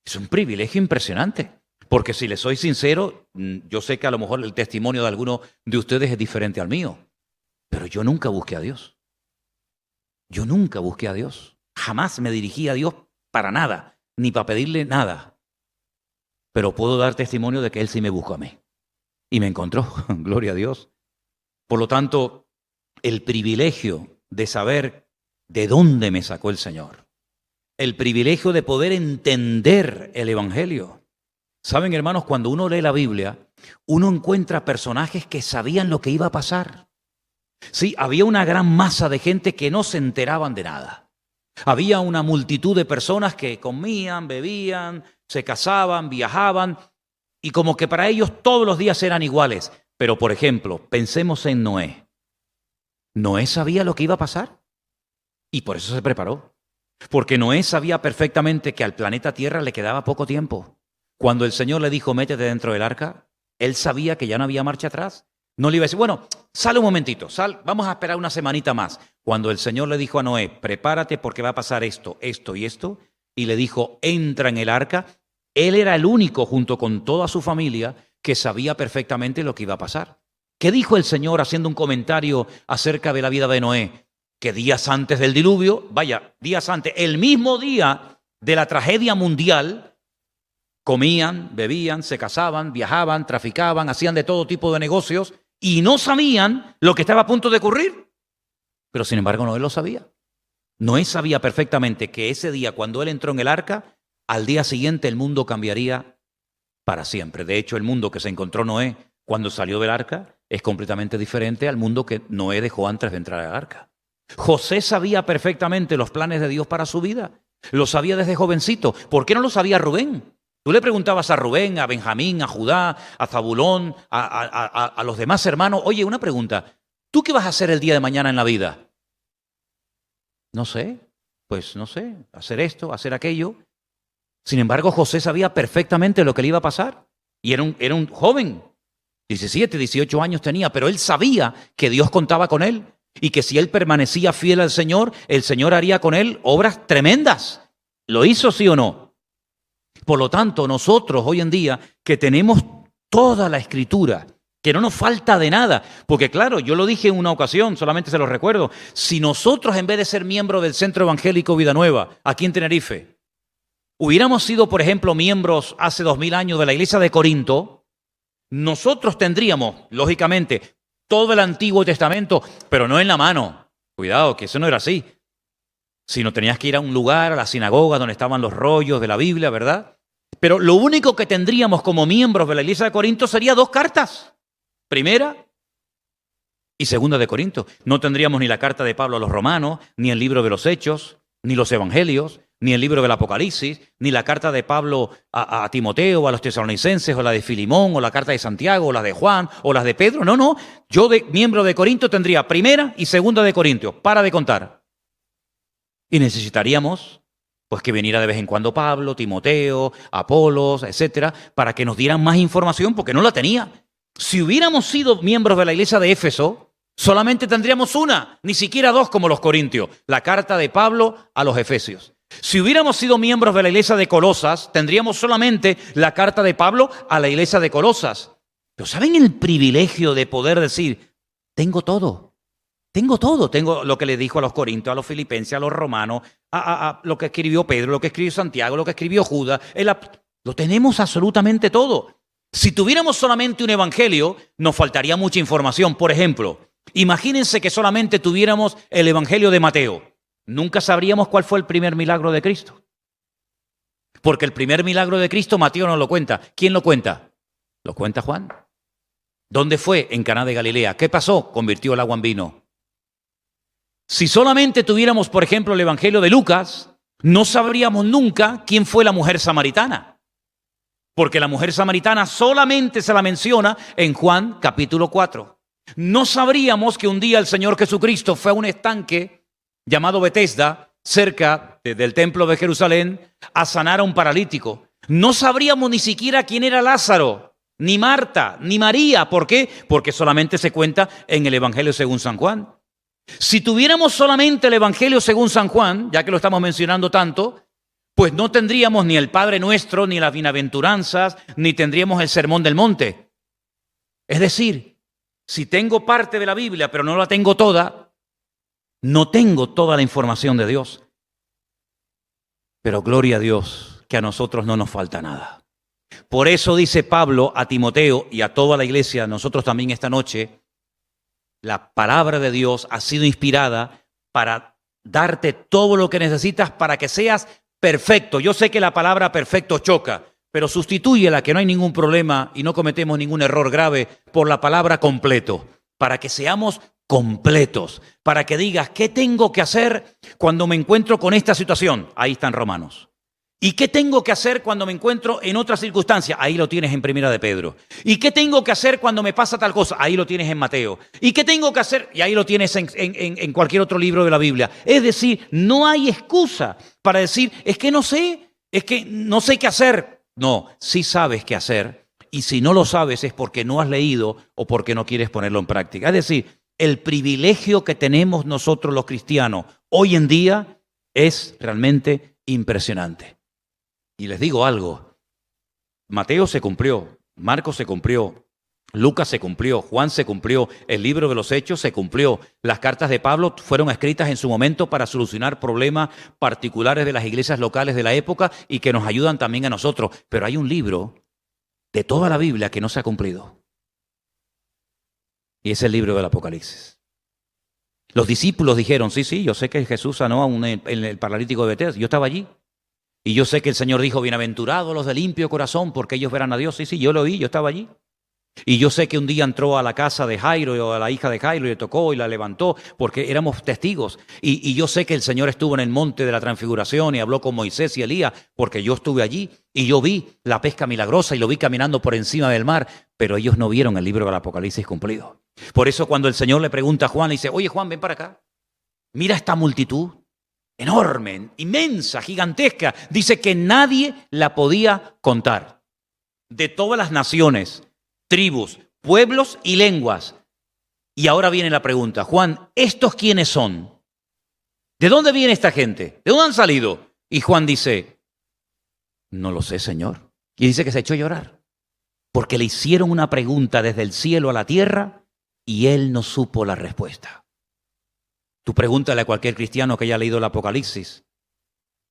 Es un privilegio impresionante, porque si les soy sincero, yo sé que a lo mejor el testimonio de alguno de ustedes es diferente al mío, pero yo nunca busqué a Dios. Yo nunca busqué a Dios. Jamás me dirigí a Dios para nada, ni para pedirle nada. Pero puedo dar testimonio de que Él sí me buscó a mí. Y me encontró, gloria a Dios. Por lo tanto, el privilegio de saber de dónde me sacó el Señor. El privilegio de poder entender el Evangelio. Saben, hermanos, cuando uno lee la Biblia, uno encuentra personajes que sabían lo que iba a pasar. Sí, había una gran masa de gente que no se enteraban de nada. Había una multitud de personas que comían, bebían, se casaban, viajaban, y como que para ellos todos los días eran iguales. Pero, por ejemplo, pensemos en Noé. Noé sabía lo que iba a pasar y por eso se preparó. Porque Noé sabía perfectamente que al planeta Tierra le quedaba poco tiempo. Cuando el Señor le dijo, métete dentro del arca, él sabía que ya no había marcha atrás. No le iba a decir, bueno, sale un momentito, vamos a esperar una semanita más. Cuando el Señor le dijo a Noé, prepárate porque va a pasar esto, esto y esto, y le dijo, entra en el arca, él era el único, junto con toda su familia, que sabía perfectamente lo que iba a pasar. ¿Qué dijo el Señor haciendo un comentario acerca de la vida de Noé? Que días antes del diluvio, días antes, el mismo día de la tragedia mundial, comían, bebían, se casaban, viajaban, traficaban, hacían de todo tipo de negocios y no sabían lo que estaba a punto de ocurrir. Pero sin embargo Noé lo sabía. Noé sabía perfectamente que ese día, cuando él entró en el arca, al día siguiente el mundo cambiaría para siempre. De hecho, el mundo que se encontró Noé cuando salió del arca es completamente diferente al mundo que Noé dejó antes de entrar al arca. José sabía perfectamente los planes de Dios para su vida. Lo sabía desde jovencito. ¿Por qué no lo sabía Rubén? Tú le preguntabas a Rubén, a Benjamín, a Judá, a Zabulón, a los demás hermanos, oye, una pregunta, ¿tú qué vas a hacer el día de mañana en la vida? No sé, hacer esto, hacer aquello. Sin embargo, José sabía perfectamente lo que le iba a pasar. Y era un joven. 17, 18 años tenía, pero él sabía que Dios contaba con él y que si él permanecía fiel al Señor, el Señor haría con él obras tremendas. ¿Lo hizo, sí o no? Por lo tanto, nosotros hoy en día que tenemos toda la Escritura, que no nos falta de nada, porque claro, yo lo dije en una ocasión, solamente se lo recuerdo, si nosotros en vez de ser miembros del Centro Evangélico Vida Nueva, aquí en Tenerife, hubiéramos sido, por ejemplo, miembros hace 2000 años de la iglesia de Corinto, nosotros tendríamos, lógicamente, todo el Antiguo Testamento, pero no en la mano. Cuidado, que eso no era así. Sino tenías que ir a un lugar, a la sinagoga, donde estaban los rollos de la Biblia, ¿verdad? Pero lo único que tendríamos como miembros de la iglesia de Corinto sería 2 cartas. Primera y segunda de Corinto. No tendríamos ni la carta de Pablo a los romanos, ni el libro de los Hechos, ni los Evangelios, ni el libro del Apocalipsis, ni la carta de Pablo a Timoteo, o a los tesalonicenses, o la de Filimón, o la carta de Santiago, o la de Juan, o las de Pedro. No. Yo de miembro de Corinto tendría primera y segunda de Corintios. Para de contar. Y necesitaríamos pues que viniera de vez en cuando Pablo, Timoteo, Apolos, etcétera, para que nos dieran más información, porque no la tenía. Si hubiéramos sido miembros de la iglesia de Éfeso, solamente tendríamos una, ni siquiera 2 como los corintios, la carta de Pablo a los efesios. Si hubiéramos sido miembros de la iglesia de Colosas, tendríamos solamente la carta de Pablo a la iglesia de Colosas. Pero ¿saben el privilegio de poder decir, tengo todo? Tengo lo que le dijo a los corintios, a los filipenses, a los romanos, a lo que escribió Pedro, lo que escribió Santiago, lo que escribió Judas. Lo tenemos absolutamente todo. Si tuviéramos solamente un evangelio, nos faltaría mucha información. Por ejemplo, imagínense que solamente tuviéramos el evangelio de Mateo. Nunca sabríamos cuál fue el primer milagro de Cristo. Porque el primer milagro de Cristo Mateo no lo cuenta. ¿Quién lo cuenta? Lo cuenta Juan. ¿Dónde fue? En Caná de Galilea. ¿Qué pasó? Convirtió el agua en vino. Si solamente tuviéramos, por ejemplo, el evangelio de Lucas, no sabríamos nunca quién fue la mujer samaritana. Porque la mujer samaritana solamente se la menciona en Juan capítulo 4. No sabríamos que un día el Señor Jesucristo fue a un estanque llamado Betesda, cerca del templo de Jerusalén, a sanar a un paralítico. No sabríamos ni siquiera quién era Lázaro, ni Marta, ni María. ¿Por qué? Porque solamente se cuenta en el Evangelio según San Juan. Si tuviéramos solamente el Evangelio según San Juan, ya que lo estamos mencionando tanto, pues no tendríamos ni el Padre Nuestro, ni las bienaventuranzas, ni tendríamos el Sermón del Monte. Es decir, si tengo parte de la Biblia, pero no la tengo toda, no tengo toda la información de Dios. Pero gloria a Dios, que a nosotros no nos falta nada. Por eso dice Pablo a Timoteo y a toda la iglesia, nosotros también esta noche, la palabra de Dios ha sido inspirada para darte todo lo que necesitas para que seas perfecto. Yo sé que la palabra perfecto choca, pero sustitúyela, que no hay ningún problema y no cometemos ningún error grave, por la palabra completo, para que seamos completos, para que digas, ¿qué tengo que hacer cuando me encuentro con esta situación? Ahí están Romanos. ¿Y qué tengo que hacer cuando me encuentro en otra circunstancia? Ahí lo tienes en Primera de Pedro. ¿Y qué tengo que hacer cuando me pasa tal cosa? Ahí lo tienes en Mateo. ¿Y qué tengo que hacer? Y ahí lo tienes en cualquier otro libro de la Biblia. Es decir, no hay excusa para decir, es que no sé qué hacer. No, sí sabes qué hacer. Y si no lo sabes es porque no has leído o porque no quieres ponerlo en práctica. Es decir, el privilegio que tenemos nosotros los cristianos hoy en día es realmente impresionante. Y les digo algo, Mateo se cumplió, Marcos se cumplió, Lucas se cumplió, Juan se cumplió, el libro de los Hechos se cumplió. Las cartas de Pablo fueron escritas en su momento para solucionar problemas particulares de las iglesias locales de la época y que nos ayudan también a nosotros. Pero hay un libro de toda la Biblia que no se ha cumplido. Y es el libro del Apocalipsis. Los discípulos dijeron, sí, yo sé que Jesús sanó el paralítico de Betesda. Yo estaba allí. Y yo sé que el Señor dijo, bienaventurados los de limpio corazón, porque ellos verán a Dios. Sí, yo lo oí, yo estaba allí. Y yo sé que un día entró a la casa de Jairo o a la hija de Jairo y le tocó y la levantó porque éramos testigos. Y yo sé que el Señor estuvo en el monte de la transfiguración y habló con Moisés y Elías porque yo estuve allí y yo vi la pesca milagrosa y lo vi caminando por encima del mar, pero ellos no vieron el libro del Apocalipsis cumplido. Por eso cuando el Señor le pregunta a Juan, le dice, oye Juan, ven para acá, mira esta multitud enorme, inmensa, gigantesca. Dice que nadie la podía contar. De todas las naciones, tribus, pueblos y lenguas. Y ahora viene la pregunta, Juan, ¿estos quiénes son? ¿De dónde viene esta gente? ¿De dónde han salido? Y Juan dice, no lo sé, Señor. Y dice que se echó a llorar, porque le hicieron una pregunta desde el cielo a la tierra y él no supo la respuesta. Tú pregúntale a cualquier cristiano que haya leído el Apocalipsis,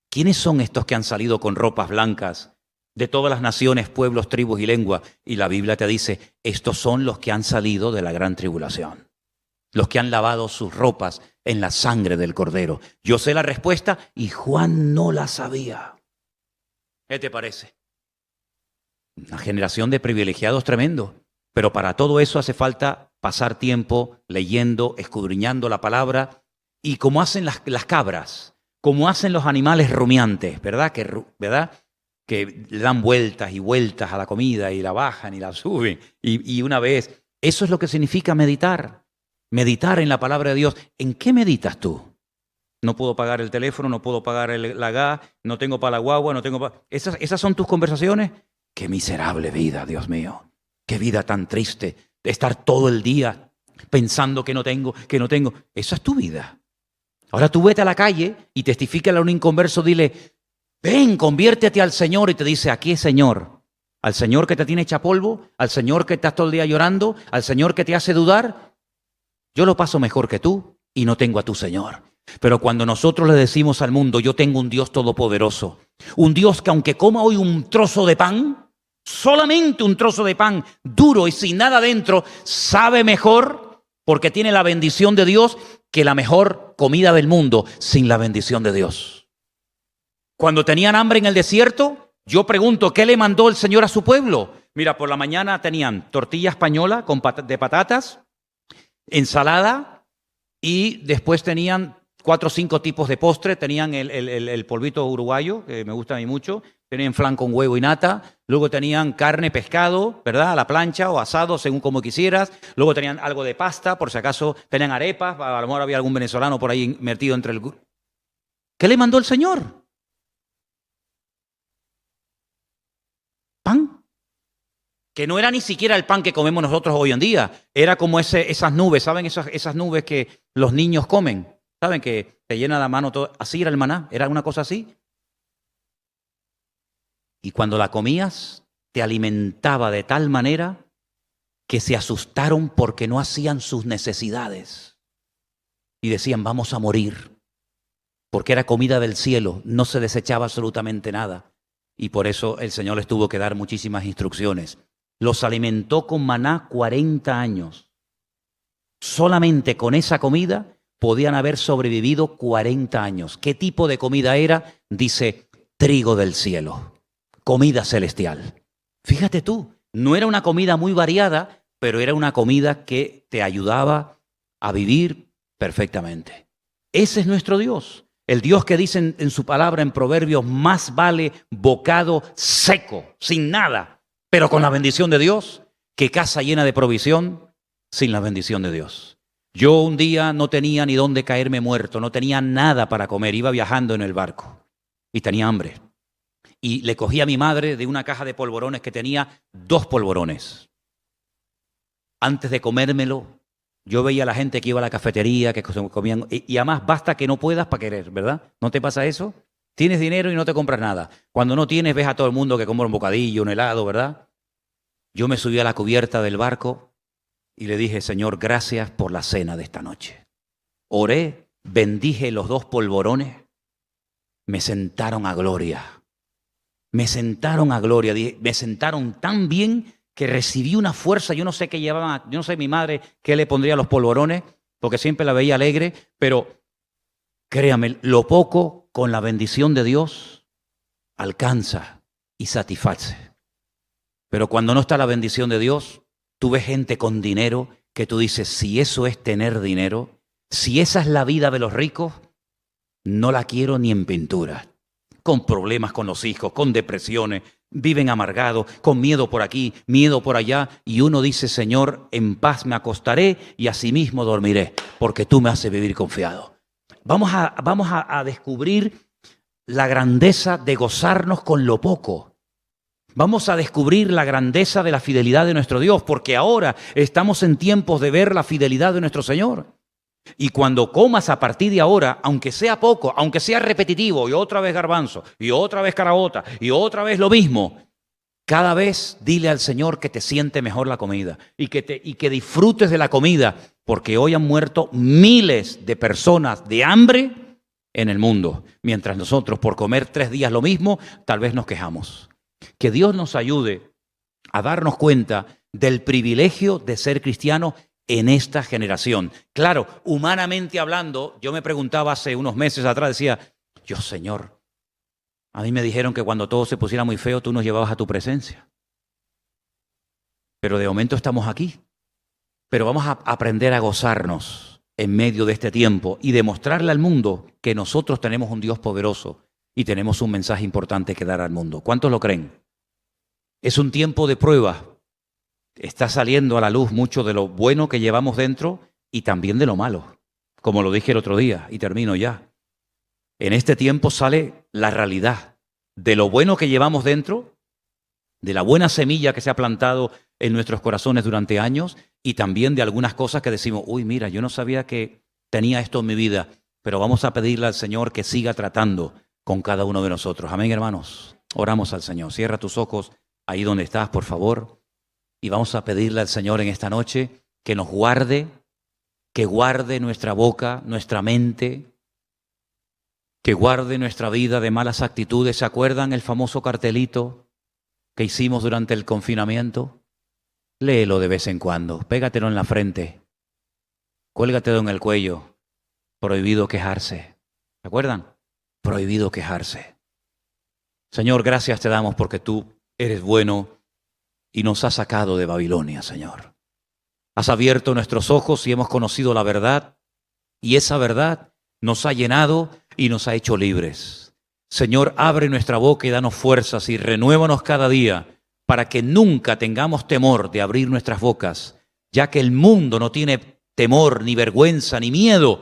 ¿quiénes son estos que han salido con ropas blancas de todas las naciones, pueblos, tribus y lenguas? Y la Biblia te dice, estos son los que han salido de la gran tribulación, los que han lavado sus ropas en la sangre del Cordero. Yo sé la respuesta y Juan no la sabía. ¿Qué te parece? Una generación de privilegiados tremendo, pero para todo eso hace falta pasar tiempo leyendo, escudriñando la palabra, y como hacen las cabras, como hacen los animales rumiantes, ¿verdad? Que le dan vueltas y vueltas a la comida y la bajan y la suben, y una vez. Eso es lo que significa meditar. Meditar en la palabra de Dios. ¿En qué meditas tú? No puedo pagar el teléfono, no puedo pagar la gas, no tengo para la guagua, no tengo para... ¿Esas son tus conversaciones? ¡Qué miserable vida, Dios mío! ¡Qué vida tan triste! De estar todo el día pensando que no tengo. Esa es tu vida. Ahora tú vete a la calle y testifícale a un inconverso, dile, ven, conviértete al Señor, y te dice, ¿a qué Señor? ¿Al Señor que te tiene hecha polvo? ¿Al Señor que estás todo el día llorando? ¿Al Señor que te hace dudar? Yo lo paso mejor que tú y no tengo a tu Señor. Pero cuando nosotros le decimos al mundo, yo tengo un Dios todopoderoso, un Dios que aunque coma hoy un trozo de pan, solamente un trozo de pan duro y sin nada dentro, sabe mejor porque tiene la bendición de Dios que la mejor comida del mundo sin la bendición de Dios. Cuando tenían hambre en el desierto, yo pregunto, ¿qué le mandó el Señor a su pueblo? Mira, por la mañana tenían tortilla española de patatas, ensalada, y después tenían 4 o 5 tipos de postre. Tenían el polvito uruguayo, que me gusta a mí mucho, tenían flan con huevo y nata, luego tenían carne, pescado, ¿verdad?, a la plancha o asado, según como quisieras, luego tenían algo de pasta, por si acaso tenían arepas, a lo mejor había algún venezolano por ahí metido entre el... ¿Qué le mandó el Señor? Pan. Que no era ni siquiera el pan que comemos nosotros hoy en día, era como esas nubes, ¿saben? Esas nubes que los niños comen, ¿saben? Que te llena la mano todo. Así era el maná, era una cosa así. Y cuando la comías, te alimentaba de tal manera que se asustaron porque no hacían sus necesidades. Y decían, vamos a morir, porque era comida del cielo, no se desechaba absolutamente nada. Y por eso el Señor les tuvo que dar muchísimas instrucciones. Los alimentó con maná 40 años. Solamente con esa comida podían haber sobrevivido 40 años. ¿Qué tipo de comida era? Dice, trigo del cielo, comida celestial. Fíjate tú, no era una comida muy variada, pero era una comida que te ayudaba a vivir perfectamente. Ese es nuestro Dios. El Dios que dice en su palabra en Proverbios, más vale bocado seco, sin nada, pero con la bendición de Dios, que casa llena de provisión sin la bendición de Dios. Yo un día no tenía ni dónde caerme muerto, no tenía nada para comer, iba viajando en el barco y tenía hambre. Y le cogí a mi madre de una caja de polvorones que tenía 2 polvorones. Antes de comérmelo, yo veía a la gente que iba a la cafetería, que comían, y además basta que no puedas para querer, ¿verdad? ¿No te pasa eso? Tienes dinero y no te compras nada. Cuando no tienes, ves a todo el mundo que compra un bocadillo, un helado, ¿verdad? Yo me subí a la cubierta del barco y le dije, Señor, gracias por la cena de esta noche. Oré, bendije los 2 polvorones, me sentaron a gloria. Me sentaron a gloria, me sentaron tan bien que recibí una fuerza. Yo no sé qué llevaban, yo no sé mi madre qué le pondría a los polvorones, porque siempre la veía alegre, pero créame, lo poco con la bendición de Dios alcanza y satisface. Pero cuando no está la bendición de Dios, tú ves gente con dinero que tú dices, si eso es tener dinero, si esa es la vida de los ricos, no la quiero ni en pintura. Con problemas con los hijos, con depresiones, viven amargados, con miedo por aquí, miedo por allá, y uno dice, Señor, en paz me acostaré y asimismo dormiré, porque tú me haces vivir confiado. Vamos a descubrir la grandeza de gozarnos con lo poco. Vamos a descubrir la grandeza de la fidelidad de nuestro Dios, porque ahora estamos en tiempos de ver la fidelidad de nuestro Señor. Y cuando comas a partir de ahora, aunque sea poco, aunque sea repetitivo, y otra vez garbanzo, y otra vez caraota, y otra vez lo mismo, cada vez dile al Señor que te siente mejor la comida y que disfrutes de la comida, porque hoy han muerto miles de personas de hambre en el mundo, mientras nosotros por comer 3 días lo mismo, tal vez nos quejamos. Que Dios nos ayude a darnos cuenta del privilegio de ser cristiano en esta generación. Claro, humanamente hablando, yo me preguntaba hace unos meses atrás, decía, Dios Señor, a mí me dijeron que cuando todo se pusiera muy feo, tú nos llevabas a tu presencia. Pero de momento estamos aquí. Pero vamos a aprender a gozarnos en medio de este tiempo y demostrarle al mundo que nosotros tenemos un Dios poderoso y tenemos un mensaje importante que dar al mundo. ¿Cuántos lo creen? Es un tiempo de prueba. Está saliendo a la luz mucho de lo bueno que llevamos dentro y también de lo malo, como lo dije el otro día, y termino ya. En este tiempo sale la realidad de lo bueno que llevamos dentro, de la buena semilla que se ha plantado en nuestros corazones durante años y también de algunas cosas que decimos, uy, mira, yo no sabía que tenía esto en mi vida, pero vamos a pedirle al Señor que siga tratando con cada uno de nosotros. Amén, hermanos. Oramos al Señor. Cierra tus ojos ahí donde estás, por favor. Y vamos a pedirle al Señor en esta noche que nos guarde, que guarde nuestra boca, nuestra mente, que guarde nuestra vida de malas actitudes. ¿Se acuerdan el famoso cartelito que hicimos durante el confinamiento? Léelo de vez en cuando, pégatelo en la frente, cuélgatelo en el cuello. Prohibido quejarse. ¿Se acuerdan? Prohibido quejarse. Señor, gracias te damos porque tú eres bueno y nos has sacado de Babilonia, Señor. Has abierto nuestros ojos y hemos conocido la verdad, y esa verdad nos ha llenado y nos ha hecho libres. Señor, abre nuestra boca y danos fuerzas y renuévanos cada día para que nunca tengamos temor de abrir nuestras bocas, ya que el mundo no tiene temor, ni vergüenza, ni miedo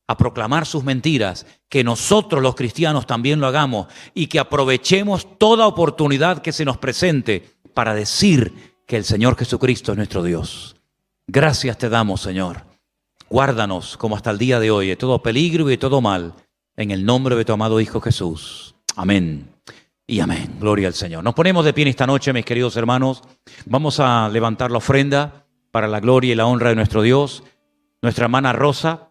a proclamar sus mentiras, que nosotros los cristianos también lo hagamos y que aprovechemos toda oportunidad que se nos presente para decir que el Señor Jesucristo es nuestro Dios. Gracias te damos, Señor. Guárdanos como hasta el día de hoy de todo peligro y de todo mal, en el nombre de tu amado Hijo Jesús. Amén y amén. Gloria al Señor. Nos ponemos de pie esta noche, mis queridos hermanos. Vamos a levantar la ofrenda para la gloria y la honra de nuestro Dios. Nuestra hermana Rosa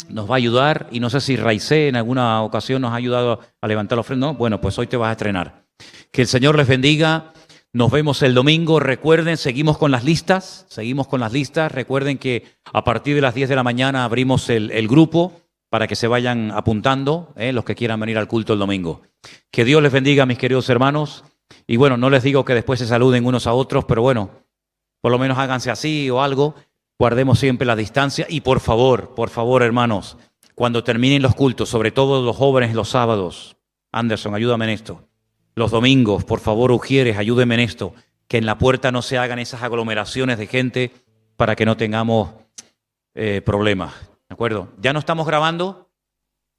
nos va a ayudar, y no sé si Raicé en alguna ocasión nos ha ayudado a levantar la ofrenda. ¿No? Bueno, pues hoy te vas a estrenar. Que el Señor les bendiga. Nos vemos el domingo. Recuerden, seguimos con las listas. Recuerden que a partir de las 10 de la mañana abrimos el grupo para que se vayan apuntando, los que quieran venir al culto el domingo. Que Dios les bendiga, mis queridos hermanos. Y bueno, no les digo que después se saluden unos a otros, pero bueno, por lo menos háganse así o algo. Guardemos siempre la distancia. Y por favor, hermanos, cuando terminen los cultos, sobre todo los jóvenes los sábados, Anderson, ayúdame en esto. Los domingos, por favor, Ujieres, ayúdenme en esto, que en la puerta no se hagan esas aglomeraciones de gente para que no tengamos problemas, ¿de acuerdo? Ya no estamos grabando,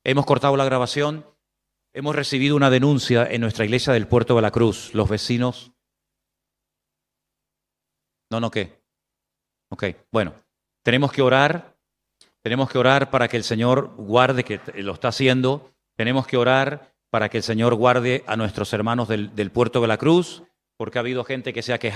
hemos cortado la grabación, hemos recibido una denuncia en nuestra iglesia del Puerto de la Cruz, los vecinos. ¿Qué? Ok, bueno, tenemos que orar para que el Señor guarde, que lo está haciendo, tenemos que orar para que el Señor guarde a nuestros hermanos del Puerto de la Cruz, porque ha habido gente que se ha quejado.